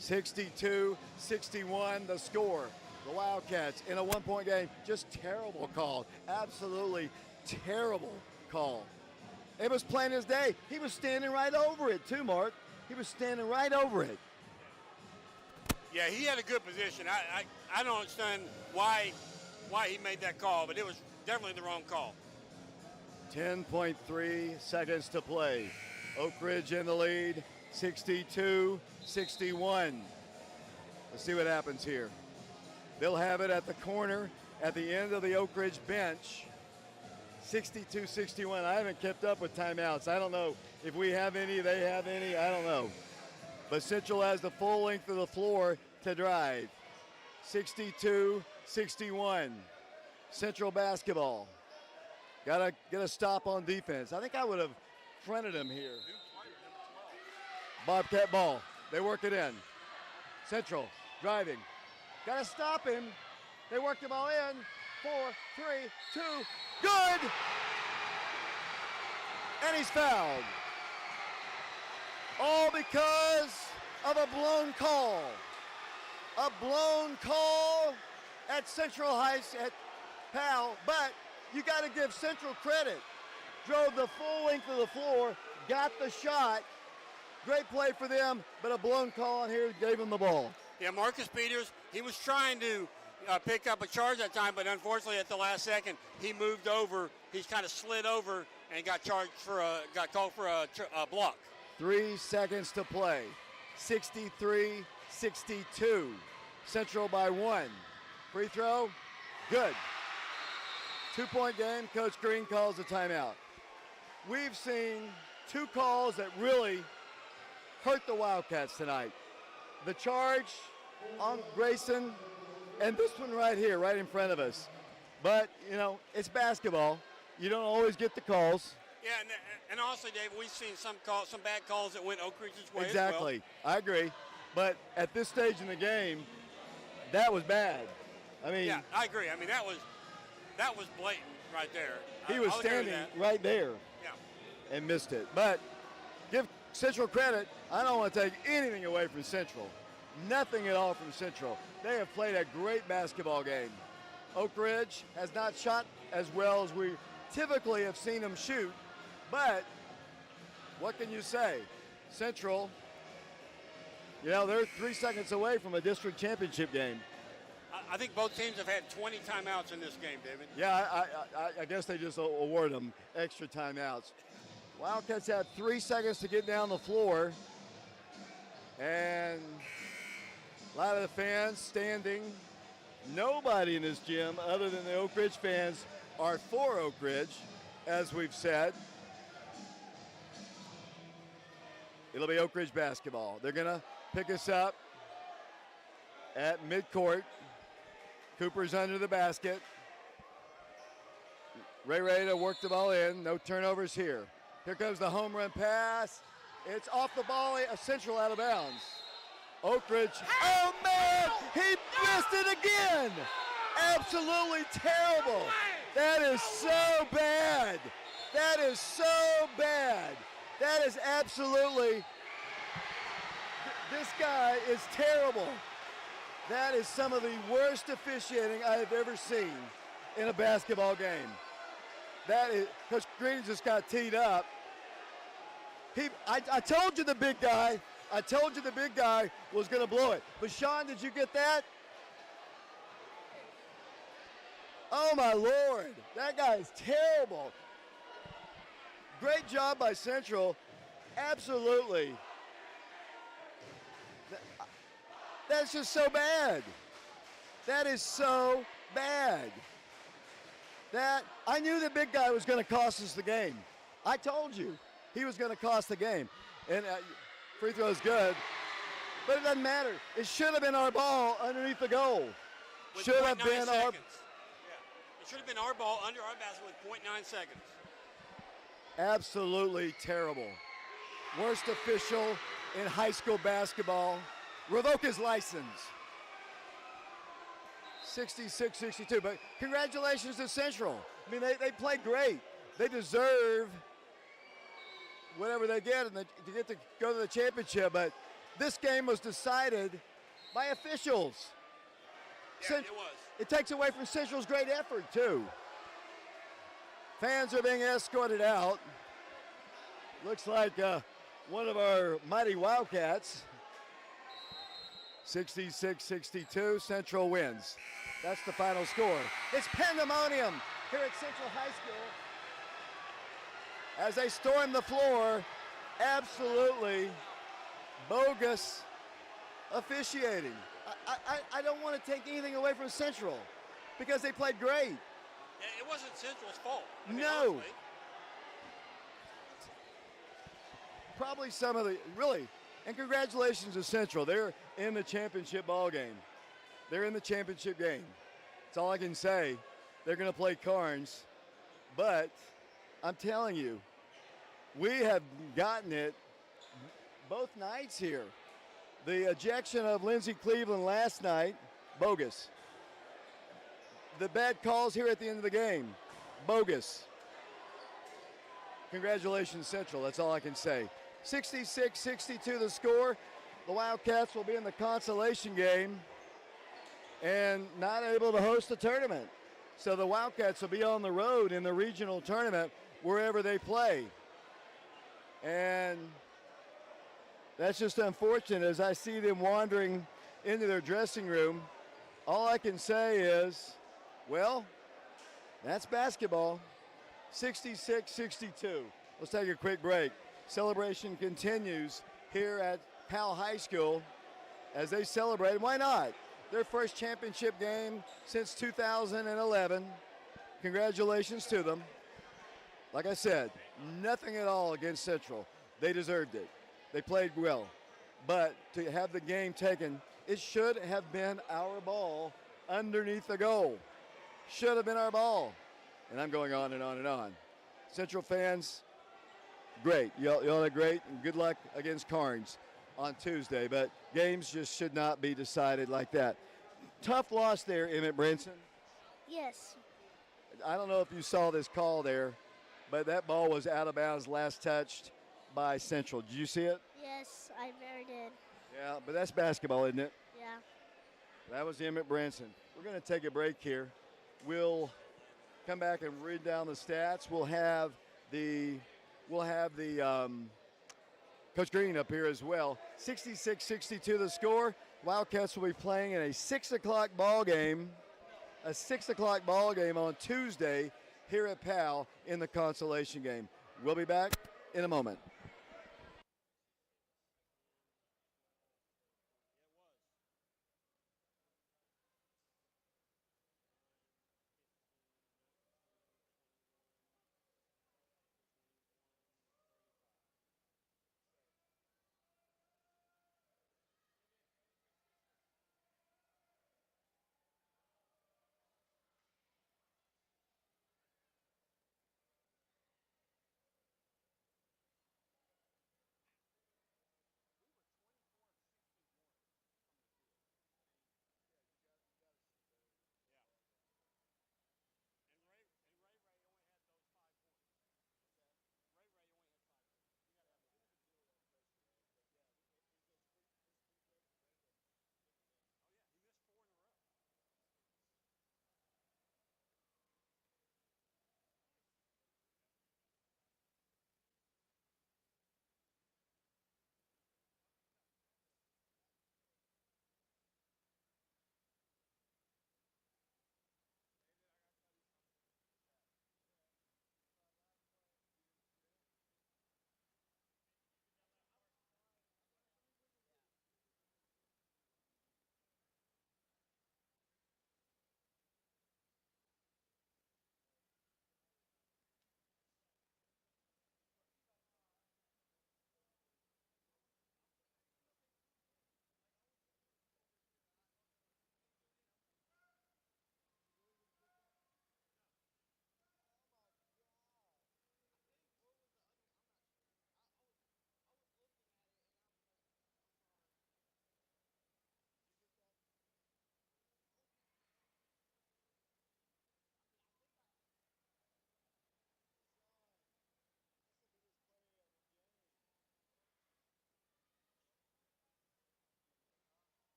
62-61 the score. The Wildcats in a one-point game. Just terrible call. Absolutely terrible call. It was plain as day. He was standing right over it too, Mark. He was standing right over it. Yeah, he had a good position. I don't understand why he made that call, but it was definitely the wrong call. 10.3 seconds to play. Oak Ridge in the lead, 62-61. Let's see what happens here. They'll have it at the corner at the end of the Oak Ridge bench. 62-61. I haven't kept up with timeouts. I don't know if we have any, they have any. I don't know. But Central has the full length of the floor to drive. 62-61. Central basketball. Got to get a stop on defense. I think I would have fronted him here. Bobcat ball. They work it in. Central driving. Got to stop him. They work the ball in. 4, 3, 2. Good! And he's fouled. All because of a blown call. A blown call at Central Heights at Powell, but you got to give Central credit. Drove the full length of the floor, got the shot. Great play for them, but a blown call on here gave him the ball. Yeah, Marcus Peters, he was trying to pick up a charge that time, but unfortunately at the last second, he moved over. He's kind of slid over and got called for a block. 3 seconds to play. 63-62. Central by 1. Free throw, good. 2-point game. Coach Green calls a timeout. We've seen 2 calls that really hurt the Wildcats tonight. The charge on Grayson and this one right here, right in front of us. But, you know, it's basketball. You don't always get the calls. Yeah, and also, Dave, we've seen some bad calls that went Oak Ridge's way Exactly. as well. I agree. But at this stage in the game, that was bad. I mean, yeah, I agree. I mean, that was blatant right there. He was standing right there and missed it. But give Central credit. I don't want to take anything away from Central. Nothing at all from Central. They have played a great basketball game. Oak Ridge has not shot as well as we typically have seen them shoot, but what can you say? Central, you know, they're 3 seconds away from a district championship game. I think both teams have had 20 timeouts in this game, David. Yeah, I guess they just award them extra timeouts. Wildcats have 3 seconds to get down the floor, and a lot of the fans standing. Nobody in this gym other than the Oak Ridge fans are for Oak Ridge, as we've said. It'll be Oak Ridge basketball. They're going to pick us up at midcourt. Cooper's under the basket. Ray to work the ball in. No turnovers here. Here comes the home run pass. It's off the volley, a Central out of bounds. Oak Ridge, oh man, he missed it again. Absolutely terrible. That is so bad. That is so bad. That is absolutely, this guy is terrible. That is some of the worst officiating I have ever seen in a basketball game. That is, Coach Green just got teed up. I told you the big guy was going to blow it. But Sean, did you get that? Oh my Lord, that guy is terrible. Great job by Central. Absolutely. That's just so bad. That is so bad. I knew the big guy was going to cost us the game. I told you he was going to cost the game. And free throw's good, but it doesn't matter. It should have been our ball underneath the goal. Should have been our. It should have been our ball under our basket with 0.9 seconds. Absolutely terrible. Worst official in high school basketball. Revoke his license. 66-62, but congratulations to Central. I mean, they played great. They deserve whatever they get to get to go to the championship. But this game was decided by officials. Yeah, it was. It takes away from Central's great effort, too. Fans are being escorted out. Looks like one of our mighty Wildcats. 66-62, Central wins. That's the final score. It's pandemonium here at Central High School as they storm the floor. Absolutely bogus officiating. I don't want to take anything away from Central because they played great. It wasn't Central's fault. No. Honestly. Probably some of the, really, and congratulations to Central. They're in the championship ball game. They're in the championship game. That's all I can say. They're going to play Carnes. But I'm telling you, we have gotten it both nights here. The ejection of Lindsey Cleveland last night, bogus. The bad calls here at the end of the game, bogus. Congratulations, Central. That's all I can say. 66-62 the score. The Wildcats will be in the consolation game and not able to host the tournament. So the Wildcats will be on the road in the regional tournament wherever they play. And that's just unfortunate as I see them wandering into their dressing room. All I can say is, well, that's basketball. 66-62. Let's take a quick break. Celebration continues here at Powell High School as they celebrate. Why not? Their first championship game since 2011. Congratulations to them. Like I said, nothing at all against Central. They deserved it. They played well. But to have the game taken, it should have been our ball underneath the goal. Should have been our ball. And I'm going on and on and on. Central fans, great. Y'all are great, and good luck against Carnes on Tuesday. But games just should not be decided like that. Tough loss there, Emmett Brinson. Yes. I don't know if you saw this call there, but that ball was out of bounds last touched by Central. Did you see it? Yes, I very did. Yeah, but that's basketball, isn't it? Yeah. That was Emmett Branson. We're going to take a break here. We'll come back and read down the stats. We'll have the Coach Green up here as well. 66-62 the score. Wildcats will be playing in a 6 o'clock ball game. A 6 o'clock ball game on Tuesday here at Powell in the consolation game. We'll be back in a moment.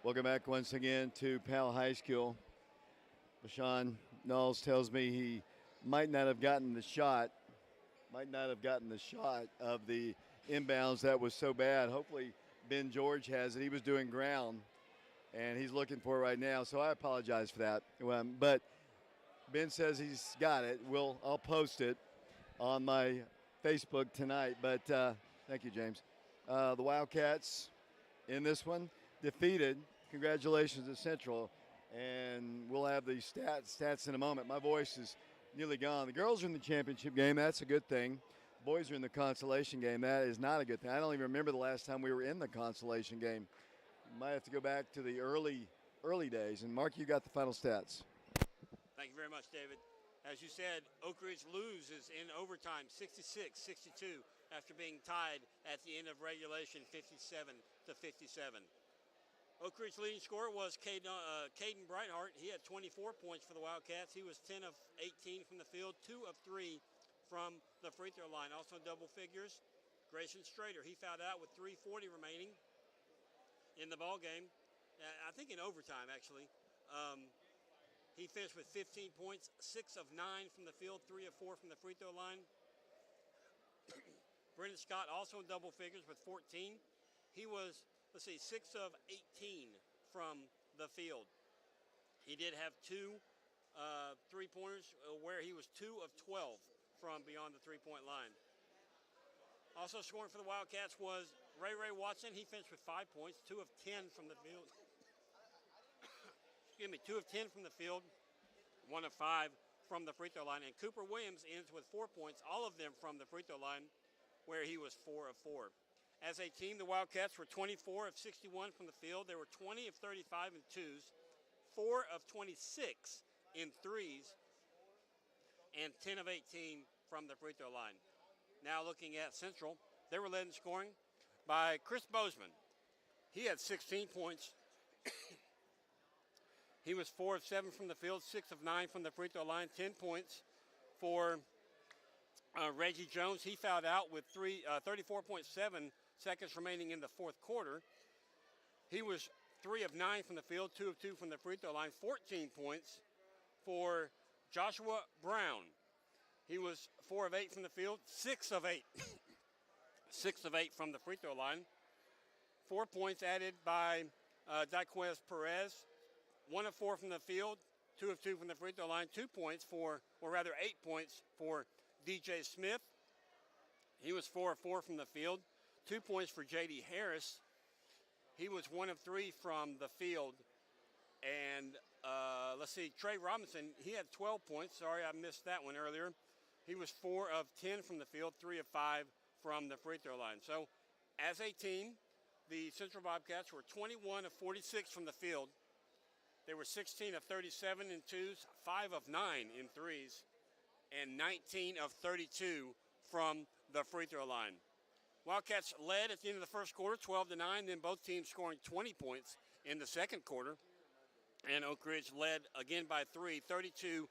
Welcome back once again to Powell High School. Bashan Knowles tells me he might not have gotten the shot of the inbounds that was so bad. Hopefully Ben George has it. He was doing ground, and he's looking for it right now, so I apologize for that. But Ben says he's got it. I'll post it on my Facebook tonight. But thank you, James. The Wildcats in this one defeated. Congratulations to Central, and we'll have the stats in a moment. My voice is nearly gone. The girls are in the championship game. That's a good thing. Boys are in the consolation game. That is not a good thing. I don't even remember the last time we were in the consolation game. Might have to go back to the early days. And Mark, you got the final stats. Thank you very much, David. As you said, Oak Ridge loses in overtime 66-62 after being tied at the end of regulation 57-57. Oak Ridge's leading scorer was Caden Brightheart. He had 24 points for the Wildcats. He was 10 of 18 from the field, 2 of 3 from the free throw line. Also in double figures, Grayson Strader. He fouled out with 3:40 remaining in the ball game. I think in overtime, actually. He finished with 15 points, 6 of 9 from the field, 3 of 4 from the free throw line. Brendan Scott also in double figures with 14. He was 6 of 18 from the field. He did have 2 3-pointers where he was 2 of 12 from beyond the three-point line. Also scoring for the Wildcats was Ray Watson. He finished with 5 points, 2 of 10 from the field. Excuse me, 2 of 10 from the field, 1 of 5 from the free throw line. And Cooper Williams ends with 4 points, all of them from the free throw line, where he was 4 of 4. As a team, the Wildcats were 24 of 61 from the field. They were 20 of 35 in twos, 4 of 26 in threes, and 10 of 18 from the free throw line. Now looking at Central, they were led in scoring by Chris Bozeman. He had 16 points. He was 4 of 7 from the field, 6 of 9 from the free throw line, 10 points for Reggie Jones. He fouled out with 34.7 seconds remaining in the fourth quarter. He was 3 of 9 from the field, 2 of 2 from the free throw line, 14 points for Joshua Brown. He was 4 of 8 from the field, 6 of 8. 6 of 8 from the free throw line. 4 points added by Daquez Perez. 1 of 4 from the field, 2 of 2 from the free throw line. 8 points for DJ Smith. He was 4 of 4 from the field. 2 points for J.D. Harris. He was 1 of 3 from the field. And Trey Robinson, he had 12 points. Sorry, I missed that one earlier. He was 4 of 10 from the field, 3 of 5 from the free throw line. So as a team, the Central Bobcats were 21 of 46 from the field. They were 16 of 37 in twos, 5 of 9 in threes, and 19 of 32 from the free throw line. Wildcats led at the end of the first quarter, 12-9, then both teams scoring 20 points in the second quarter. And Oak Ridge led again by 3, 32-29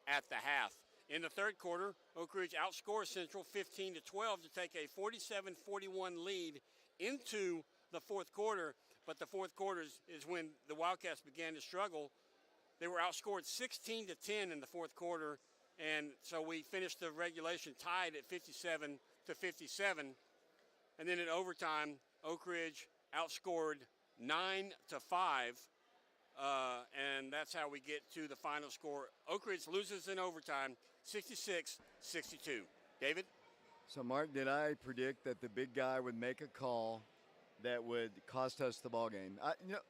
at the half. In the third quarter, Oak Ridge outscored Central 15-12 to take a 47-41 lead into the fourth quarter. But the fourth quarter is when the Wildcats began to struggle. They were outscored 16-10 in the fourth quarter, and so we finished the regulation tied at 57-57. And then in overtime, Oak Ridge outscored 9-5, and that's how we get to the final score. Oak Ridge loses in overtime, 66-62. David? So, Mark, did I predict that the big guy would make a call that would cost us the ball game?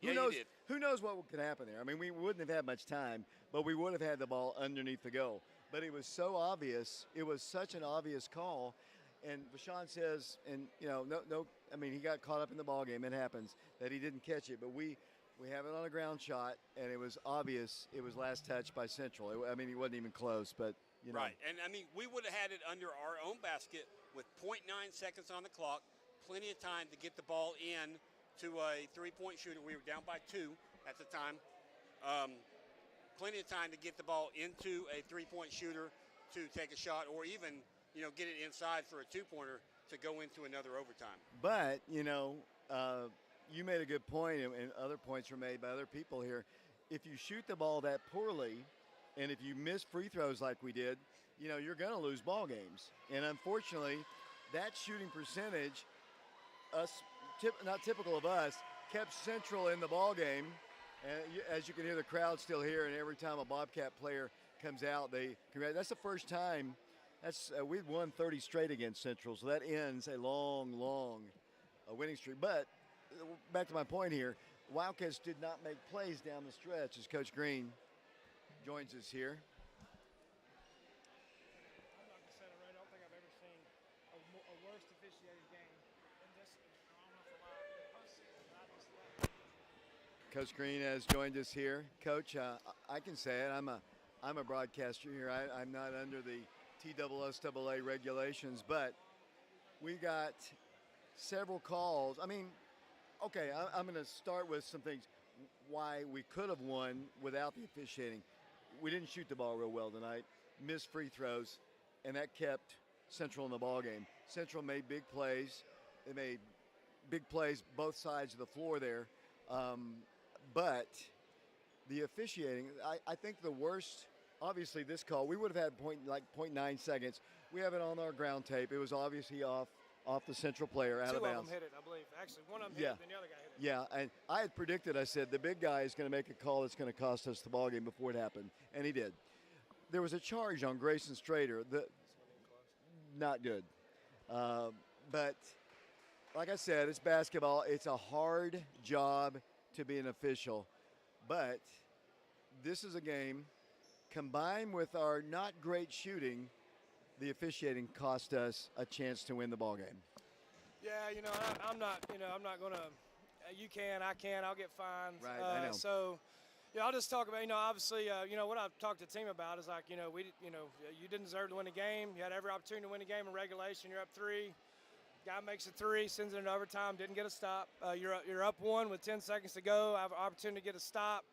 You did. Who knows what could happen there? I mean, we wouldn't have had much time, but we would have had the ball underneath the goal. But it was so obvious. It was such an obvious call. And Bashan says, and, he got caught up in the ball game. It happens that he didn't catch it. But we have it on a ground shot, and it was obvious it was last touched by Central. He wasn't even close, but, Right. And, we would have had it under our own basket with 0.9 seconds on the clock. Plenty of time to get the ball in to a three-point shooter. We were down by 2 at the time. Plenty of time to get the ball into a three-point shooter to take a shot, or even, get it inside for a two-pointer to go into another overtime. But, you made a good point, and other points were made by other people here. If you shoot the ball that poorly, and if you miss free throws like we did, you're going to lose ball games. And unfortunately, that shooting percentage, not typical of us, kept Central in the ball game. And as you can hear, the crowd still here, and every time a Bobcat player comes out, that's the first time. We've won 30 straight against Central, so that ends a long winning streak. But back to my point here, Wildcats did not make plays down the stretch as Coach Green joins us here. I'm not going to say it right. I don't think I've ever seen a worse officiated game than this. I don't know if a lot in the postseason, but I just love it. Coach Green has joined us here. Coach, I can say it. I'm a broadcaster here. I'm not under the TSSAA regulations, but we got several calls. I'm going to start with some things why we could have won without the officiating. We didn't shoot the ball real well tonight, missed free throws, and that kept Central in the ball game. Central made big plays. They made big plays both sides of the floor there. But the officiating, I think the worst, obviously this call, we would have had 0.9 seconds. We have it on our ground tape. It was obviously off the Central player, out of bounds. Two of them hit it, I believe. Actually, one of them hit it, then the other guy hit it. Yeah, and I had predicted, I said, the big guy is going to make a call that's going to cost us the ball game before it happened, and he did. There was a charge on Grayson Strader. Not good. But like I said, it's basketball. It's a hard job to be an official. But this is a game, combined with our not great shooting, the officiating cost us a chance to win the ball game. Yeah, I'm not going to. You can, I can. I'll get fined. Right, I know. So, I'll just talk about. Obviously, what I've talked to the team about is like, you didn't deserve to win the game. You had every opportunity to win the game in regulation. You're up 3. Guy makes a 3, sends it into overtime. Didn't get a stop. You're up 1 with 10 seconds to go. I have an opportunity to get a stop,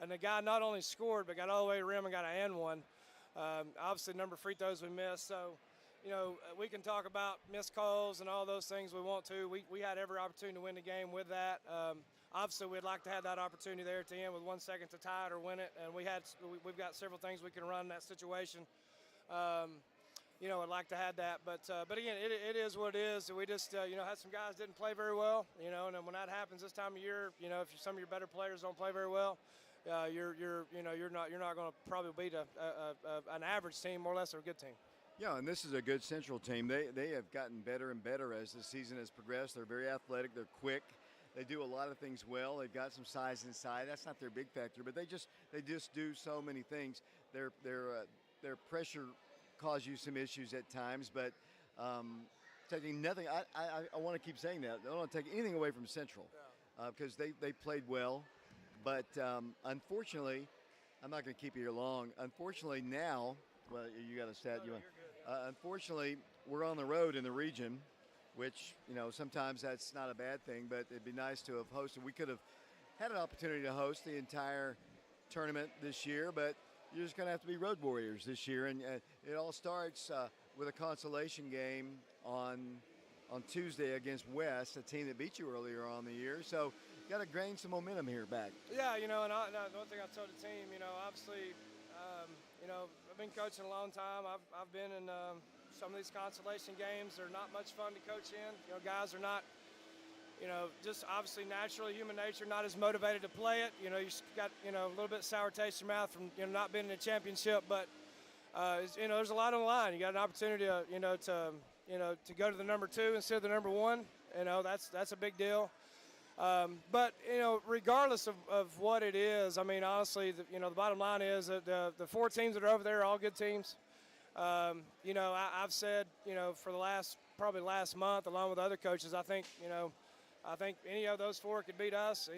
and the guy not only scored but got all the way to the rim and got an and one. Obviously, the number of free throws we missed. So, we can talk about missed calls and all those things we want to. We had every opportunity to win the game with that. Obviously, we'd like to have that opportunity there at the end with 1 second to tie it or win it. And we've got several things we can run in that situation. I'd like to have that. But again, it is what it is. We just, had some guys didn't play very well, and then when that happens this time of year, if some of your better players don't play very well, you're not going to probably beat an average team, more or less, or a good team. Yeah, and this is a good Central team. They have gotten better and better as the season has progressed. They're very athletic. They're quick. They do a lot of things well. They've got some size inside. That's not their big factor, but they just do so many things. Their pressure cause you some issues at times, but taking nothing. I want to keep saying that. I don't want to take anything away from Central because they played well, but unfortunately, I'm not going to keep you here long. Unfortunately now, well, you got a stat. Unfortunately, we're on the road in the region, which, sometimes that's not a bad thing, but it'd be nice to have hosted. We could have had an opportunity to host the entire tournament this year, but you're just going to have to be road warriors this year. And it all starts with a consolation game on Tuesday against West, a team that beat you earlier on the year. So you got to gain some momentum here back. Yeah, and the one thing I told the team, obviously, I've been coaching a long time. I've been in some of these consolation games. They're not much fun to coach in. Guys are not, just obviously naturally human nature, not as motivated to play it. You got, a little bit sour taste in your mouth from, not being in a championship. But, there's a lot on the line. You got an opportunity to, to go to the number 2 instead of the number 1. That's a big deal. But, regardless of what it is, I mean, honestly, the bottom line is that the 4 teams that are over there are all good teams. I've said, for the last month, along with other coaches, I think any of those 4 could beat us.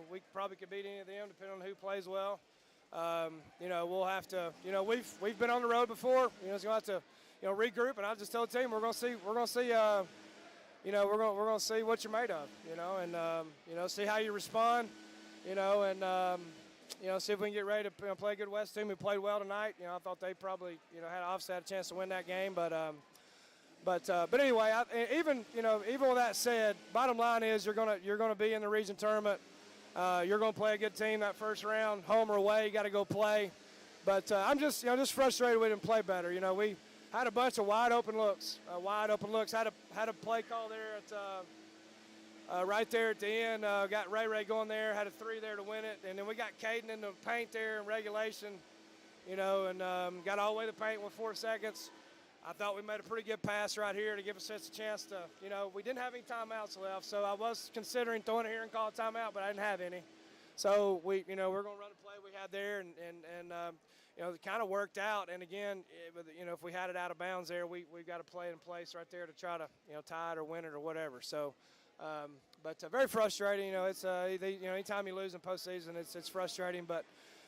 We probably could beat any of them, depending on who plays well. We'll have to, we've been on the road before. It's going to have to, regroup. And I just told the team we're going to see, we're going to see what you're made of, and see how you respond, see if we can get ready to play a good West team who played well tonight. I thought they probably, had a chance to win that game, but But anyway, even with that said, bottom line is you're gonna be in the region tournament. You're gonna play a good team that first round, home or away. You got to go play. But I'm just frustrated we didn't play better. We had a bunch of wide open looks. Had a play call there at right there at the end. Got Ray going there. Had a 3 there to win it, and then we got Caden in the paint there in regulation. And got all the way to the paint with 4 seconds. I thought we made a pretty good pass right here to give us a chance to, we didn't have any timeouts left, so I was considering throwing it here and call a timeout, but I didn't have any. So we're going to run a play we had there, and it kind of worked out. And again, if we had it out of bounds there, we've got a play in place right there to try to, tie it or win it or whatever. So, but very frustrating. It's anytime you lose in postseason, it's frustrating, but.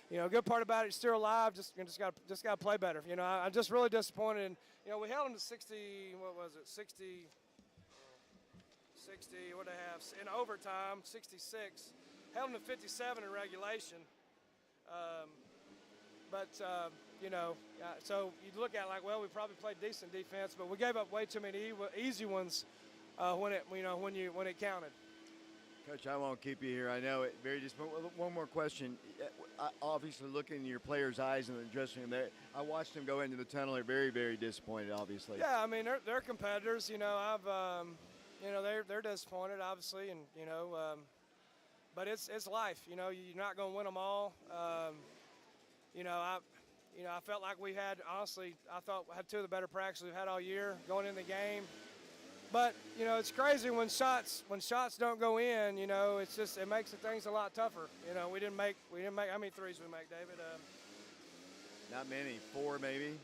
Good part about it, you're still alive. Just got to play better. I'm just really disappointed. And we held them to 60. What was it? 60. What they have in overtime? 66. Held them to 57 in regulation. So you look at it like, well, we probably played decent defense, but we gave up way too many easy ones when it counted. Coach, I won't keep you here. I know it very just one more question. Obviously, looking in your players' eyes in the dressing room, I watched them go into the tunnel. They're very, very disappointed, obviously. Yeah, I mean they're competitors. They're disappointed, obviously, and but it's life. You're not going to win them all. I felt like we had honestly. I thought we had 2 of the better practices we've had all year going in the game. But it's crazy when shots don't go in. It makes the things a lot tougher. We didn't make. How many threes we make, David? Not many. 4 maybe.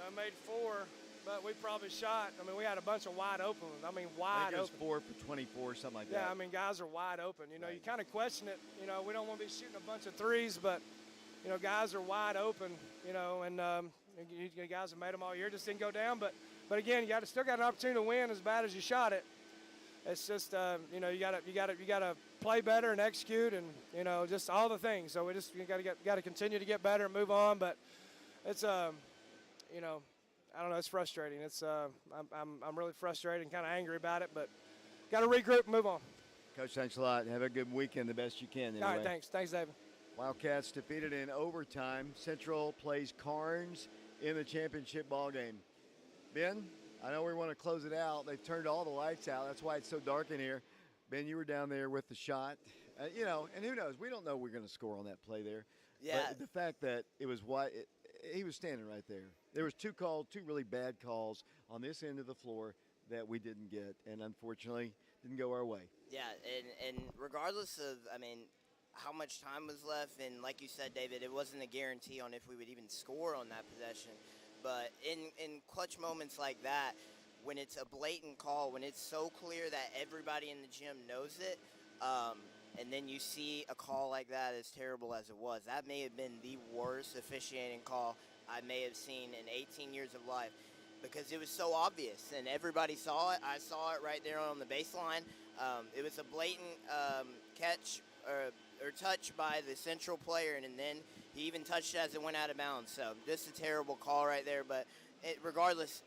I made 4, but we probably shot. I mean, we had a bunch of wide open ones. I mean, I think wide it was open. 4 for 24, something like that. Yeah, I mean, guys are wide open. Right. You kind of question it. We don't want to be shooting a bunch of threes, but guys are wide open. And you guys have made them all year, just didn't go down, but. But again, you still got an opportunity to win as bad as you shot it. It's just you got to play better and execute, and just all the things. So we got to continue to get better and move on. But it's I don't know. It's frustrating. It's I'm really frustrated and kind of angry about it. But got to regroup and move on. Coach, thanks a lot. Have a good weekend, the best you can. Anyway. All right, thanks, David. Wildcats defeated in overtime. Central plays Carnes in the championship ball game. Ben, I know we want to close it out. They've turned all the lights out. That's why it's so dark in here. Ben, you were down there with the shot. And who knows? We don't know we're going to score on that play there. Yeah. But the fact that it was he was standing right there. There was 2 really bad calls on this end of the floor that we didn't get, and unfortunately didn't go our way. Yeah, and regardless of, how much time was left, and like you said, David, it wasn't a guarantee on if we would even score on that possession. But in clutch moments like that, when it's a blatant call, when it's so clear that everybody in the gym knows it, and then you see a call like that, as terrible as it was, that may have been the worst officiating call I may have seen in 18 years of life, because it was so obvious and everybody saw it. I saw it right there on the baseline. It was a blatant catch or touch by the Central player, and then he even touched it as it went out of bounds. So just a terrible call right there. But regardless,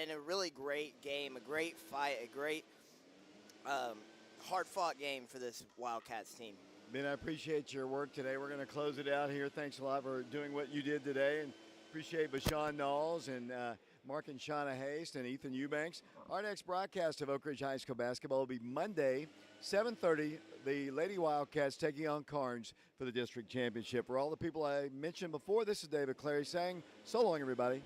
and a really great game, a great fight, a great hard-fought game for this Wildcats team. Ben, I appreciate your work today. We're going to close it out here. Thanks a lot for doing what you did today, and appreciate Bashawn Knowles and Mark and Shauna Haste and Ethan Eubanks. Our next broadcast of Oak Ridge High School basketball will be Monday, 7:30. The Lady Wildcats taking on Carnes for the district championship. For all the people I mentioned before, this is David Clary saying so long, everybody.